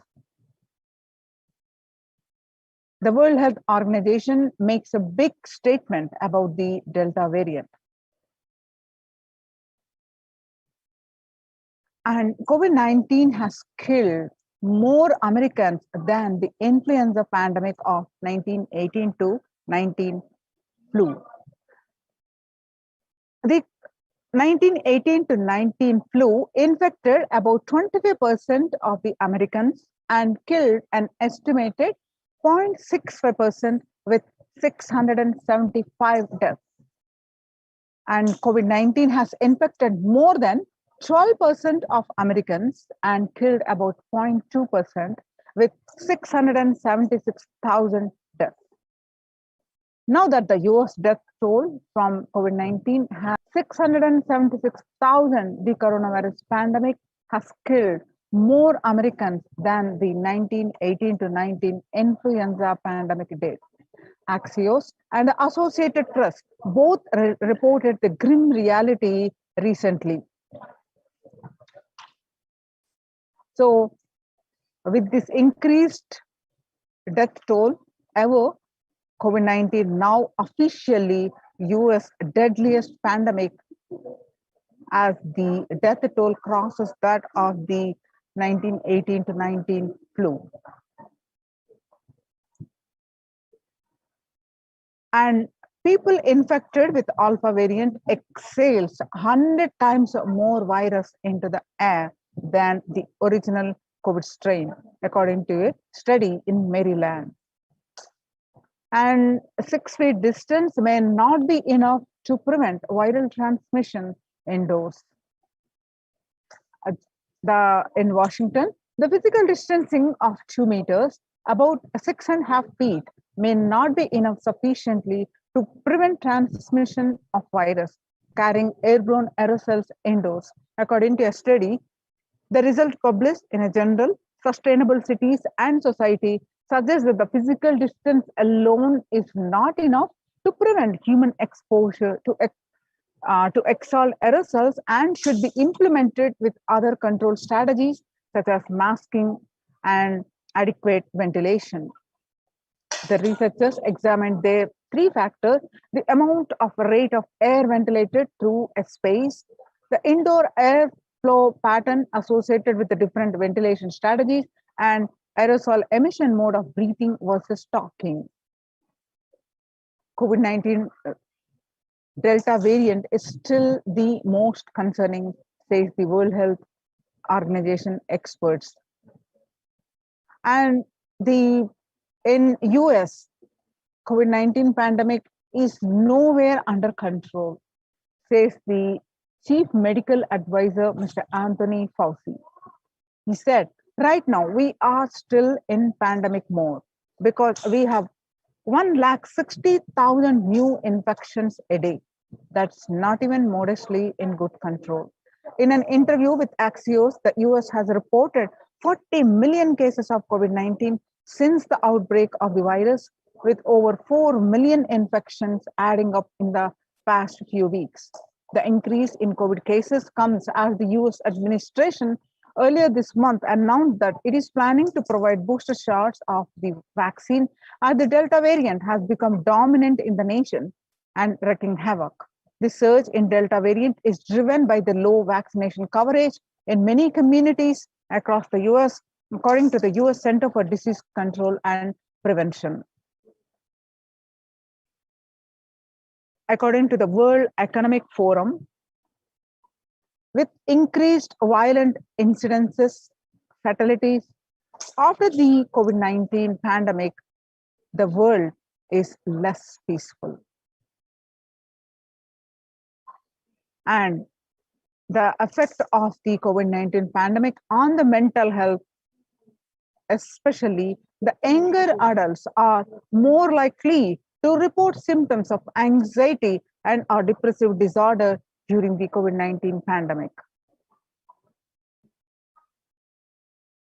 The World Health Organization makes a big statement about the Delta variant. And COVID-19 has killed more Americans than the influenza pandemic of 1918 to 19 flu. The 1918 to 19 flu infected about 25% of the Americans and killed an estimated 0.65% with 675 deaths. And COVID-19 has infected more than 12% of Americans and killed about 0.2% with 676,000 deaths. Now that the US death toll from COVID-19 has 676,000, the coronavirus pandemic has killed more Americans than the 1918 to 19 influenza pandemic did. Axios and the Associated Press both reported the grim reality recently. So, with this increased death toll ever, COVID-19 now officially US deadliest pandemic as the death toll crosses that of the 1918 to 19 flu. And people infected with alpha variant exhales 100 times more virus into the air than the original COVID strain, according to a study in Maryland. And 6 feet distance may not be enough to prevent viral transmission indoors. In Washington, the physical distancing of 2 meters, about 6.5 feet, may not be enough sufficiently to prevent transmission of virus carrying airborne aerosols indoors, according to a study. The result published in a journal, Sustainable Cities and Society, suggests that the physical distance alone is not enough to prevent human exposure to exhale aerosols and should be implemented with other control strategies such as masking and adequate ventilation. The researchers examined their 3 factors: the amount of rate of air ventilated through a space, the indoor airflow pattern associated with the different ventilation strategies, and aerosol emission mode of breathing versus talking. COVID-19 Delta variant is still the most concerning, says the World Health Organization experts. And in US, COVID-19 pandemic is nowhere under control, says the Chief Medical Advisor, Mr. Anthony Fauci. He said, right now we are still in pandemic mode because we have 160,000 new infections a day. That's not even modestly in good control. In an interview with Axios, the US has reported 40 million cases of COVID-19 since the outbreak of the virus, with over 4 million infections adding up in the past few weeks. The increase in COVID cases comes as the US administration earlier this month announced that it is planning to provide booster shots of the vaccine as the Delta variant has become dominant in the nation and wreaking havoc. The surge in Delta variant is driven by the low vaccination coverage in many communities across the US, according to the US Center for Disease Control and Prevention. According to the World Economic Forum, with increased violent incidences, fatalities, after the COVID-19 pandemic, the world is less peaceful. And the effect of the COVID-19 pandemic on the mental health, especially the younger adults, are more likely to report symptoms of anxiety and or depressive disorder during the COVID-19 pandemic.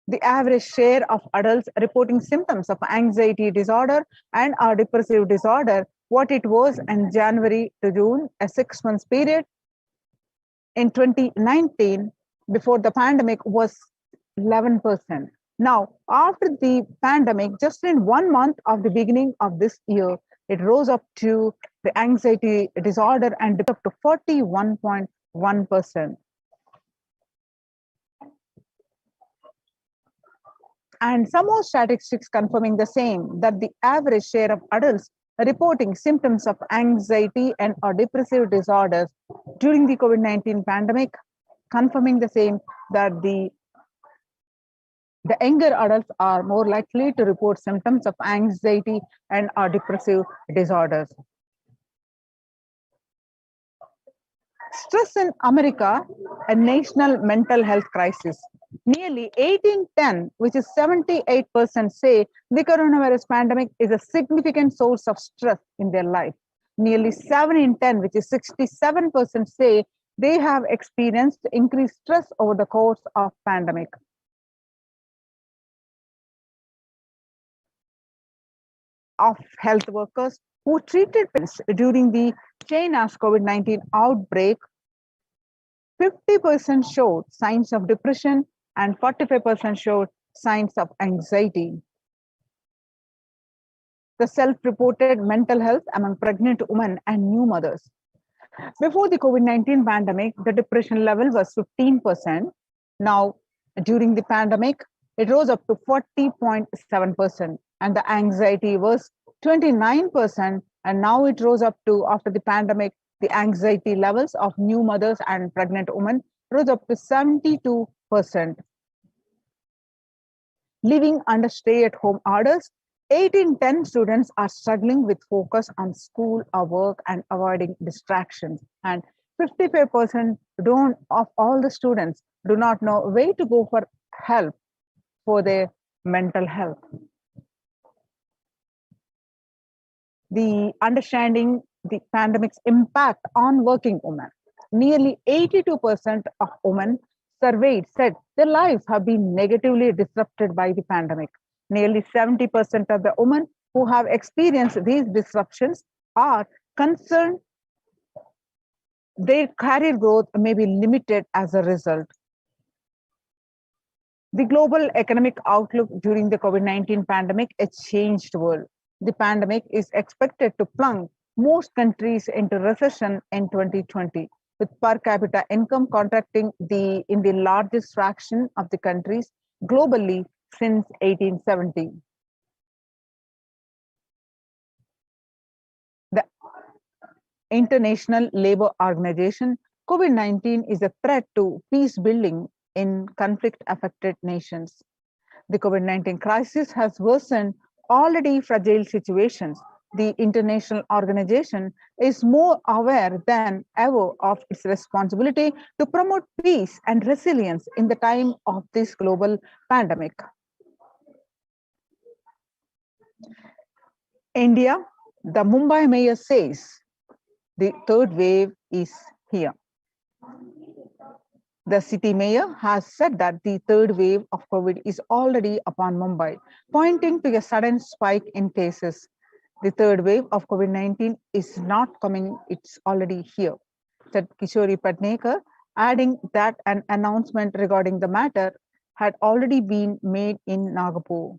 The average share of adults reporting symptoms of anxiety disorder and or depressive disorder, what it was in January to June, a 6-month period, in 2019, before the pandemic, was 11%. Now, after the pandemic, just in 1 month of the beginning of this year, it rose up to the anxiety disorder and up to 41.1%. And some more statistics confirming the same, that the average share of adults reporting symptoms of anxiety and or depressive disorders during the COVID-19 pandemic, confirming the same, that the younger adults are more likely to report symptoms of anxiety and or depressive disorders. Stress in America, a national mental health crisis. Nearly 8 in 10, which is 78%, say the coronavirus pandemic is a significant source of stress in their life. Nearly 7 in 10, which is 67%, say they have experienced increased stress over the course of pandemic. Of health workers who treated patients during the China's COVID-19 outbreak, 50% showed signs of depression and 45% showed signs of anxiety. the self-reported mental health among pregnant women and new mothers. Before the COVID-19 pandemic, the depression level was 15%. Now, during the pandemic, it rose up to 40.7%, and the anxiety was 29%, and now it rose up to, after the pandemic, the anxiety levels of new mothers and pregnant women rose up to 72%. Living under stay-at-home orders, 8 in 10 students are struggling with focus on school or work and avoiding distractions. And 55% of all the students do not know where to go for help for their mental health. The understanding the pandemic's impact on working women. Nearly 82% of women surveyed said their lives have been negatively disrupted by the pandemic. Nearly 70% of the women who have experienced these disruptions are concerned their career growth may be limited as a result. The global economic outlook during the COVID-19 pandemic, a changed world. The pandemic is expected to plunge most countries into recession in 2020, with per capita income contracting in the largest fraction of the countries globally since 1870. The International Labour Organization, COVID-19 is a threat to peace building in conflict-affected nations. The COVID-19 crisis has worsened already fragile situations. The international organization is more aware than ever of its responsibility to promote peace and resilience in the time of this global pandemic. India, the Mumbai mayor says the third wave is here. The city mayor has said that the third wave of COVID is already upon Mumbai, pointing to a sudden spike in cases. The third wave of COVID-19 is not coming, it's already here, said Kishori Patnekar, adding that an announcement regarding the matter had already been made in Nagpur.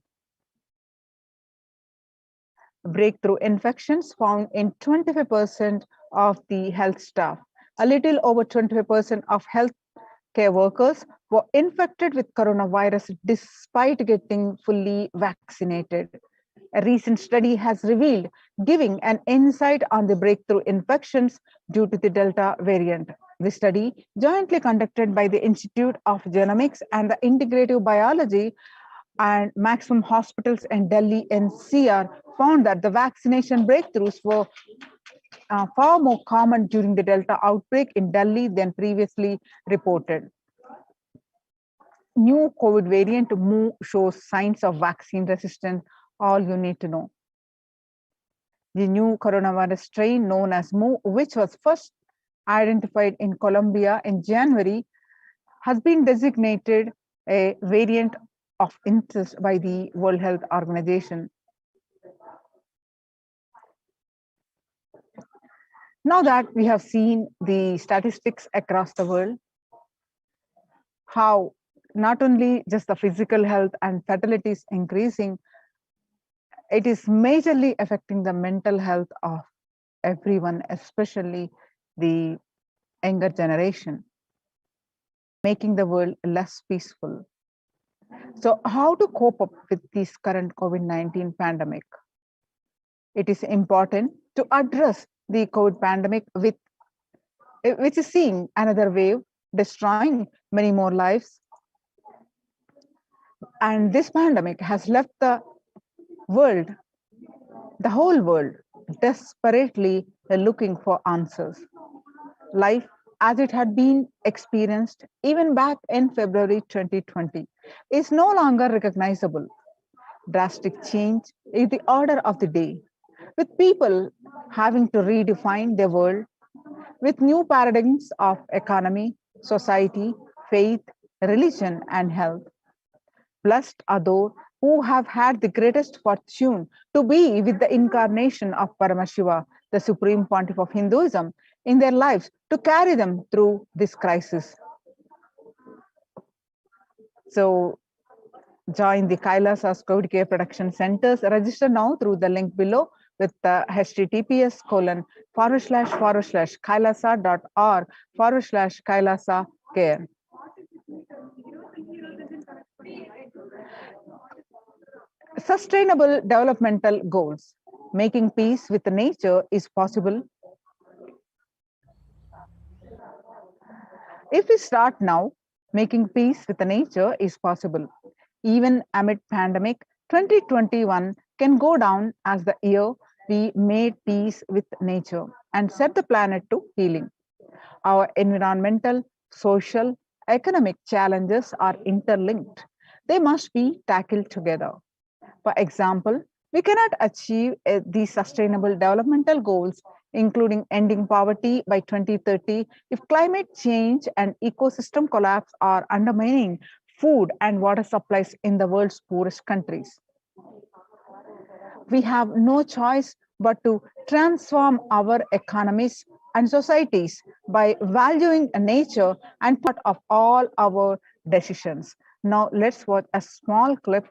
Breakthrough infections found in 25% of the health staff. A little over 25% of health care workers were infected with coronavirus despite getting fully vaccinated. A recent study has revealed, giving an insight on the breakthrough infections due to the Delta variant. The study, jointly conducted by the Institute of Genomics and the Integrative Biology and Maximum Hospitals in Delhi NCR, found that the vaccination breakthroughs were far more common during the Delta outbreak in Delhi than previously reported. New COVID variant Mu shows signs of vaccine resistance, all you need to know. The new coronavirus strain known as Mu, which was first identified in Colombia in January, has been designated a variant of interest by the World Health Organization. Now that we have seen the statistics across the world, how not only just the physical health and fatality is increasing, it is majorly affecting the mental health of everyone, especially the younger generation, making the world less peaceful. So how to cope up with this current COVID-19 pandemic? It is important to address the COVID pandemic which is seeing another wave, destroying many more lives. And this pandemic has left the whole world, desperately looking for answers. Life as it had been experienced even back in February 2020 is no longer recognizable. Drastic change is the order of the day, with people having to redefine their world with new paradigms of economy, society, faith, religion, and health. Blessed are those who have had the greatest fortune to be with the incarnation of Paramashiva, the supreme pontiff of Hinduism, in their lives to carry them through this crisis. So join the Kailasas COVID care production centers. Register now through the link below with https://kailasa.org/kailasa care. Sustainable developmental goals. Making peace with nature is possible. If we start now, making peace with nature is possible. Even amid pandemic, 2021 can go down as the year we made peace with nature and set the planet to healing. Our environmental, social, economic challenges are interlinked. They must be tackled together. For example, we cannot achieve these sustainable developmental goals, including ending poverty by 2030, if climate change and ecosystem collapse are undermining food and water supplies in the world's poorest countries. We have no choice but to transform our economies and societies by valuing nature and part of all our decisions. Now let's watch a small clip.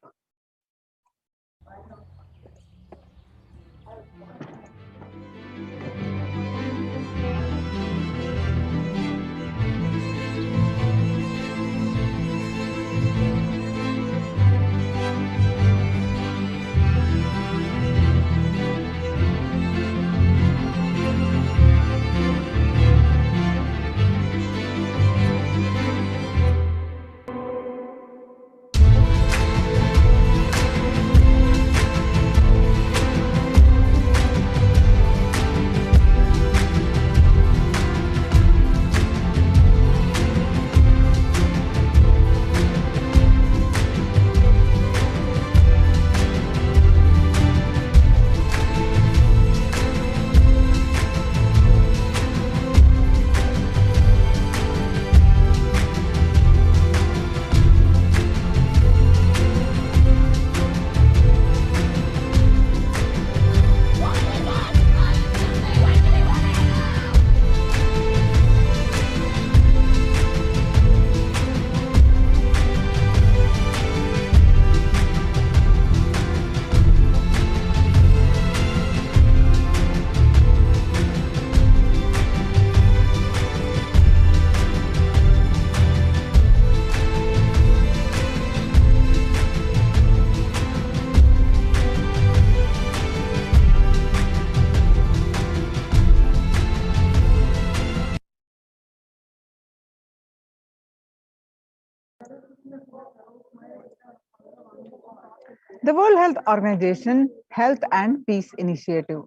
The World Health Organization Health and Peace Initiative.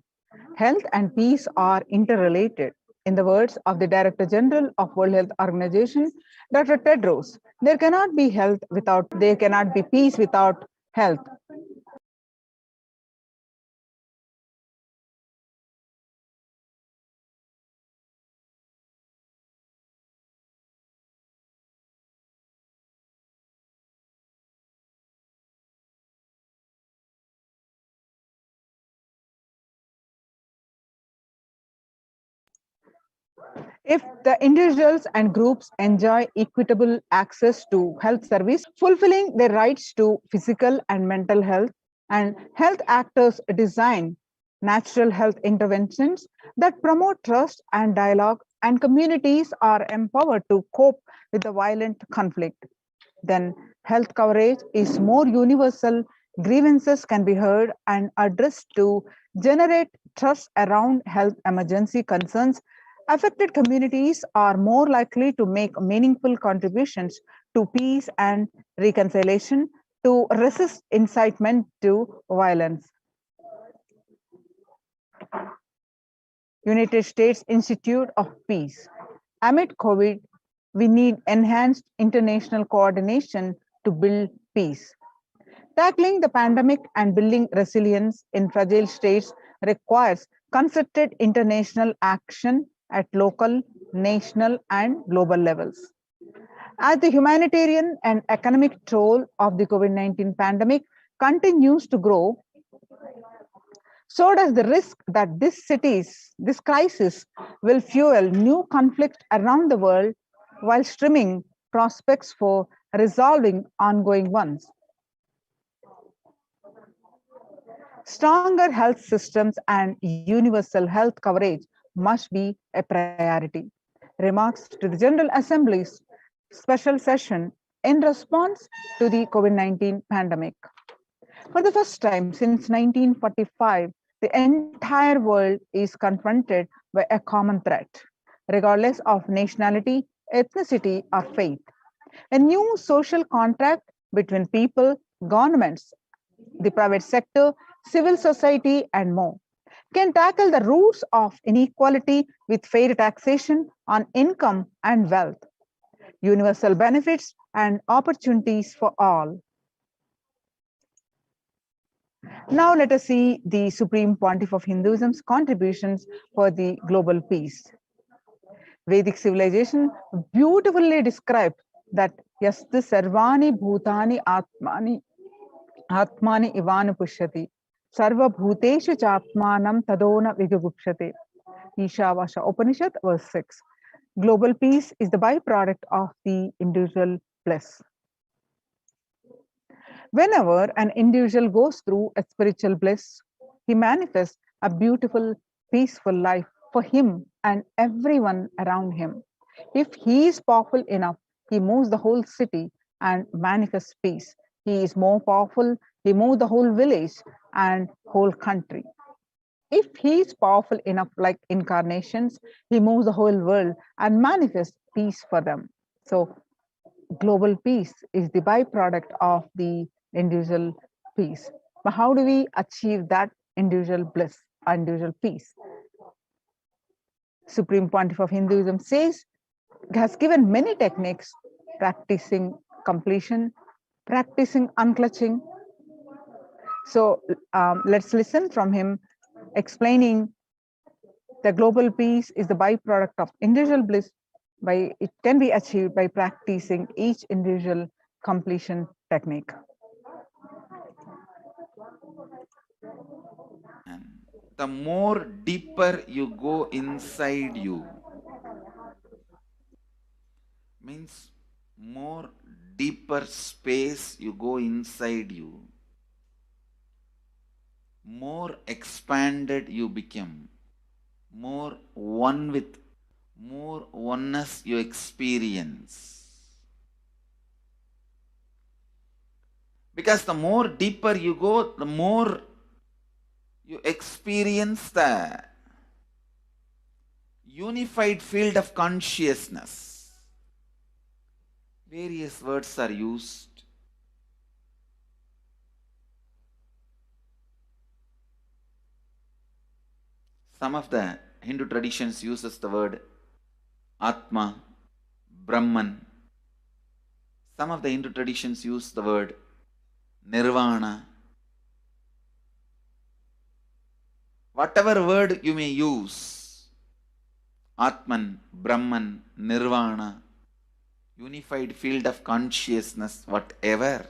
Health and peace are interrelated. In the words of the Director General of World Health Organization, Dr. Tedros, there cannot be peace without health. If the individuals and groups enjoy equitable access to health service, fulfilling their rights to physical and mental health, and health actors design natural health interventions that promote trust and dialogue, and communities are empowered to cope with the violent conflict, then health coverage is more universal, grievances can be heard and addressed to generate trust around health emergency concerns. Affected communities are more likely to make meaningful contributions to peace and reconciliation, to resist incitement to violence. United States Institute of Peace. Amid COVID, we need enhanced international coordination to build peace. Tackling the pandemic and building resilience in fragile states requires concerted international action at local, national, and global levels. As the humanitarian and economic toll of the COVID-19 pandemic continues to grow, so does the risk that this crisis will fuel new conflict around the world while trimming prospects for resolving ongoing ones. Stronger health systems and universal health coverage must be a priority. Remarks to the General Assembly's special session in response to the COVID-19 pandemic. For the first time since 1945, the entire world is confronted by a common threat, regardless of nationality, ethnicity, or faith. A new social contract between people, governments, the private sector, civil society, and more can tackle the roots of inequality with fair taxation on income and wealth, universal benefits, and opportunities for all. Now let us see the Supreme Pontiff of Hinduism's contributions for the global peace. Vedic civilization beautifully described that yasti sarvani bhutani atmani ivanu pushyati sarva bhuteshu chapmanam tadona vigugupshate. Ishavasha Upanishad verse 6. Global peace is the byproduct of the individual bliss. Whenever an individual goes through a spiritual bliss, he manifests a beautiful, peaceful life for him and everyone around him. If he is powerful enough, he moves the whole city and manifests peace. He is more powerful, he moves the whole village and whole country. If he is powerful enough, like incarnations, he moves the whole world and manifests peace for them. So global peace is the byproduct of the individual peace. But how do we achieve that individual bliss, individual peace? Supreme Pontiff of Hinduism says, has given many techniques: practicing completion, practicing unclutching. So let's listen from him explaining the global peace is the byproduct of individual bliss. It can be achieved by practicing each individual completion technique. And the more deeper you go inside you, means more deeper space you go inside you, more expanded you become, more one with, more oneness you experience. Because the more deeper you go, the more you experience the unified field of consciousness. Various words are used. Some of the Hindu traditions uses the word Atma, Brahman. Some of the Hindu traditions use the word Nirvana. Whatever word you may use, Atman, Brahman, Nirvana, unified field of consciousness, whatever.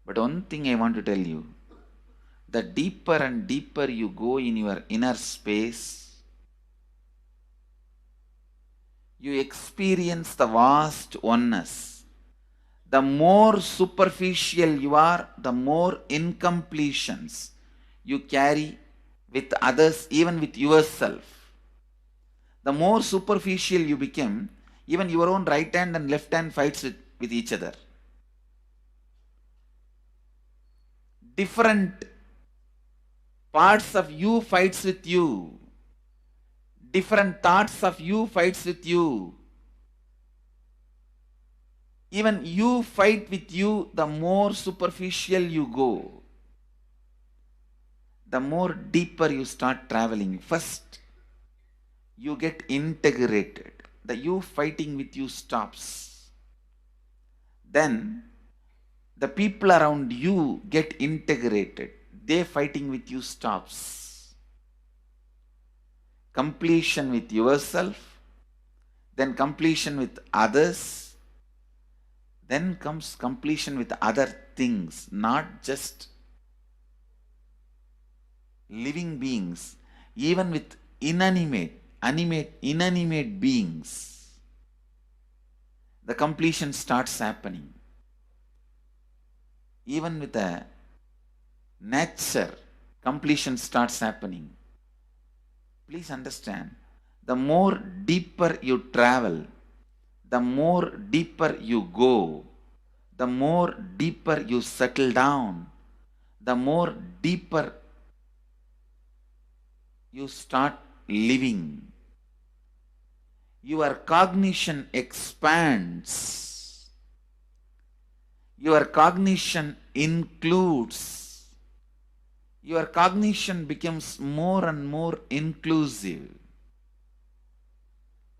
But one thing I want to tell you, the deeper and deeper you go in your inner space, you experience the vast oneness. The more superficial you are, the more incompletions you carry with others, even with yourself. The more superficial you become, even your own right hand and left hand fights with each other. Different parts of you fights with you. Different thoughts of you fights with you. Even you fight with you, the more superficial you go, the more deeper you start traveling. First, you get integrated. The you fighting with you stops. Then, the people around you get integrated. They fighting with you stops. Completion with yourself, then completion with others, then comes completion with other things, not just living beings, even with inanimate beings. The completion starts happening. even with a nature, completion starts happening. Please understand, the more deeper you travel, the more deeper you go, the more deeper you settle down, the more deeper you start living. Your cognition expands. Your cognition includes. Your cognition becomes more and more inclusive.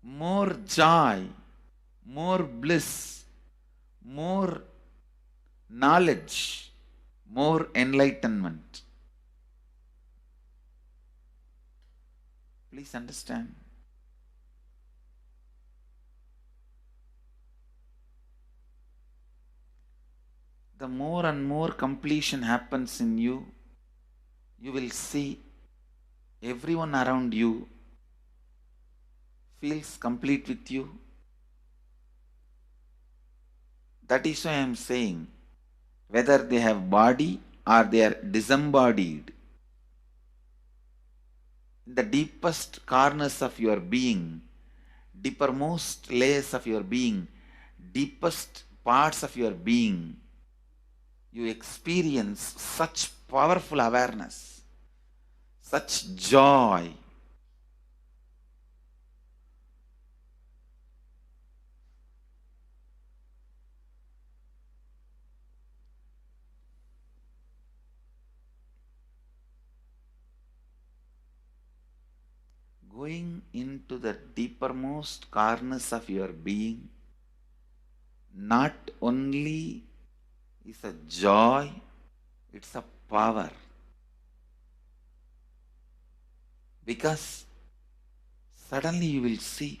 More joy, more bliss, more knowledge, more enlightenment. Please understand. The more and more completion happens in you, you will see everyone around you feels complete with you. That is why I am saying, whether they have body or they are disembodied, in the deepest corners of your being, deepermost layers of your being, deepest parts of your being, you experience such powerful awareness, such joy. Going into the deepermost corners of your being not only is a joy, it's a power. Because suddenly you will see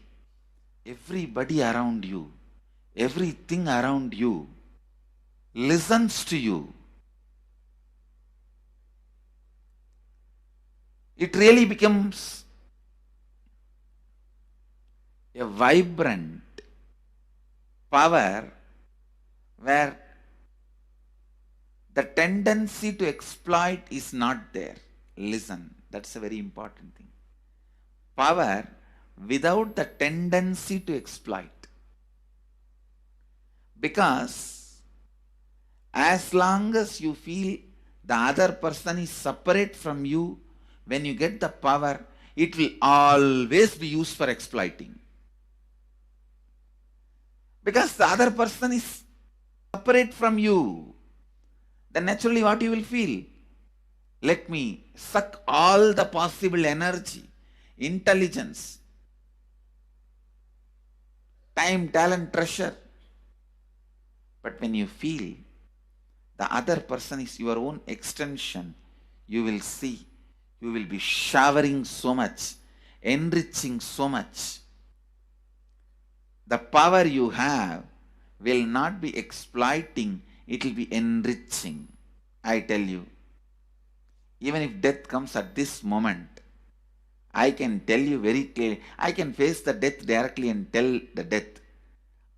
everybody around you, everything around you listens to you. It really becomes a vibrant power where the tendency to exploit is not there. Listen, that's a very important thing. Power without the tendency to exploit. Because as long as you feel the other person is separate from you, when you get the power, it will always be used for exploiting. Because the other person is separate from you, then naturally what you will feel? Let me suck all the possible energy, intelligence, time, talent, treasure. But when you feel the other person is your own extension, you will see, you will be showering so much, enriching so much. The power you have will not be exploiting, it will be enriching. I tell you, even if death comes at this moment, I can tell you very clearly, I can face the death directly and tell the death,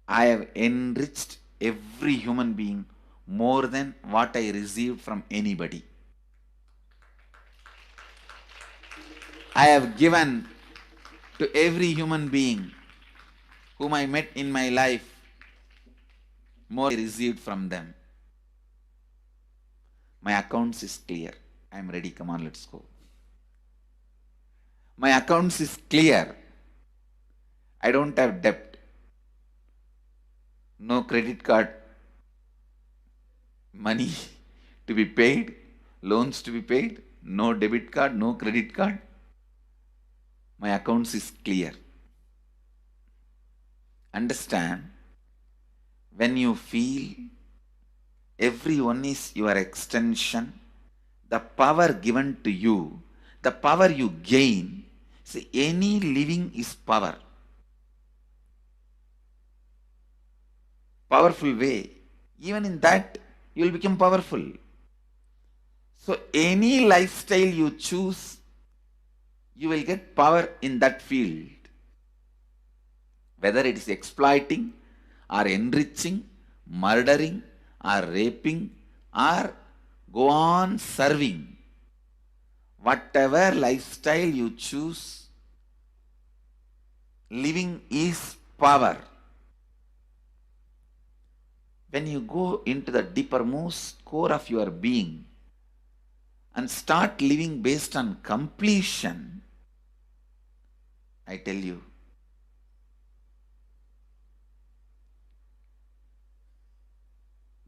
I have enriched every human being more than what I received from anybody. I have given to every human being whom I met in my life more I received from them. My accounts is clear. I am ready. Come on, let's go. My accounts is clear. I don't have debt. No credit card money to be paid, loans to be paid, no debit card, no credit card. My accounts is clear. Understand, when you feel everyone is your extension, the power given to you, the power you gain, see, any living is power. Powerful way. Even in that, you will become powerful. So any lifestyle you choose, you will get power in that field. Whether it is exploiting or enriching, murdering or raping or go on serving. Whatever lifestyle you choose, living is power. When you go into the deepermost core of your being and start living based on completion, I tell you,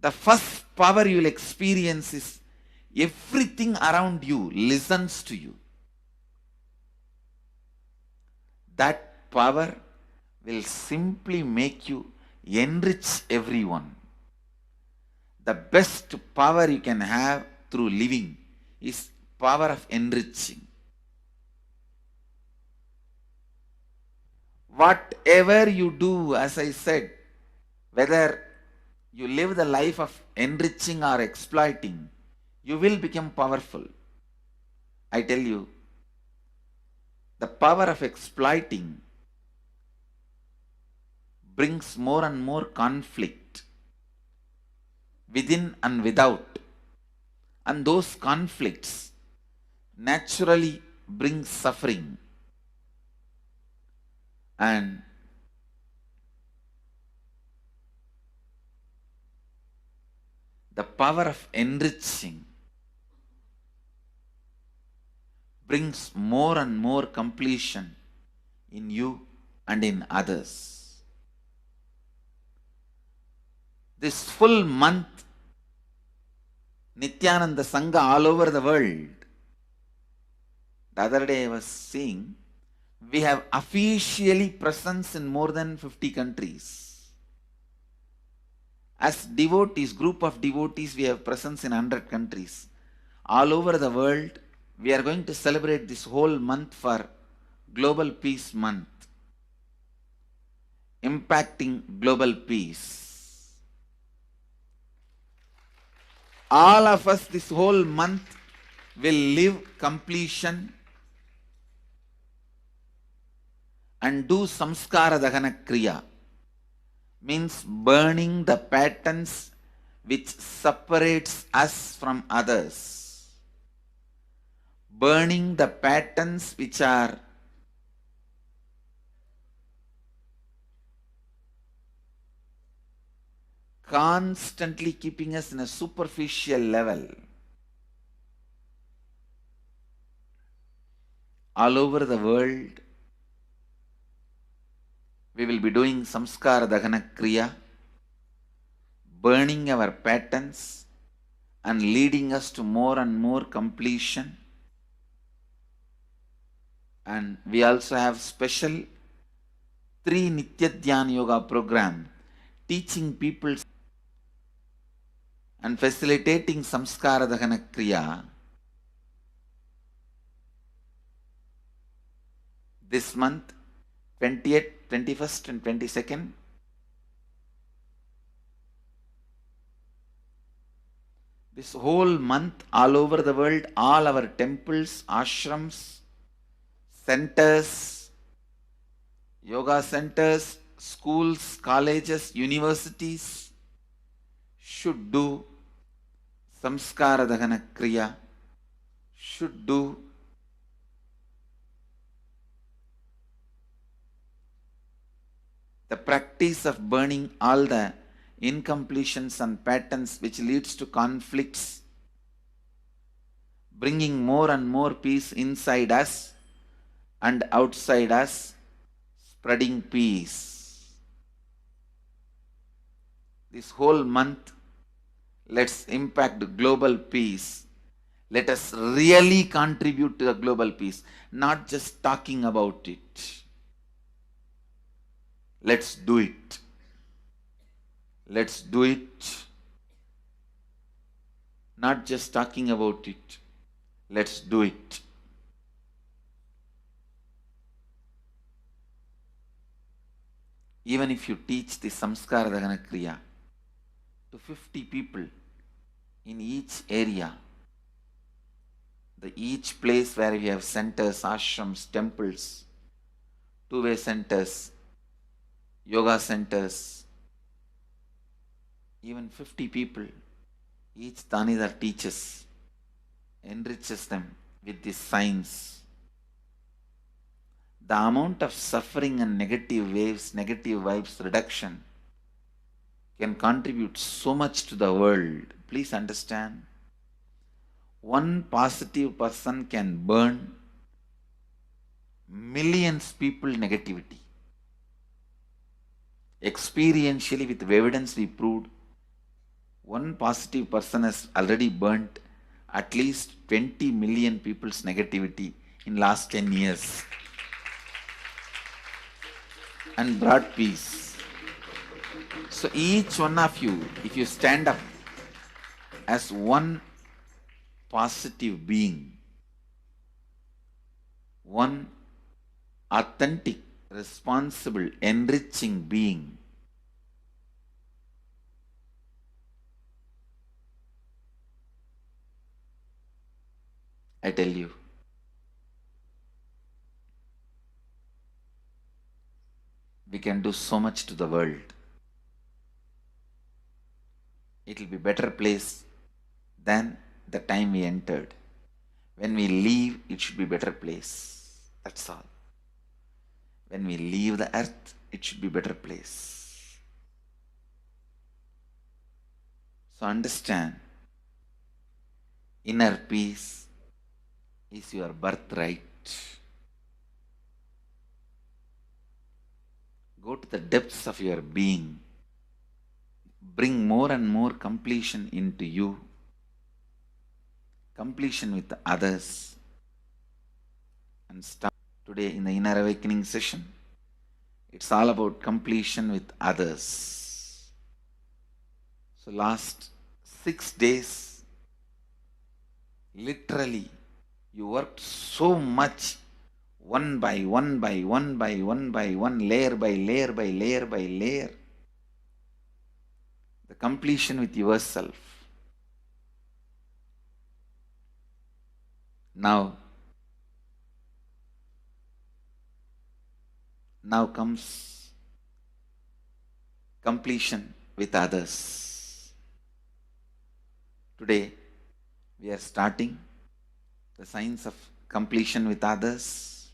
the first power you will experience is everything around you listens to you. That power will simply make you enrich everyone. The best power you can have through living is power of enriching. Whatever you do, as I said, whether you live the life of enriching or exploiting, you will become powerful. I tell you, the power of exploiting brings more and more conflict within and without. And those conflicts naturally bring suffering. And the power of enriching brings more and more completion in you and in others. This full month, Nithyananda Sangha all over the world. The other day I was seeing, we have officially presence in more than 50 countries. As devotees, group of devotees, we have presence in 100 countries. All over the world, we are going to celebrate this whole month for Global Peace Month, impacting global peace. All of us this whole month will live completion and do samskara dahana kriya, means burning the patterns which separates us from others, burning the patterns which are constantly keeping us in a superficial level. All over the world, we will be doing samskara dahana kriya, burning our patterns and leading us to more and more completion. And we also have special 3 Nitya Dhyana Yoga program teaching people and facilitating samskara dahana kriya. This month, 20th, 21st and 22nd, this whole month all over the world, all our temples, ashrams, centers, yoga centers, schools, colleges, universities should do samskara dahana kriya, should do the practice of burning all the incompletions and patterns which leads to conflicts, bringing more and more peace inside us and outside us, spreading peace. This whole month, let's impact global peace. Let us really contribute to the global peace, not just talking about it. Let's do it. Let's do it. Not just talking about it. Let's do it. Even if you teach the samskara dahana kriya to 50 people in each area, each place where we have centers, ashrams, temples, two-way centers, yoga centers, even 50 people, Each Tanidar teaches, enriches them with this science. The amount of suffering and negative waves, negative vibes reduction can contribute so much to the world. Please understand. One positive person can burn millions people negativity. Experientially, with evidence we proved, one positive person has already burnt at least 20 million people's negativity in last 10 years and brought peace. So each one of you, if you stand up as one positive being, one authentic, responsible, enriching being, I tell you, we can do so much to the world. It will be a better place than the time we entered. When we leave, it should be a better place. That's all. When we leave the earth, it should be a better place. So understand, inner peace is your birthright. Go to the depths of your being. Bring more and more completion into you. Completion with others. And start today in the Inner Awakening session. It's all about completion with others. So last 6 days, literally, you worked so much, one by one by one by one by one, layer by layer by layer by layer. The completion with yourself. Now comes completion with others. Today, we are starting the science of completion with others.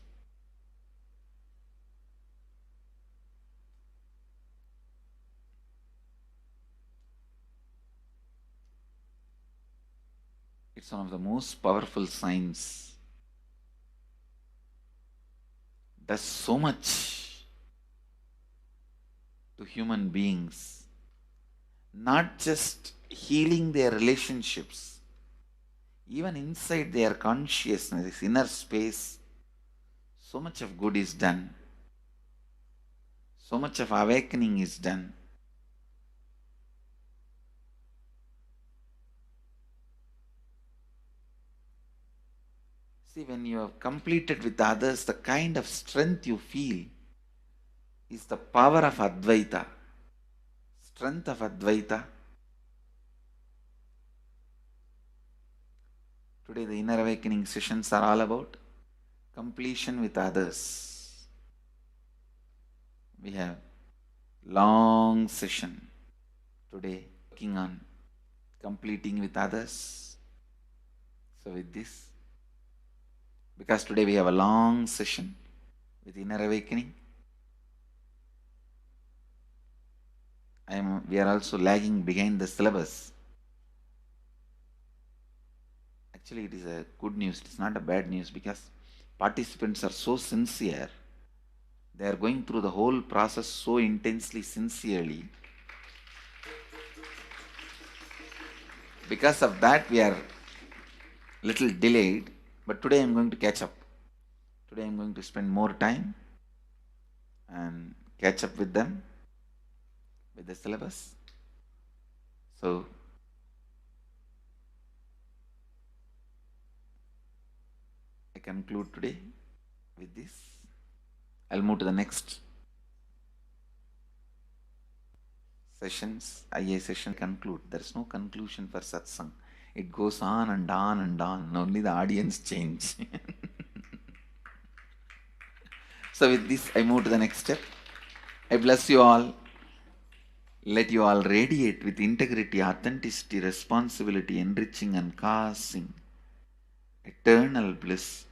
It's one of the most powerful science. Does so much to human beings, not just healing their relationships, even inside their consciousness, inner space, so much of good is done. So much of awakening is done. See, when you have completed with others, the kind of strength you feel is the power of Advaita. Strength of Advaita. Today the Inner Awakening sessions are all about completion with others. We have long session today working on completing with others. So with this, because today we have a long session with Inner Awakening, we are also lagging behind the syllabus. Actually, it is a good news. It's not a bad news because participants are so sincere. They are going through the whole process so intensely, sincerely. Because of that, we are little delayed. But today I am going to catch up. Today I am going to spend more time and catch up with them, with the syllabus. So, I conclude today with this. I'll move to the next sessions. IA session conclude. There is no conclusion for satsang. It goes on and on and on. Only the audience change. So with this, I move to the next step. I bless you all. Let you all radiate with integrity, authenticity, responsibility, enriching and causing eternal bliss.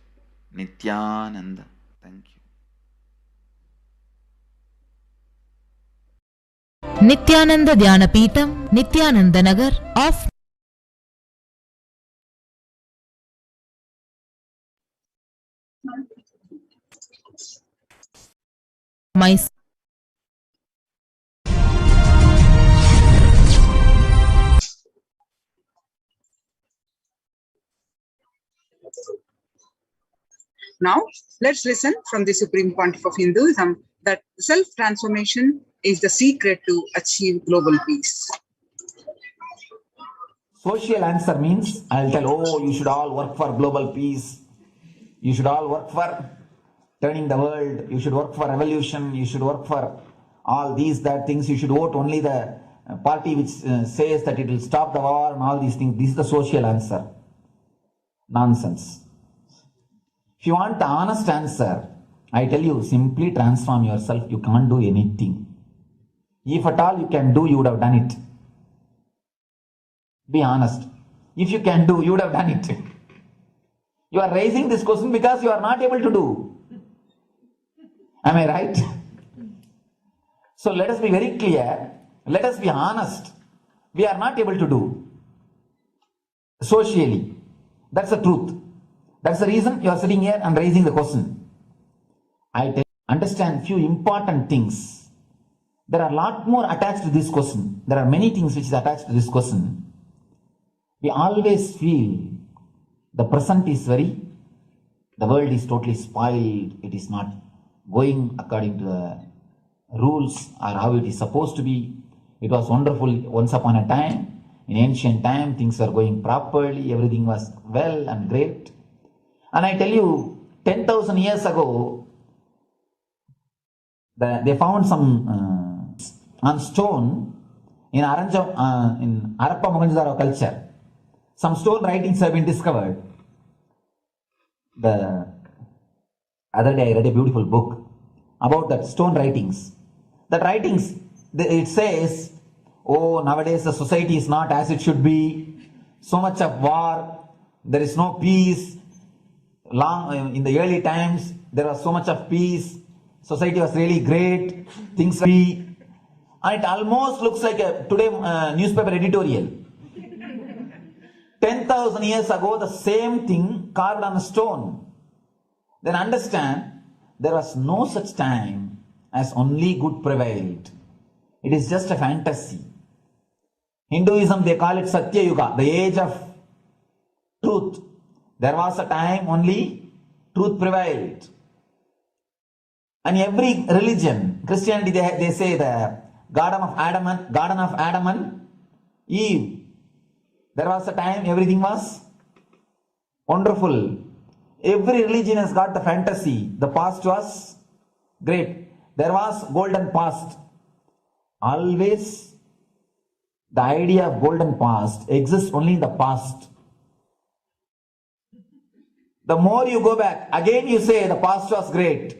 Nithyananda. Thank you. Nithyananda Dhyanapeetham, Nithyananda Nagar of my Now, let's listen from the Supreme Pontiff of Hinduism that self-transformation is the secret to achieve global peace. Social answer means I'll tell, oh, you should all work for global peace. You should all work for turning the world. You should work for revolution. You should work for all these, that things. You should vote only the party which says that it will stop the war and all these things. This is the social answer. Nonsense. If you want the honest answer, I tell you, simply transform yourself. You can't do anything. If at all you can do, you would have done it. Be honest. If you can do, you would have done it. You are raising this question because you are not able to do. Am I right? So let us be very clear. Let us be honest. We are not able to do socially. That's the truth. That's the reason you are sitting here and raising the question. I understand few important things. There are a lot more attached to this question. There are many things which is attached to this question. We always feel the present is the world is totally spoiled. It is not going according to the rules or how it is supposed to be. It was wonderful once upon a time. In ancient time, things were going properly. Everything was well and great. And I tell you, 10,000 years ago, they found some on stone in Harappa Mohenjo-daro culture. Some stone writings have been discovered. The other day I read a beautiful book about that stone writings. That writings, it says, oh, nowadays the society is not as it should be. So much of war, there is no peace. In the early times, there was so much of peace. Society was really great. Things were free. And it almost looks like a today newspaper editorial. 10,000 years ago, the same thing carved on a stone. Then understand, there was no such time as only good prevailed. It is just a fantasy. Hinduism, they call it Satya Yuga, the age of truth. There was a time only truth prevailed. And every religion, Christianity, they say the Garden of Adam and Eve. There was a time everything was wonderful. Every religion has got the fantasy. The past was great. There was golden past. Always the idea of golden past exists only in the past. The more you go back, again you say the past was great.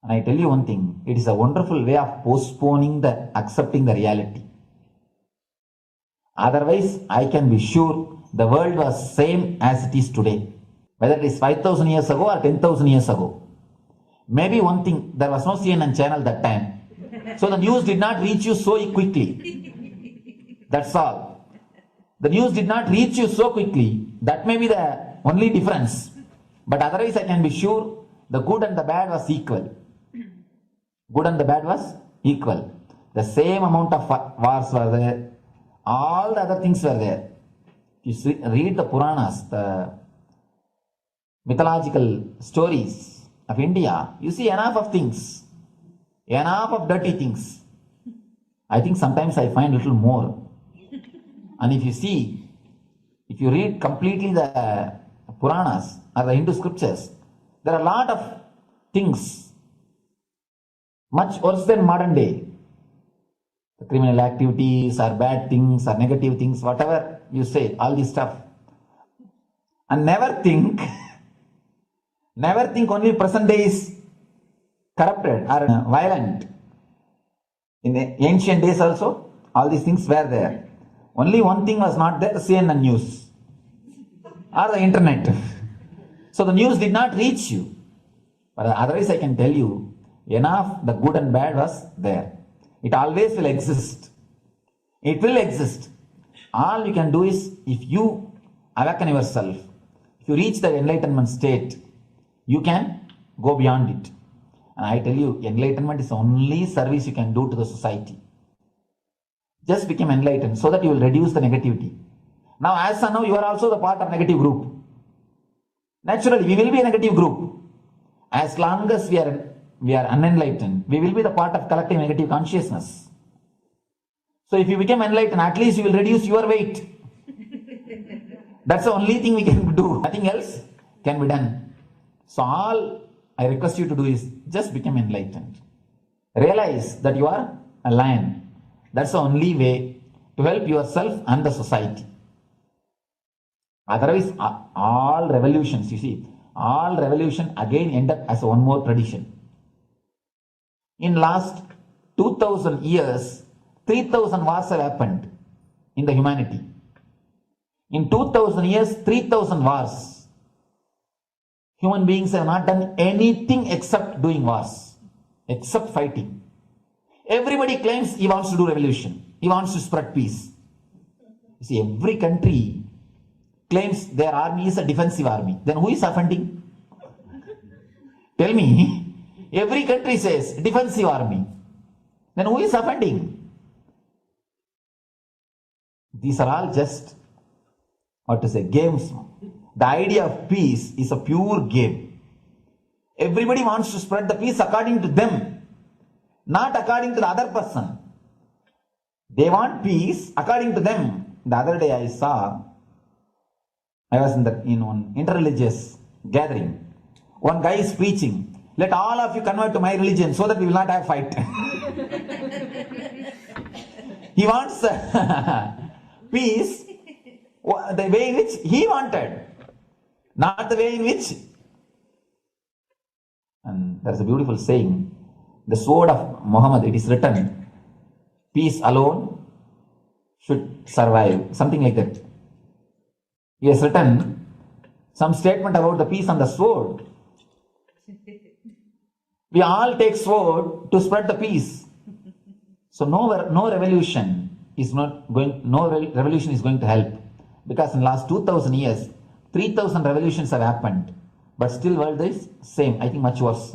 And I tell you one thing, it is a wonderful way of postponing accepting the reality. Otherwise, I can be sure the world was same as it is today. Whether it is 5,000 years ago or 10,000 years ago. Maybe one thing, there was no CNN channel that time. So the news did not reach you so quickly. That's all. The news did not reach you so quickly. That may be the only difference. But otherwise, I can be sure the good and the bad was equal. Good and the bad was equal. The same amount of wars were there. All the other things were there. You read the Puranas, the mythological stories of India, you see enough of things. Enough of dirty things. I think sometimes I find a little more. And if you read completely the Puranas or the Hindu scriptures, there are a lot of things much worse than modern day. The criminal activities or bad things or negative things, whatever you say, all this stuff. And never think only present day is corrupted or violent. In the ancient days also, all these things were there. Only one thing was not there, CNN news or the internet. So the news did not reach you. But otherwise I can tell you, enough the good and bad was there. It always will exist. It will exist. All you can do is, if you awaken yourself, if you reach the enlightenment state, you can go beyond it. And I tell you, enlightenment is the only service you can do to the society. Just become enlightened so that you will reduce the negativity. Now, as of now, you are also the part of negative group. Naturally, we will be a negative group. As long as we are unenlightened, we will be the part of collective negative consciousness. So if you become enlightened, at least you will reduce your weight. That's the only thing we can do. Nothing else can be done. So all I request you to do is just become enlightened. Realize that you are a lion. That's the only way to help yourself and the society. Otherwise, all revolutions, you see, all revolution again end up as one more tradition. In last 2000 years, 3000 wars have happened in the humanity. In 2000 years, 3000 wars. Human beings have not done anything except doing wars, except fighting. Everybody claims he wants to do revolution. He wants to spread peace. You see, every country claims their army is a defensive army. Then who is offending? Tell me. Every country says defensive army. Then who is offending? These are all just, games. The idea of peace is a pure game. Everybody wants to spread the peace according to them, not according to the other person. They want peace according to them. The other day I was in one interreligious gathering. One guy is preaching, let all of you convert to my religion so that we will not have fight. He wants peace the way in which he wanted, not the way in which. And there's a beautiful saying, the sword of Muhammad, it is written, peace alone should survive, something like that. He has written some statement about the peace on the sword. We all take sword to spread the peace. So no revolution is going to help, because in last 2000 years, 3000 revolutions have happened, but still world is same. I think much worse.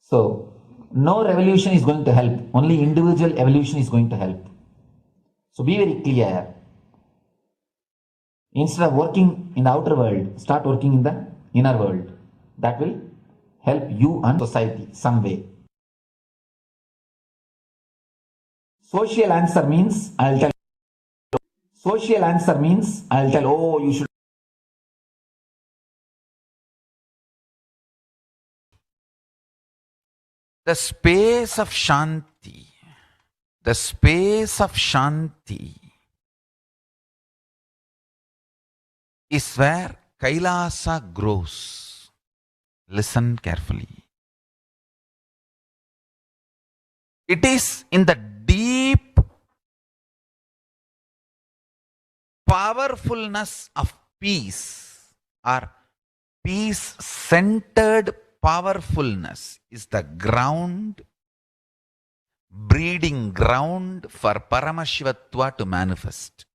So no revolution is going to help. Only individual evolution is going to help. So be very clear. Instead of working in the outer world, start working in the inner world. That will help you and society some way. Social answer means I'll tell. Social answer means I'll tell, oh, you should. The space of Shanti, the space of Shanti is where Kailasa grows. Listen carefully. It is in the deep powerfulness of peace, or peace-centered powerfulness is the ground, breeding ground for Paramashivatva to manifest.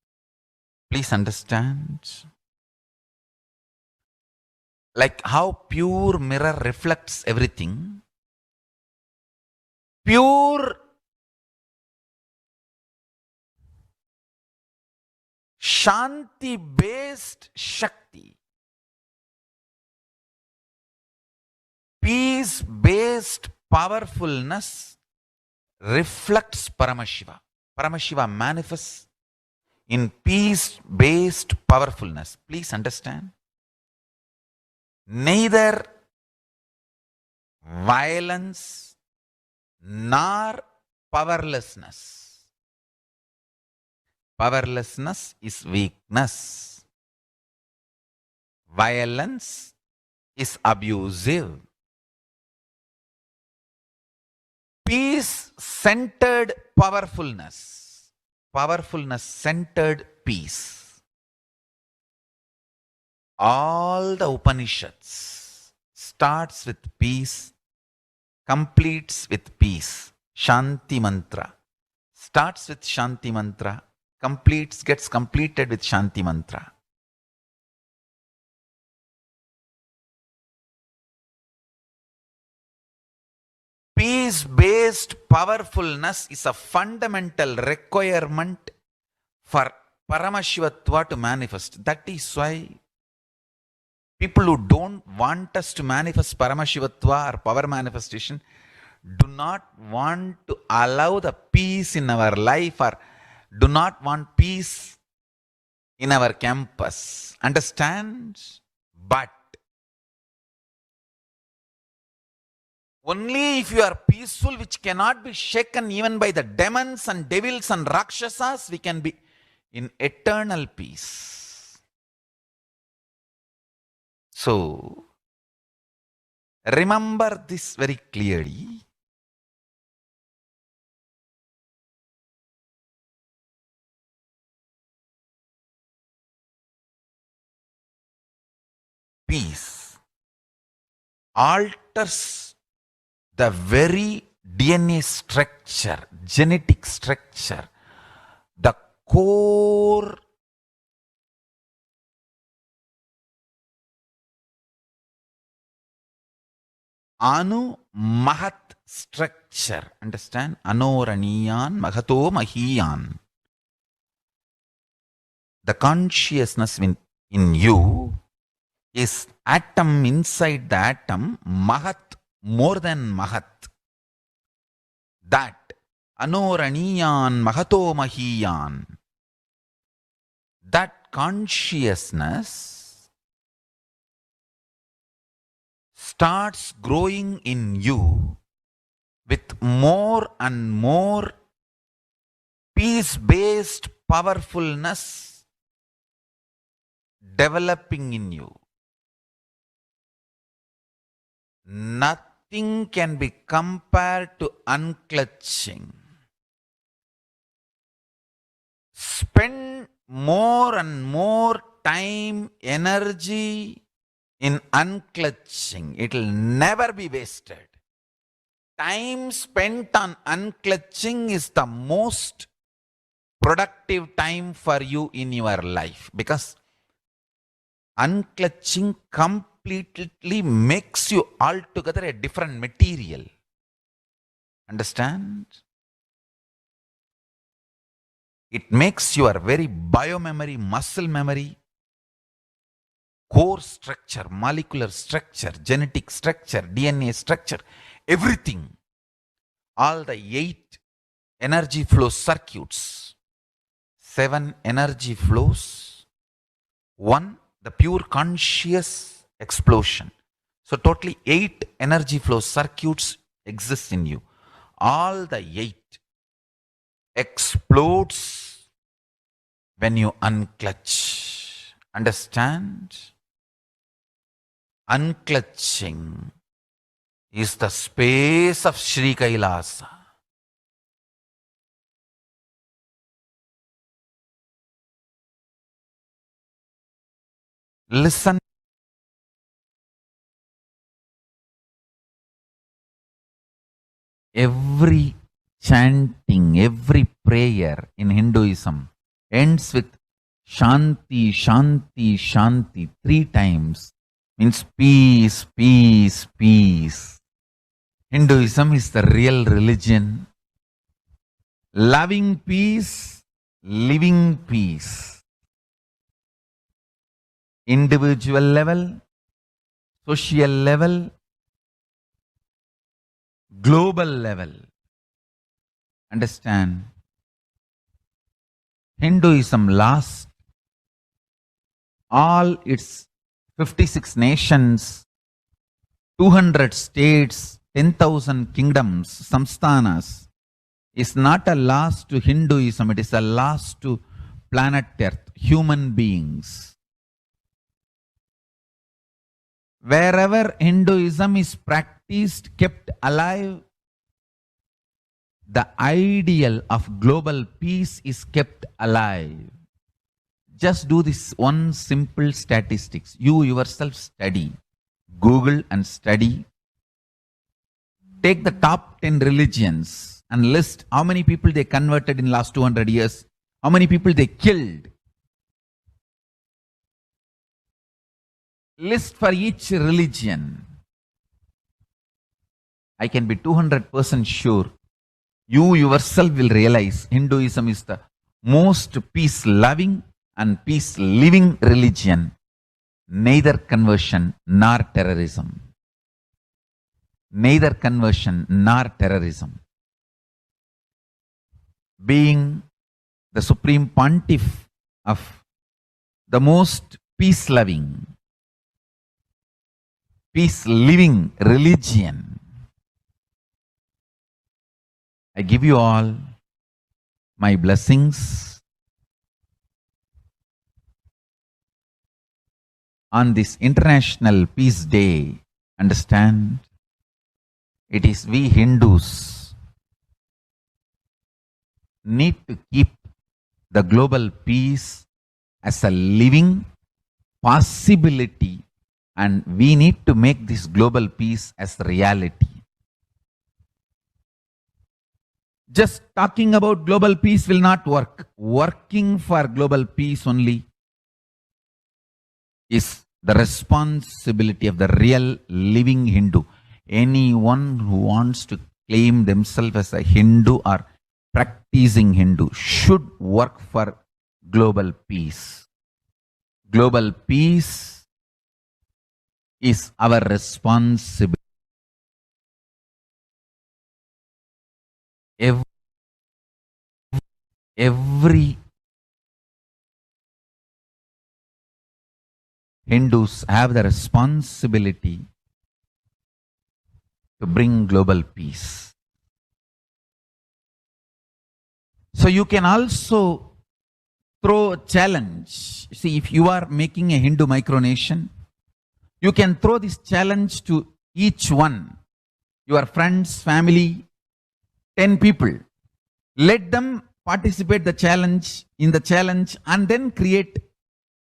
Please understand. Like how pure mirror reflects everything, pure Shanti-based Shakti, peace-based powerfulness reflects Paramashiva. Paramashiva manifests in peace-based powerfulness. Please understand. Neither violence nor powerlessness. Powerlessness is weakness. Violence is abusive. Peace centered powerfulness, powerfulness centered peace. All the Upanishads starts with peace, completes with peace. Shanti mantra starts with Shanti mantra, gets completed with Shanti mantra. Peace-based powerfulness is a fundamental requirement for Paramashivatva to manifest. That is why people who don't want us to manifest Paramashivatva or power manifestation do not want to allow the peace in our life or do not want peace in our campus. Understand? But only if you are peaceful, which cannot be shaken even by the demons and devils and rakshasas, we can be in eternal peace. So, remember this very clearly. Peace alters the very DNA structure, genetic structure, the core Anu Mahat structure. Understand? Anoraniyan Mahato Mahiyan. The consciousness in you is atom inside the atom, Mahat, more than Mahat. That Anoraniyan Mahato Mahiyan. That consciousness starts growing in you with more and more peace-based powerfulness developing in you. Nothing can be compared to unclutching. Spend more and more time, energy in unclutching. It will never be wasted. Time spent on unclutching is the most productive time for you in your life, because unclutching completely makes you altogether a different material. Understand? It makes your very biomemory, muscle memory, core structure, molecular structure, genetic structure, DNA structure, everything, all the 8 energy flow circuits, 7 energy flows, 1 the pure conscious explosion. So totally 8 energy flow circuits exist in you. All the 8 explodes when you unclutch. Understand? Unclutching is the space of Sri Kailasa. Listen. Every chanting, every prayer in Hinduism ends with Shanti, Shanti, Shanti 3 times. Means peace, peace, peace. Hinduism is the real religion. Loving peace, living peace. Individual level, social level, global level. Understand? Hinduism lost all its 56 nations, 200 states, 10,000 kingdoms, samsthanas, is not a loss to Hinduism, it is a loss to planet Earth, human beings. Wherever Hinduism is practiced, kept alive, the ideal of global peace is kept alive. Just do this one simple statistics. You yourself study. Google and study. Take the top 10 religions and list how many people they converted in last 200 years, how many people they killed. List for each religion. I can be 200% sure you yourself will realize Hinduism is the most peace-loving and peace-living religion, neither conversion nor terrorism. Neither conversion nor terrorism. Being the supreme pontiff of the most peace-loving, peace-living religion, I give you all my blessings on this International Peace Day. Understand? It is we Hindus need to keep the global peace as a living possibility, and we need to make this global peace as reality. Just talking about global peace will not work. Working for global peace only is the responsibility of the real living Hindu. Anyone who wants to claim themselves as a Hindu or practicing Hindu should work for global peace. Global peace is our responsibility. Every Hindus have the responsibility to bring global peace. So you can also throw a challenge. See, if you are making a Hindu micronation, you can throw this challenge to each one, your friends, family, 10 people. Let them participate in the challenge and then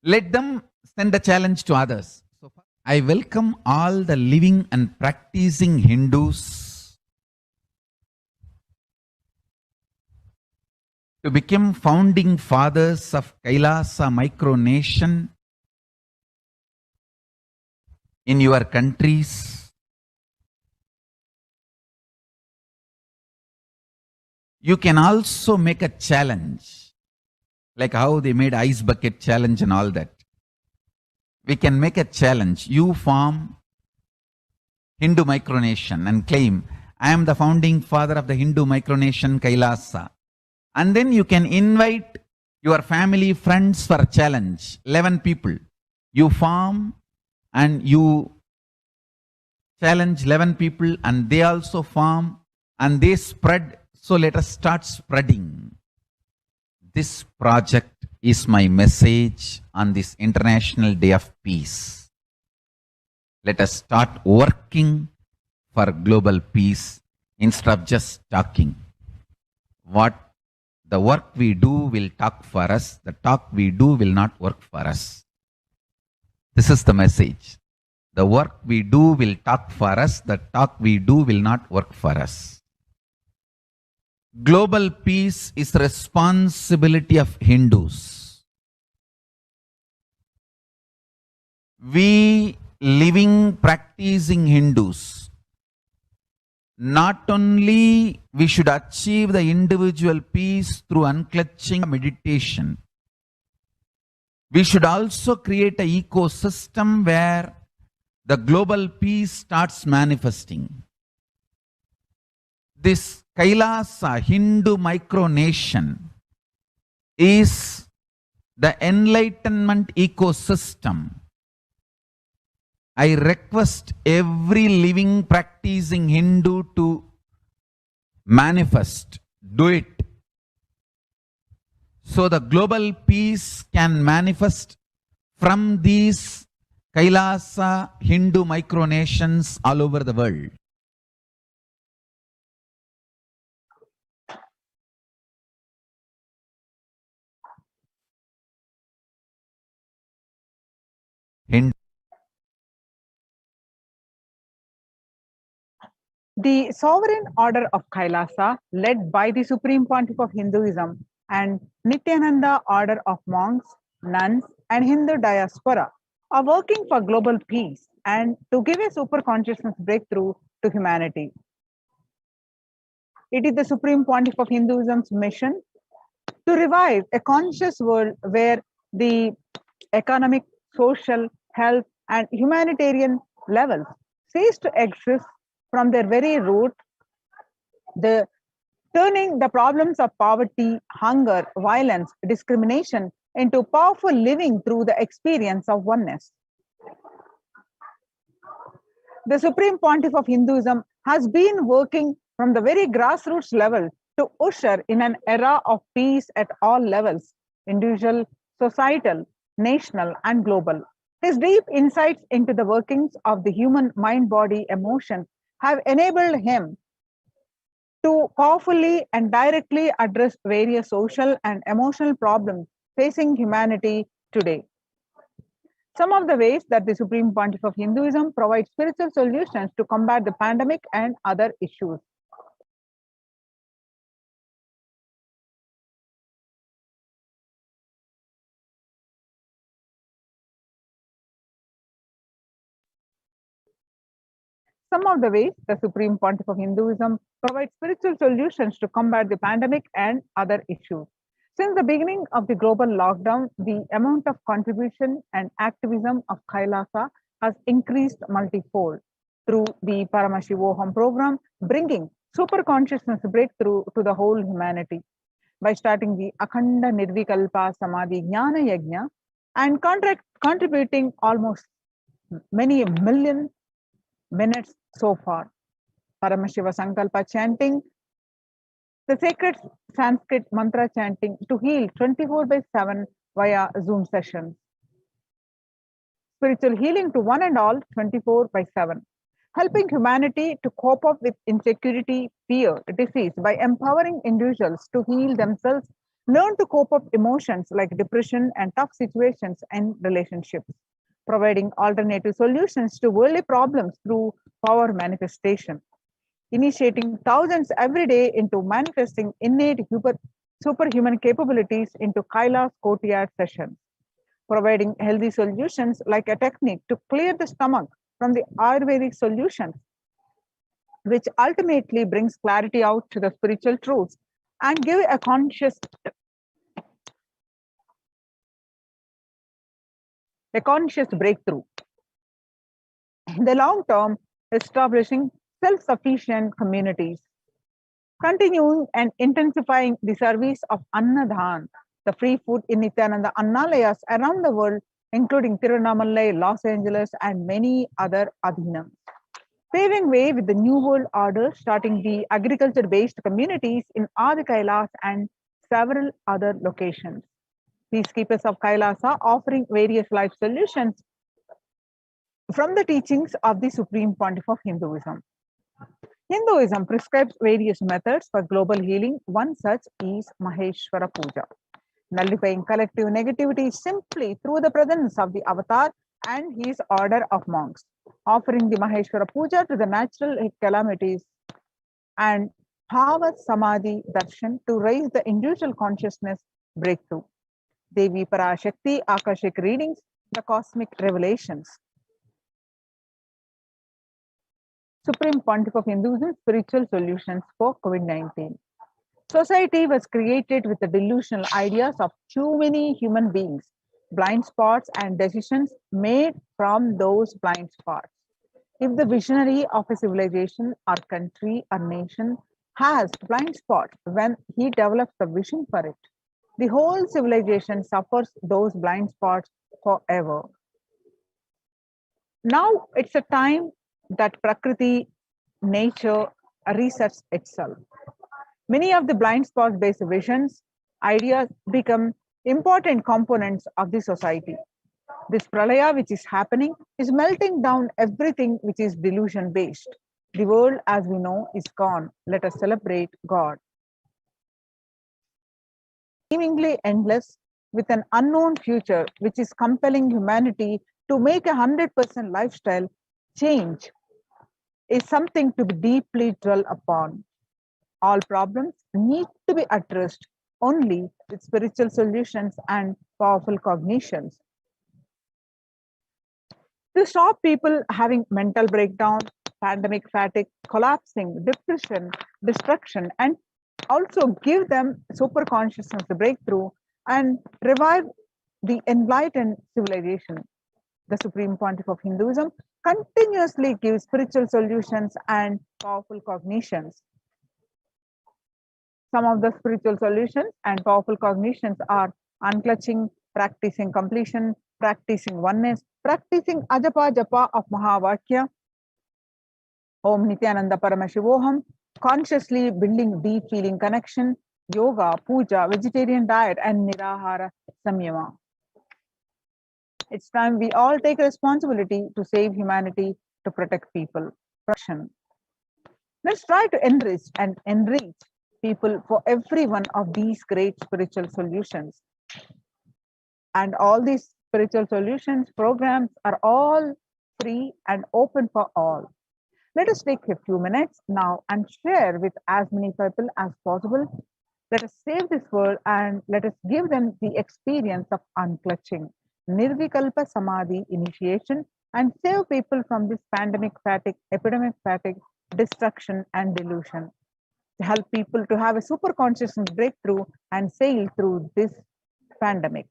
let them send the challenge to others. So I welcome all the living and practicing Hindus to become founding fathers of Kailasa micronation in your countries. You can also make a challenge, like how they made ice bucket challenge and all that. We can make a challenge. You form Hindu micronation and claim, I am the founding father of the Hindu micronation Kailasa. And then you can invite your family, friends for a challenge. 11 people. You form and you challenge 11 people and they also form and they spread. So let us start spreading. This project is my message on this International Day of Peace. Let us start working for global peace instead of just talking. The work we do will talk for us. The talk we do will not work for us. This is the message. The work we do will talk for us. The talk we do will not work for us. Global peace is the responsibility of Hindus. We living, practicing Hindus, not only we should achieve the individual peace through unclutching meditation, we should also create an ecosystem where the global peace starts manifesting. This Kailasa Hindu micronation is the enlightenment ecosystem. I request every living practicing Hindu to manifest, do it. So the global peace can manifest from these Kailasa Hindu micronations all over the world. The sovereign order of Kailasa, led by the Supreme Pontiff of Hinduism and Nithyananda order of monks, nuns, and Hindu diaspora, are working for global peace and to give a super consciousness breakthrough to humanity. It is the Supreme Pontiff of Hinduism's mission to revive a conscious world where the economic, social, health, and humanitarian levels cease to exist from their very root, turning the problems of poverty, hunger, violence, discrimination into powerful living through the experience of oneness. The Supreme Pontiff of Hinduism has been working from the very grassroots level to usher in an era of peace at all levels, individual, societal, national, and global. His deep insights into the workings of the human mind, body, emotion have enabled him to powerfully and directly address various social and emotional problems facing humanity today. Some of the ways that the Supreme Pontiff of Hinduism provides spiritual solutions to combat the pandemic and other issues. Some of the ways the Supreme Pontiff of Hinduism provides spiritual solutions to combat the pandemic and other issues. Since the beginning of the global lockdown, the amount of contribution and activism of Kailasa has increased multifold through the Paramashivoham program, bringing super consciousness breakthrough to the whole humanity. By starting the Akhanda Nirvikalpa Samadhi Jnana Yajna and contributing almost many million minutes so far. Paramashiva Sankalpa chanting, the sacred Sanskrit mantra chanting to heal 24/7 via Zoom sessions. Spiritual healing to one and all 24/7. Helping humanity to cope up with insecurity, fear, disease by empowering individuals to heal themselves, learn to cope up emotions like depression and tough situations and relationships. Providing alternative solutions to worldly problems through power manifestation, initiating thousands every day into manifesting innate superhuman capabilities into Kailash courtyard sessions, providing healthy solutions like a technique to clear the stomach from the Ayurvedic solutions, which ultimately brings clarity out to the spiritual truths and give a conscious breakthrough. In the long term, establishing self-sufficient communities, continuing and intensifying the service of Annadhan, the free food in Nithyananda Annalayas around the world, including Tirunamalai, Los Angeles, and many other adhinams. Paving way with the New World Order, starting the agriculture-based communities in Adi Kailas and several other locations. Peacekeepers of Kailasa offering various life solutions from the teachings of the Supreme Pontiff of Hinduism. Hinduism prescribes various methods for global healing. One such is Maheshwara Puja, nullifying collective negativity simply through the presence of the avatar and his order of monks, offering the Maheshwara Puja to the natural calamities and Bhava Samadhi Darshan to raise the individual consciousness breakthrough. Devi Parashakti, Akashic readings, the cosmic revelations. Supreme Pontiff of Hinduism, spiritual solutions for COVID-19. Society was created with the delusional ideas of too many human beings, blind spots and decisions made from those blind spots. If the visionary of a civilization or country or nation has blind spots when he develops the vision for it, the whole civilization suffers those blind spots forever. Now it's a time that Prakriti, nature, resets itself. Many of the blind spot based visions, ideas become important components of the society. This pralaya which is happening is melting down everything which is delusion based. The world as we know is gone. Let us celebrate God. Seemingly endless with an unknown future which is compelling humanity to make a 100% lifestyle change is something to be deeply dwell upon. All problems need to be addressed only with spiritual solutions and powerful cognitions. To stop people having mental breakdown, pandemic fatigue, collapsing, depression, destruction, and also give them super consciousness breakthrough and revive the enlightened civilization. The Supreme Pontiff of Hinduism continuously gives spiritual solutions and powerful cognitions. Some of the spiritual solutions and powerful cognitions are unclutching, practicing completion, practicing oneness, practicing ajapa japa of Mahavakya, Om Nithyananda Paramashivoham, consciously building deep feeling connection, yoga, puja, vegetarian diet, and nirahara samyama. It's time we all take responsibility to save humanity, to protect people. Let's try to enrich people for every one of these great spiritual solutions. And all these spiritual solutions programs are all free and open for all. Let us take a few minutes now and share with as many people as possible. Let us save this world and let us give them the experience of unclutching, Nirvikalpa Samadhi initiation, and save people from this pandemic fatigue, epidemic fatigue, destruction, and delusion. To help people to have a super consciousness breakthrough and sail through this pandemic.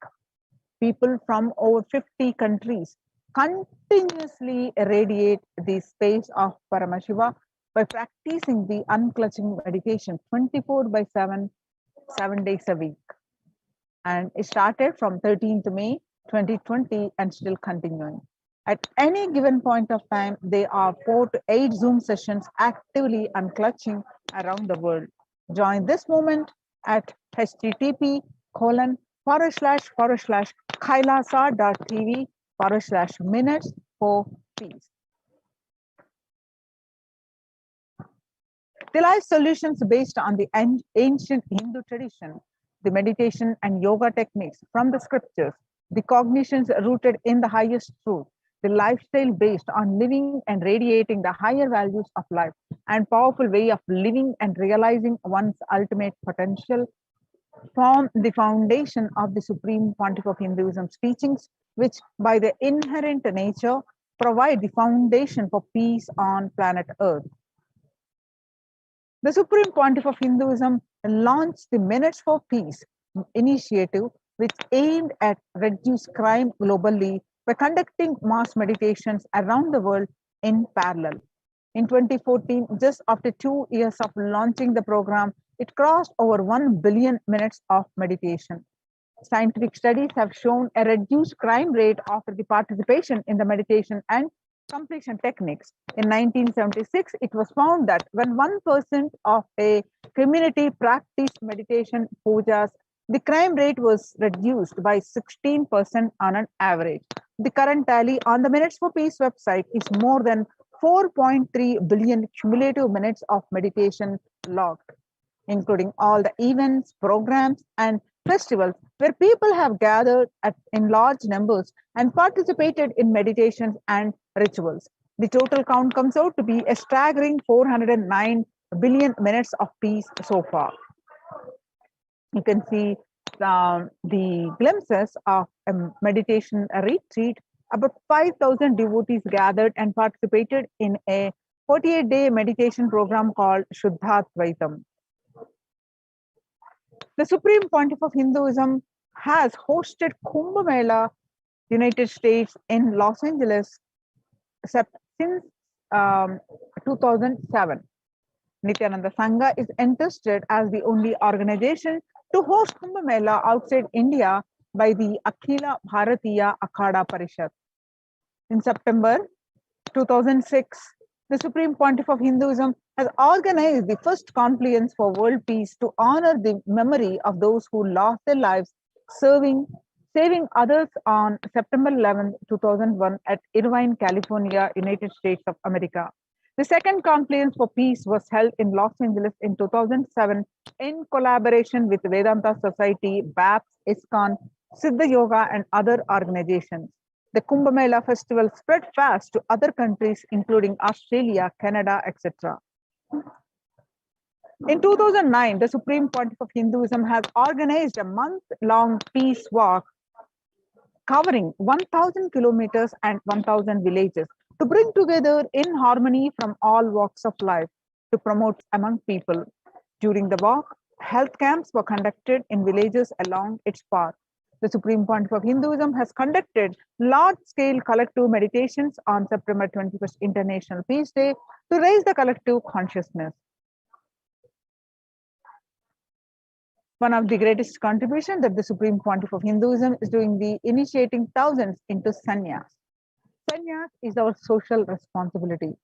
People from over 50 countries continuously irradiate the space of Paramashiva by practicing the unclutching meditation 24/7, 7 days a week. And it started from 13th May 2020 and still continuing. At any given point of time, there are 4 to 8 Zoom sessions actively unclutching around the world. Join this movement at http://kailasa.tv/minutes for peace. The life solutions based on the ancient Hindu tradition, the meditation and yoga techniques from the scriptures, the cognitions rooted in the highest truth, the lifestyle based on living and radiating the higher values of life, and powerful way of living and realizing one's ultimate potential form the foundation of the Supreme Pontiff of Hinduism's teachings, which by their inherent nature provide the foundation for peace on planet Earth. The Supreme Pontiff of Hinduism launched the Minutes for Peace initiative, which aimed at reduce crime globally by conducting mass meditations around the world in parallel. In 2014, just after 2 years of launching the program, it crossed over 1 billion minutes of meditation. Scientific studies have shown a reduced crime rate after the participation in the meditation and completion techniques. In 1976, it was found that when 1% of a community practiced meditation pujas, the crime rate was reduced by 16% on an average. The current tally on the Minutes for Peace website is more than 4.3 billion cumulative minutes of meditation logged, including all the events, programs, and festivals where people have gathered in large numbers and participated in meditations and rituals. The total count comes out to be a staggering 409 billion minutes of peace so far. You can see the glimpses of a meditation retreat. About 5,000 devotees gathered and participated in a 48-day meditation program called Shuddhatvaitam. The Supreme Pontiff of Hinduism has hosted Kumbh Mela, United States in Los Angeles since 2007. Nithyananda Sangha is entrusted as the only organization to host Kumbh Mela outside India by the Akhila Bharatiya Akhada Parishad. In September 2006, the Supreme Pontiff of Hinduism has organized the first confluence for world peace to honor the memory of those who lost their lives saving others on September 11, 2001 at Irvine, California, United States of America. The second confluence for peace was held in Los Angeles in 2007 in collaboration with Vedanta Society, BAPS, ISKCON, Siddha Yoga, and other organizations. The Kumbh Mela festival spread fast to other countries, including Australia, Canada, etc. In 2009, the Supreme Pontiff of Hinduism has organized a month-long peace walk covering 1,000 kilometers and 1,000 villages to bring together in harmony from all walks of life to promote among people. During the walk, health camps were conducted in villages along its path. The Supreme Pontiff of Hinduism has conducted large-scale collective meditations on September 21st International Peace Day to raise the collective consciousness. One of the greatest contributions that the Supreme Pontiff of Hinduism is doing the initiating thousands into sannyas. Sannyas is our social responsibility.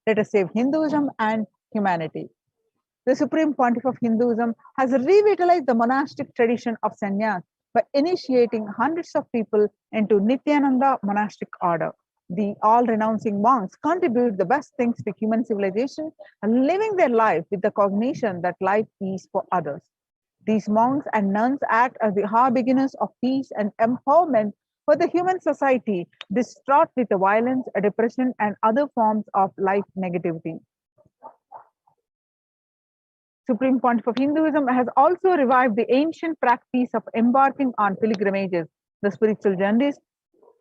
Let us save Hinduism and humanity. The Supreme Pontiff of Hinduism has revitalized the monastic tradition of sannyas by initiating hundreds of people into Nithyananda monastic order. The all-renouncing monks contribute the best things to human civilization and living their life with the cognition that life is for others. These monks and nuns act as the harbingers of peace and empowerment for the human society distraught with the violence, depression, and other forms of life negativity. Supreme Pontiff of Hinduism has also revived the ancient practice of embarking on pilgrimages, the spiritual journeys,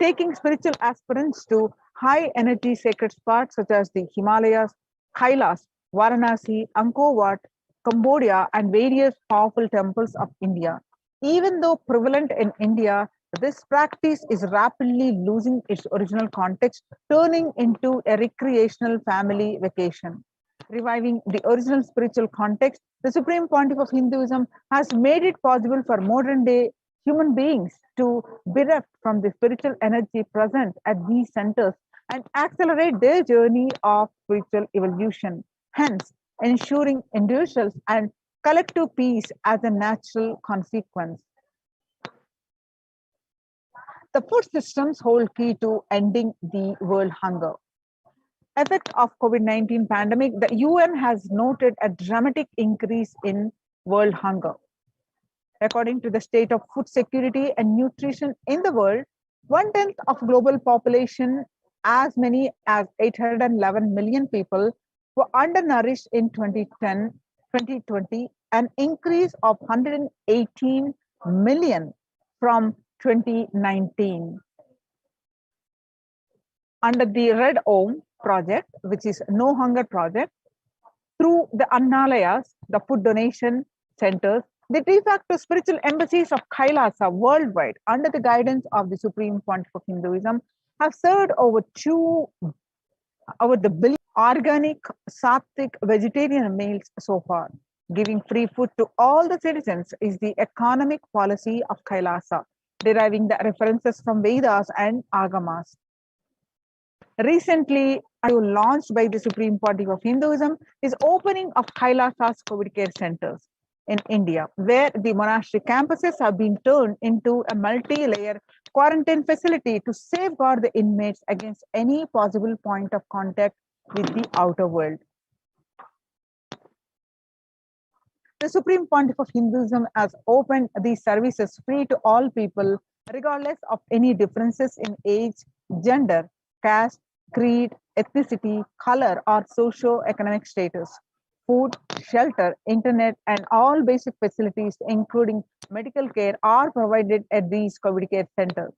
taking spiritual aspirants to high energy sacred spots such as the Himalayas, Kailas, Varanasi, Angkor Wat, Cambodia, and various powerful temples of India. Even though prevalent in India, this practice is rapidly losing its original context, turning into a recreational family vacation. Reviving the original spiritual context, the Supreme Pontiff of Hinduism has made it possible for modern day human beings to bereft from the spiritual energy present at these centers and accelerate their journey of spiritual evolution, hence ensuring individuals and collective peace as a natural consequence. The food systems hold key to ending the world hunger. Effect of COVID-19 pandemic, the UN has noted a dramatic increase in world hunger. According to the state of food security and nutrition in the world, 1/10 of global population, as many as 811 million people, were undernourished in 2020, an increase of 118 million from 2019. Under the Red Om project, which is No Hunger project, through the Annalayas, the food donation centers, the de facto spiritual embassies of Kailasa worldwide, under the guidance of the Supreme Pontiff of Hinduism, have served over the billion organic, sattvic, vegetarian meals so far. Giving free food to all the citizens is the economic policy of Kailasa, deriving the references from Vedas and Agamas. Recently, launched by the Supreme Pontiff of Hinduism is opening of Kailasa's COVID care centers in India, where the monastic campuses have been turned into a multi-layer quarantine facility to safeguard the inmates against any possible point of contact with the outer world. The Supreme Pontiff of Hinduism has opened these services free to all people, regardless of any differences in age, gender, caste, creed, ethnicity, color, or socio-economic status. Food, shelter, internet, and all basic facilities, including medical care, are provided at these COVID care centers,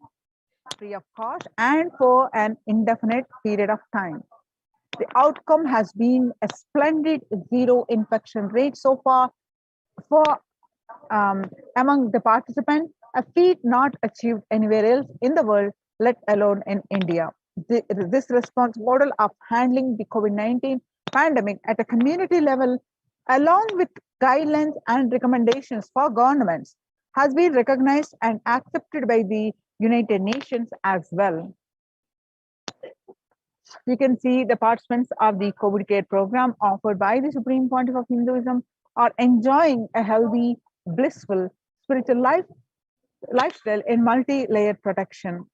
free of cost and for an indefinite period of time. The outcome has been a splendid zero infection rate so far for among the participants, a feat not achieved anywhere else in the world, let alone in India. This response model of handling the COVID-19 pandemic at a community level, along with guidelines and recommendations for governments, has been recognized and accepted by the United Nations as well. You can see the participants of the COVID care program offered by the Supreme Pontiff of Hinduism are enjoying a healthy, blissful spiritual lifestyle in multi-layered protection.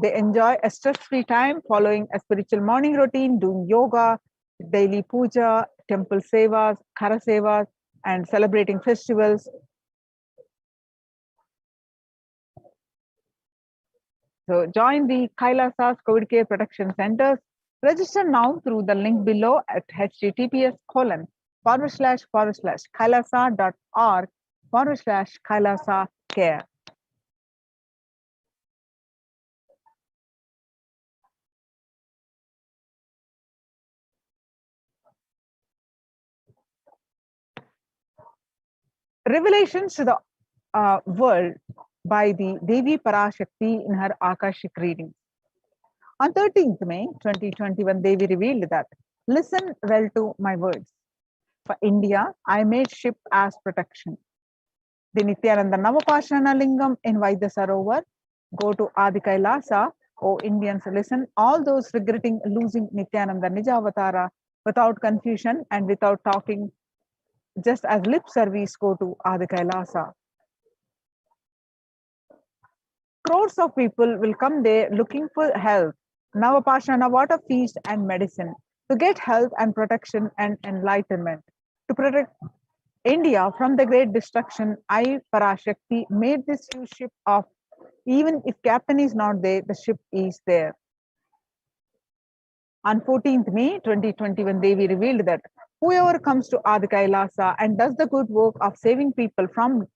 They enjoy a stress-free time following a spiritual morning routine, doing yoga, daily puja, temple sevas, kara sevas, and celebrating festivals. So join the Kailasa's COVID Care Protection Centers. Register now through the link below at https://kailasa.org/Kailasa care. Revelations to the world by the Devi Parashakti in her Akashic reading. On 13th May 2021, Devi revealed that, listen well to my words. For India, I made ship as protection. The Nithyananda Navapashana Lingam in Vaidya Sarovar. Go to Adi Kailasa, O Indians, listen, all those regretting losing Nithyananda Nijavatara without confusion and without talking, just as lip service, go to Adi Kailasa. Crores of people will come there looking for health, Navapashana water feast and medicine, to get health and protection and enlightenment. To protect India from the great destruction, I, Parashakti, made this huge ship of, even if captain is not there, the ship is there. On 14th May 2021, Devi revealed that whoever comes to Adi Kailasa and does the good work of saving people from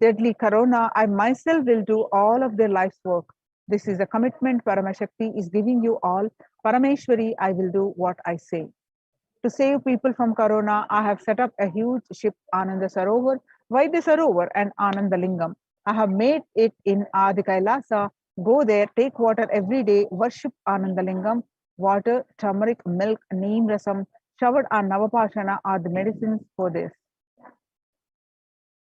deadly corona, I myself will do all of their life's work. This is a commitment Paramashakti is giving you all. Parameshwari, I will do what I say. To save people from corona, I have set up a huge ship, Ananda Sarovar, Vaidya Sarovar and Ananda Lingam. I have made it in Adi Kailasa. Go there, take water every day, worship Ananda Lingam. Water, turmeric, milk, neem rasam, showered on Navapashana are the medicines for this.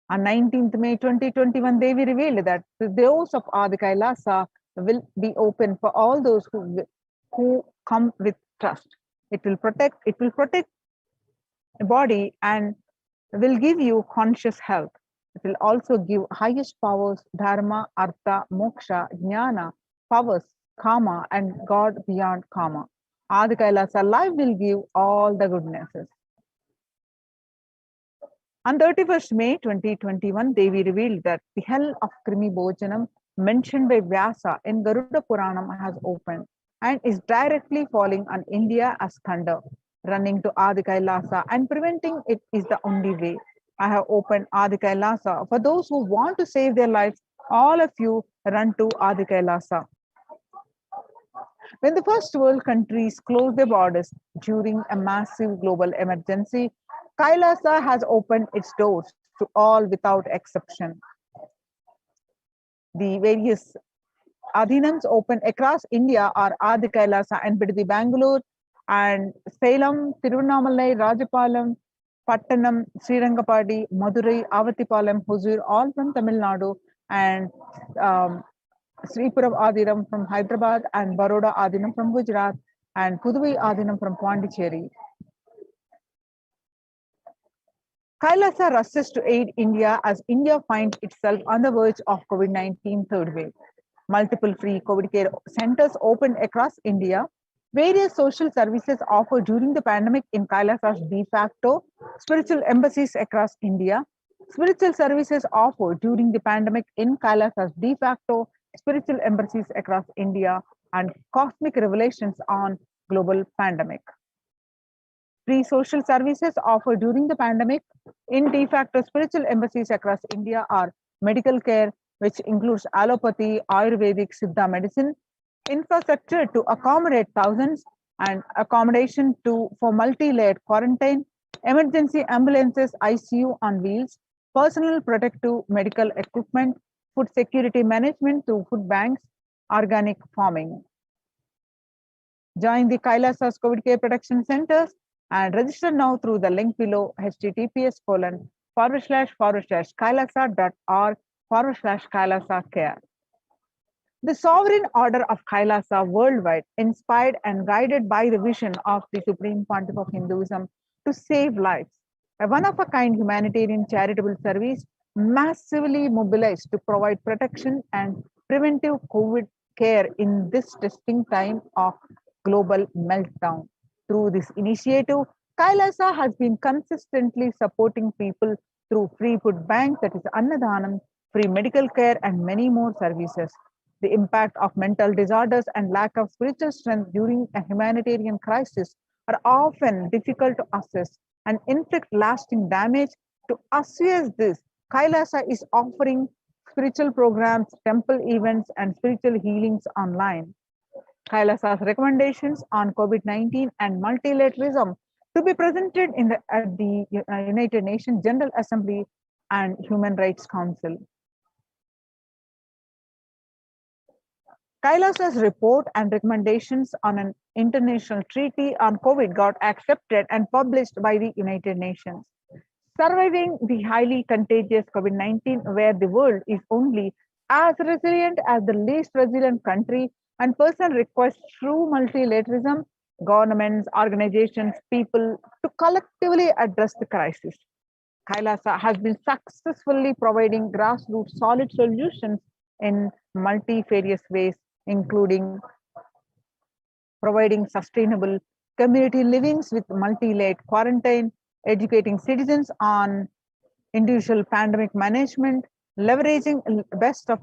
On 19th May 2021, Devi revealed that the doors of Adi Kailasa will be open for all those who come with trust. It will protect the body and will give you conscious health. It will also give highest powers, dharma, artha, moksha, jnana, powers, karma, and God beyond karma. Adi Kailasa life will give all the goodnesses. On 31st May 2021, Devi revealed that the hell of Krimi Bhojanam mentioned by Vyasa in Garuda Puranam has opened and is directly falling on India as thunder. Running to Adi Kailasa and preventing it is the only way. I have opened Adi Kailasa for those who want to save their lives. All of you run to Adi Kailasa. When the first world countries closed their borders during a massive global emergency, Kailasa has opened its doors to all without exception. The various Adhinams open across India are Adi Kailasa and Bidadi Bangalore and Salem, Tiruvannamalai, Rajapalam, Pattanam, Srirangapadi, Madurai, Avatipalam, Huzur, all from Tamil Nadu, and Sripuram Adinam from Hyderabad, and Baroda Adinam from Gujarat, and Puduvai Adinam from Pondicherry. Kailasa rushes to aid India as India finds itself on the verge of COVID-19 third wave. Multiple free COVID care centers opened across India. Various social services offered during the pandemic in Kailasa's de facto spiritual embassies across India. Spiritual services offered during the pandemic in Kailasa's de facto spiritual embassies across India, and cosmic revelations on global pandemic. Free social services offered during the pandemic in de facto spiritual embassies across India are medical care, which includes allopathy, Ayurvedic, Siddha medicine, infrastructure to accommodate thousands, and accommodation for multi-layered quarantine, emergency ambulances, ICU on wheels, personal protective medical equipment, food security management through food banks, organic farming. Join the Kailasa's COVID Care Protection Centers and register now through the link below, https://kailasa.org/Kailasa care. The sovereign order of Kailasa worldwide, inspired and guided by the vision of the Supreme Pontiff of Hinduism to save lives, a one-of-a-kind humanitarian charitable service massively mobilized to provide protection and preventive COVID care in this testing time of global meltdown. Through this initiative, Kailasa has been consistently supporting people through free food bank, that is Annadanam, free medical care, and many more services. The impact of mental disorders and lack of spiritual strength during a humanitarian crisis are often difficult to assess and inflict lasting damage. To assess this, Kailasa is offering spiritual programs, temple events, and spiritual healings online. Kailasa's recommendations on COVID-19 and multilateralism to be presented at the United Nations General Assembly and Human Rights Council. Kailasa's report and recommendations on an international treaty on COVID got accepted and published by the United Nations. Surviving the highly contagious COVID-19, where the world is only as resilient as the least resilient country, and person requests true multilateralism, governments, organizations, people to collectively address the crisis. Kailasa has been successfully providing grassroots solid solutions in multifarious ways, including providing sustainable community livings with multi-layered quarantine, educating citizens on individual pandemic management, leveraging best of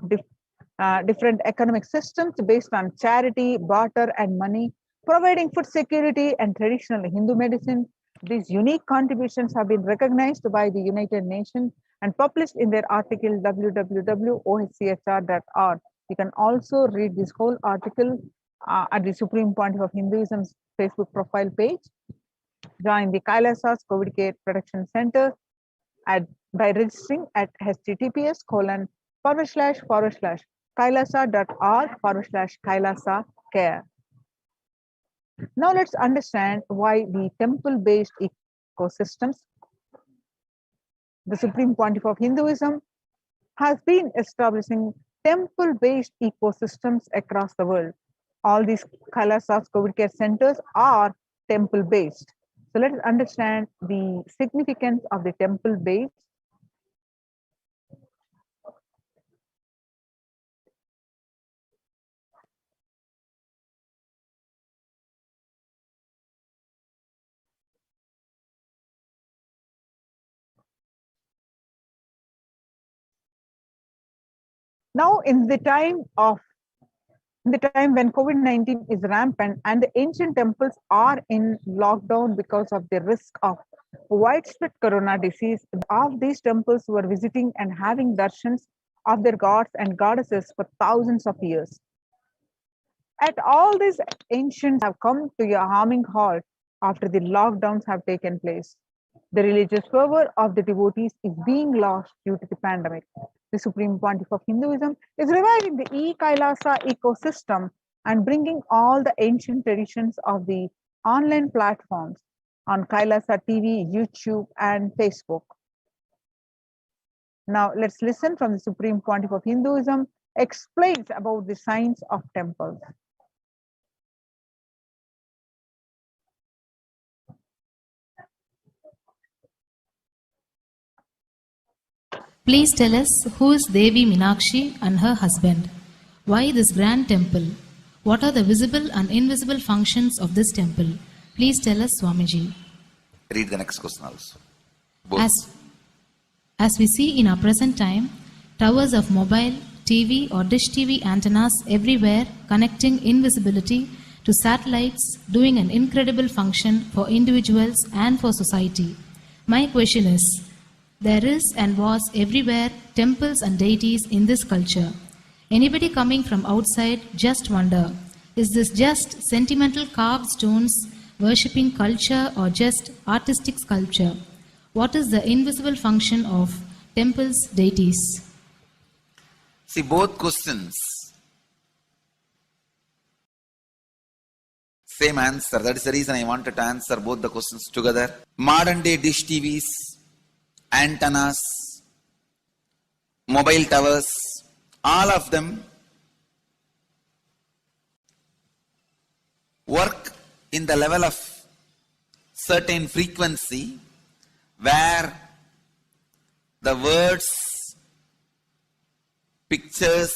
different economic systems based on charity, barter, and money, providing food security and traditional Hindu medicine. These unique contributions have been recognized by the United Nations and published in their article www.ohchr.org. You can also read this whole article at the Supreme Pontiff of Hinduism's Facebook profile page. Join the Kailasa's COVID Care Protection Center by registering at https://kailasa.org/kailasa care. Now let's understand why the temple-based ecosystems. The Supreme Pontiff of Hinduism has been establishing temple-based ecosystems across the world. All these Kailasa's COVID care centers are temple-based. So let's understand the significance of the temple-based. Now, in the time when COVID-19 is rampant and the ancient temples are in lockdown because of the risk of widespread corona disease, of these temples were visiting and having darshans of their gods and goddesses for thousands of years. At all these ancients have come to a harming halt after the lockdowns have taken place. The religious fervor of the devotees is being lost due to the pandemic. The Supreme Pontiff of Hinduism is reviving the e-Kailasa ecosystem and bringing all the ancient traditions of the online platforms on Kailasa TV, YouTube, and Facebook. Now let's listen from the Supreme Pontiff of Hinduism explains about the science of temples. Please tell us who is Devi Meenakshi and her husband. Why this grand temple? What are the visible and invisible functions of this temple? Please tell us, Swamiji. Read the next question also. As we see in our present time, towers of mobile, TV or dish TV antennas everywhere connecting invisibility to satellites, doing an incredible function for individuals and for society. My question is, there is and was everywhere temples and deities in this culture. Anybody coming from outside just wonder, is this just sentimental carved stones, worshipping culture or just artistic sculpture? What is the invisible function of temples, deities? See, both questions, same answer. That is the reason I wanted to answer both the questions together. Modern day dish TVs, antennas, mobile towers, all of them work in the level of certain frequency where the words, pictures,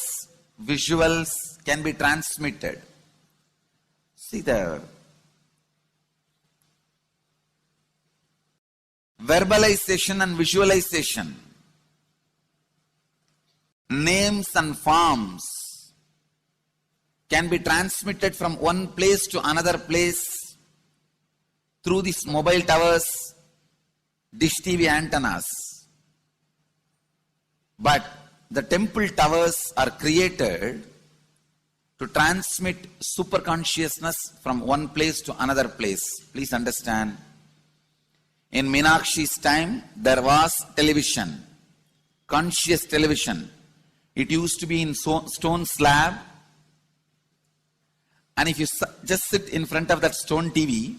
visuals can be transmitted. See, the verbalization and visualization, names and forms can be transmitted from one place to another place through these mobile towers, dish TV antennas. But the temple towers are created to transmit super consciousness from one place to another place. Please understand. In Meenakshi's time, there was television, conscious television. It used to be in stone slab. And if you just sit in front of that stone TV,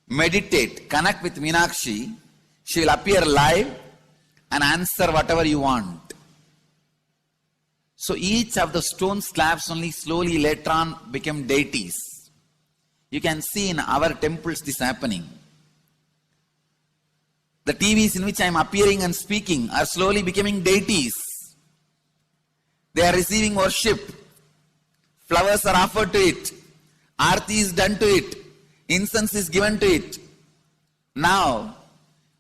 meditate, connect with Meenakshi, she will appear live and answer whatever you want. So each of the stone slabs only slowly later on became deities. You can see in our temples this happening. The TVs in which I am appearing and speaking are slowly becoming deities. They are receiving worship. Flowers are offered to it. Aarti is done to it. Incense is given to it. Now,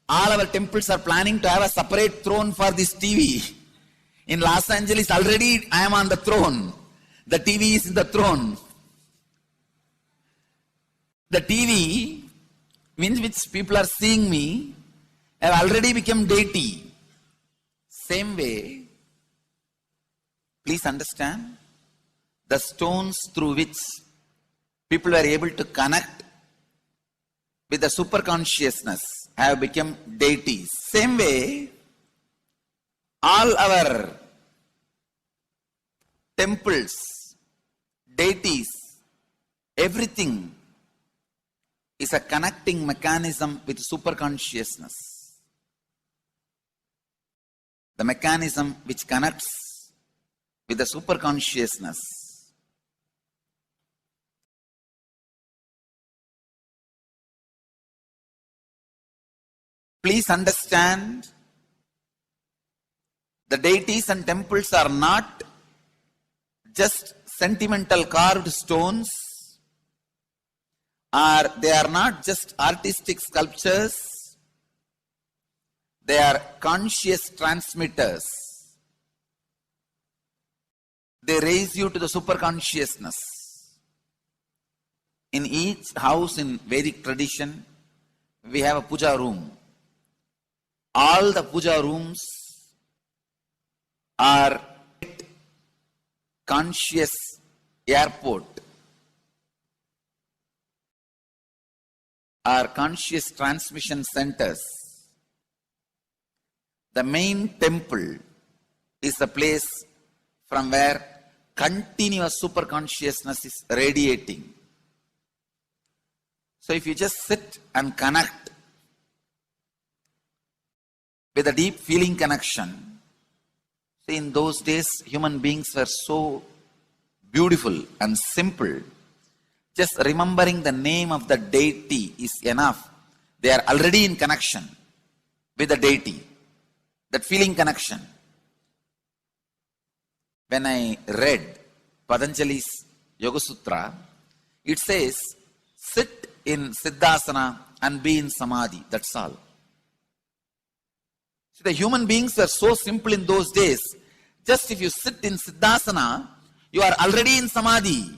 all our temples are planning to have a separate throne for this TV. In Los Angeles, already I am on the throne. The TV is in the throne. The TV, in which people are seeing me, have already become deity. Same way, please understand, the stones through which people were able to connect with the super consciousness have become deities. Same way, all our temples, deities, everything is a connecting mechanism with super consciousness. The mechanism which connects with the super consciousness. Please understand, the deities and temples are not just sentimental carved stones, or they are not just artistic sculptures. They are conscious transmitters. They raise you to the super consciousness. In each house in Vedic tradition, we have a puja room. All the puja rooms are conscious airport, are conscious transmission centers. The main temple is the place from where continuous super consciousness is radiating. So if you just sit and connect with a deep feeling connection, see, in those days human beings were so beautiful and simple. Just remembering the name of the deity is enough. They are already in connection with the deity. That feeling connection. When I read Patanjali's Yoga Sutra, it says, sit in Siddhasana and be in Samadhi. That's all. See, the human beings were so simple in those days. Just if you sit in Siddhasana, you are already in Samadhi.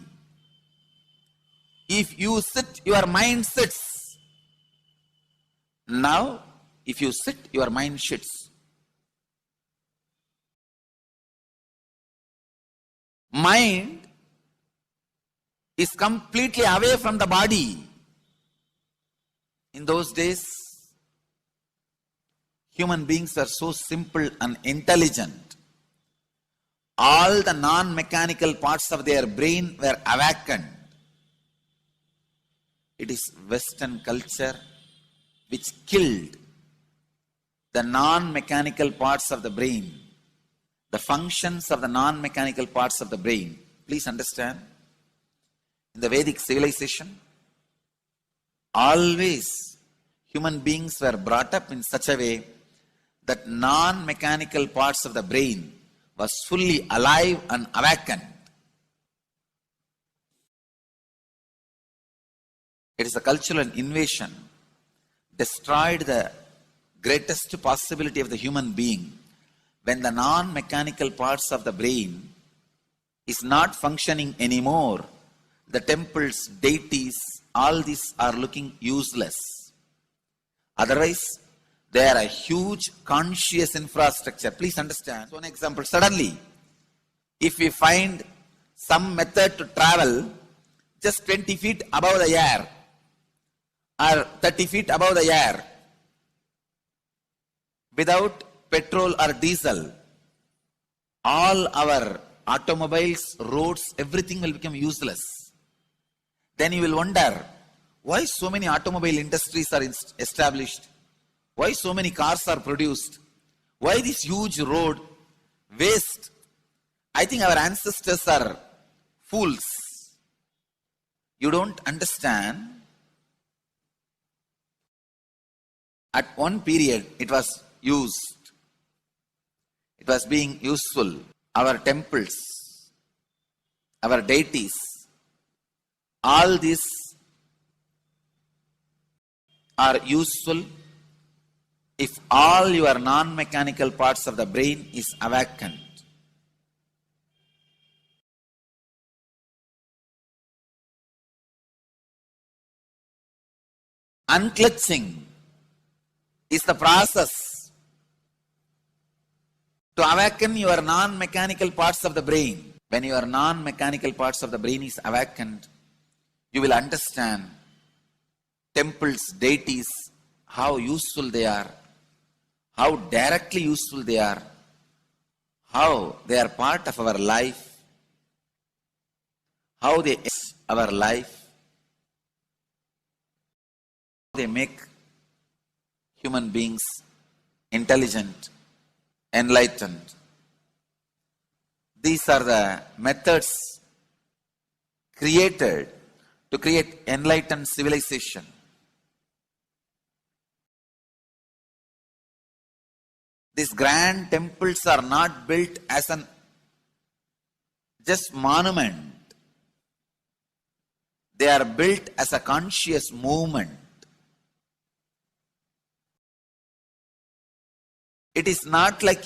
If you sit, your mind sits. Now, if you sit, your mind sits. Mind is completely away from the body. In those days, human beings were so simple and intelligent. All the non-mechanical parts of their brain were awakened. It is Western culture which killed the non-mechanical parts of the brain, the functions of the non-mechanical parts of the brain. Please understand, in the Vedic civilization, always human beings were brought up in such a way that non-mechanical parts of the brain was fully alive and awakened. It is a cultural invasion, destroyed the greatest possibility of the human being when the non-mechanical parts of the brain is not functioning anymore, the temples, deities, all these are looking useless. Otherwise, they are a huge conscious infrastructure. Please understand. One example, suddenly, if we find some method to travel just 20 feet above the air or 30 feet above the air without petrol or diesel, all our automobiles, roads, everything will become useless. Then you will wonder, why so many automobile industries are established? Why so many cars are produced? Why this huge road waste? I think our ancestors are fools. You don't understand. At one period, it was used. It was being useful. Our temples, our deities, all these are useful if all your non-mechanical parts of the brain is awakened. Unclutching is the process to awaken your non-mechanical parts of the brain. When your non-mechanical parts of the brain is awakened, you will understand temples, deities, how useful they are, how directly useful they are, how they are part of our life, how they enrich our life, they make human beings intelligent, enlightened. These are the methods created to create enlightened civilization. These grand temples are not built as an just monument. They are built as a conscious movement. It is not like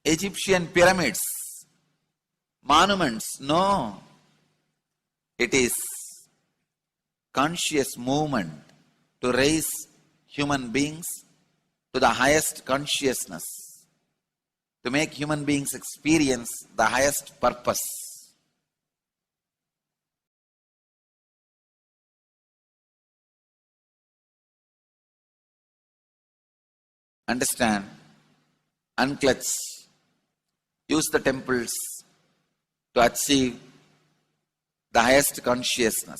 Egyptian pyramids, monuments. No. It is conscious movement to raise human beings to the highest consciousness, to make human beings experience the highest purpose. Understand, unclutch, use the temples to achieve the highest consciousness.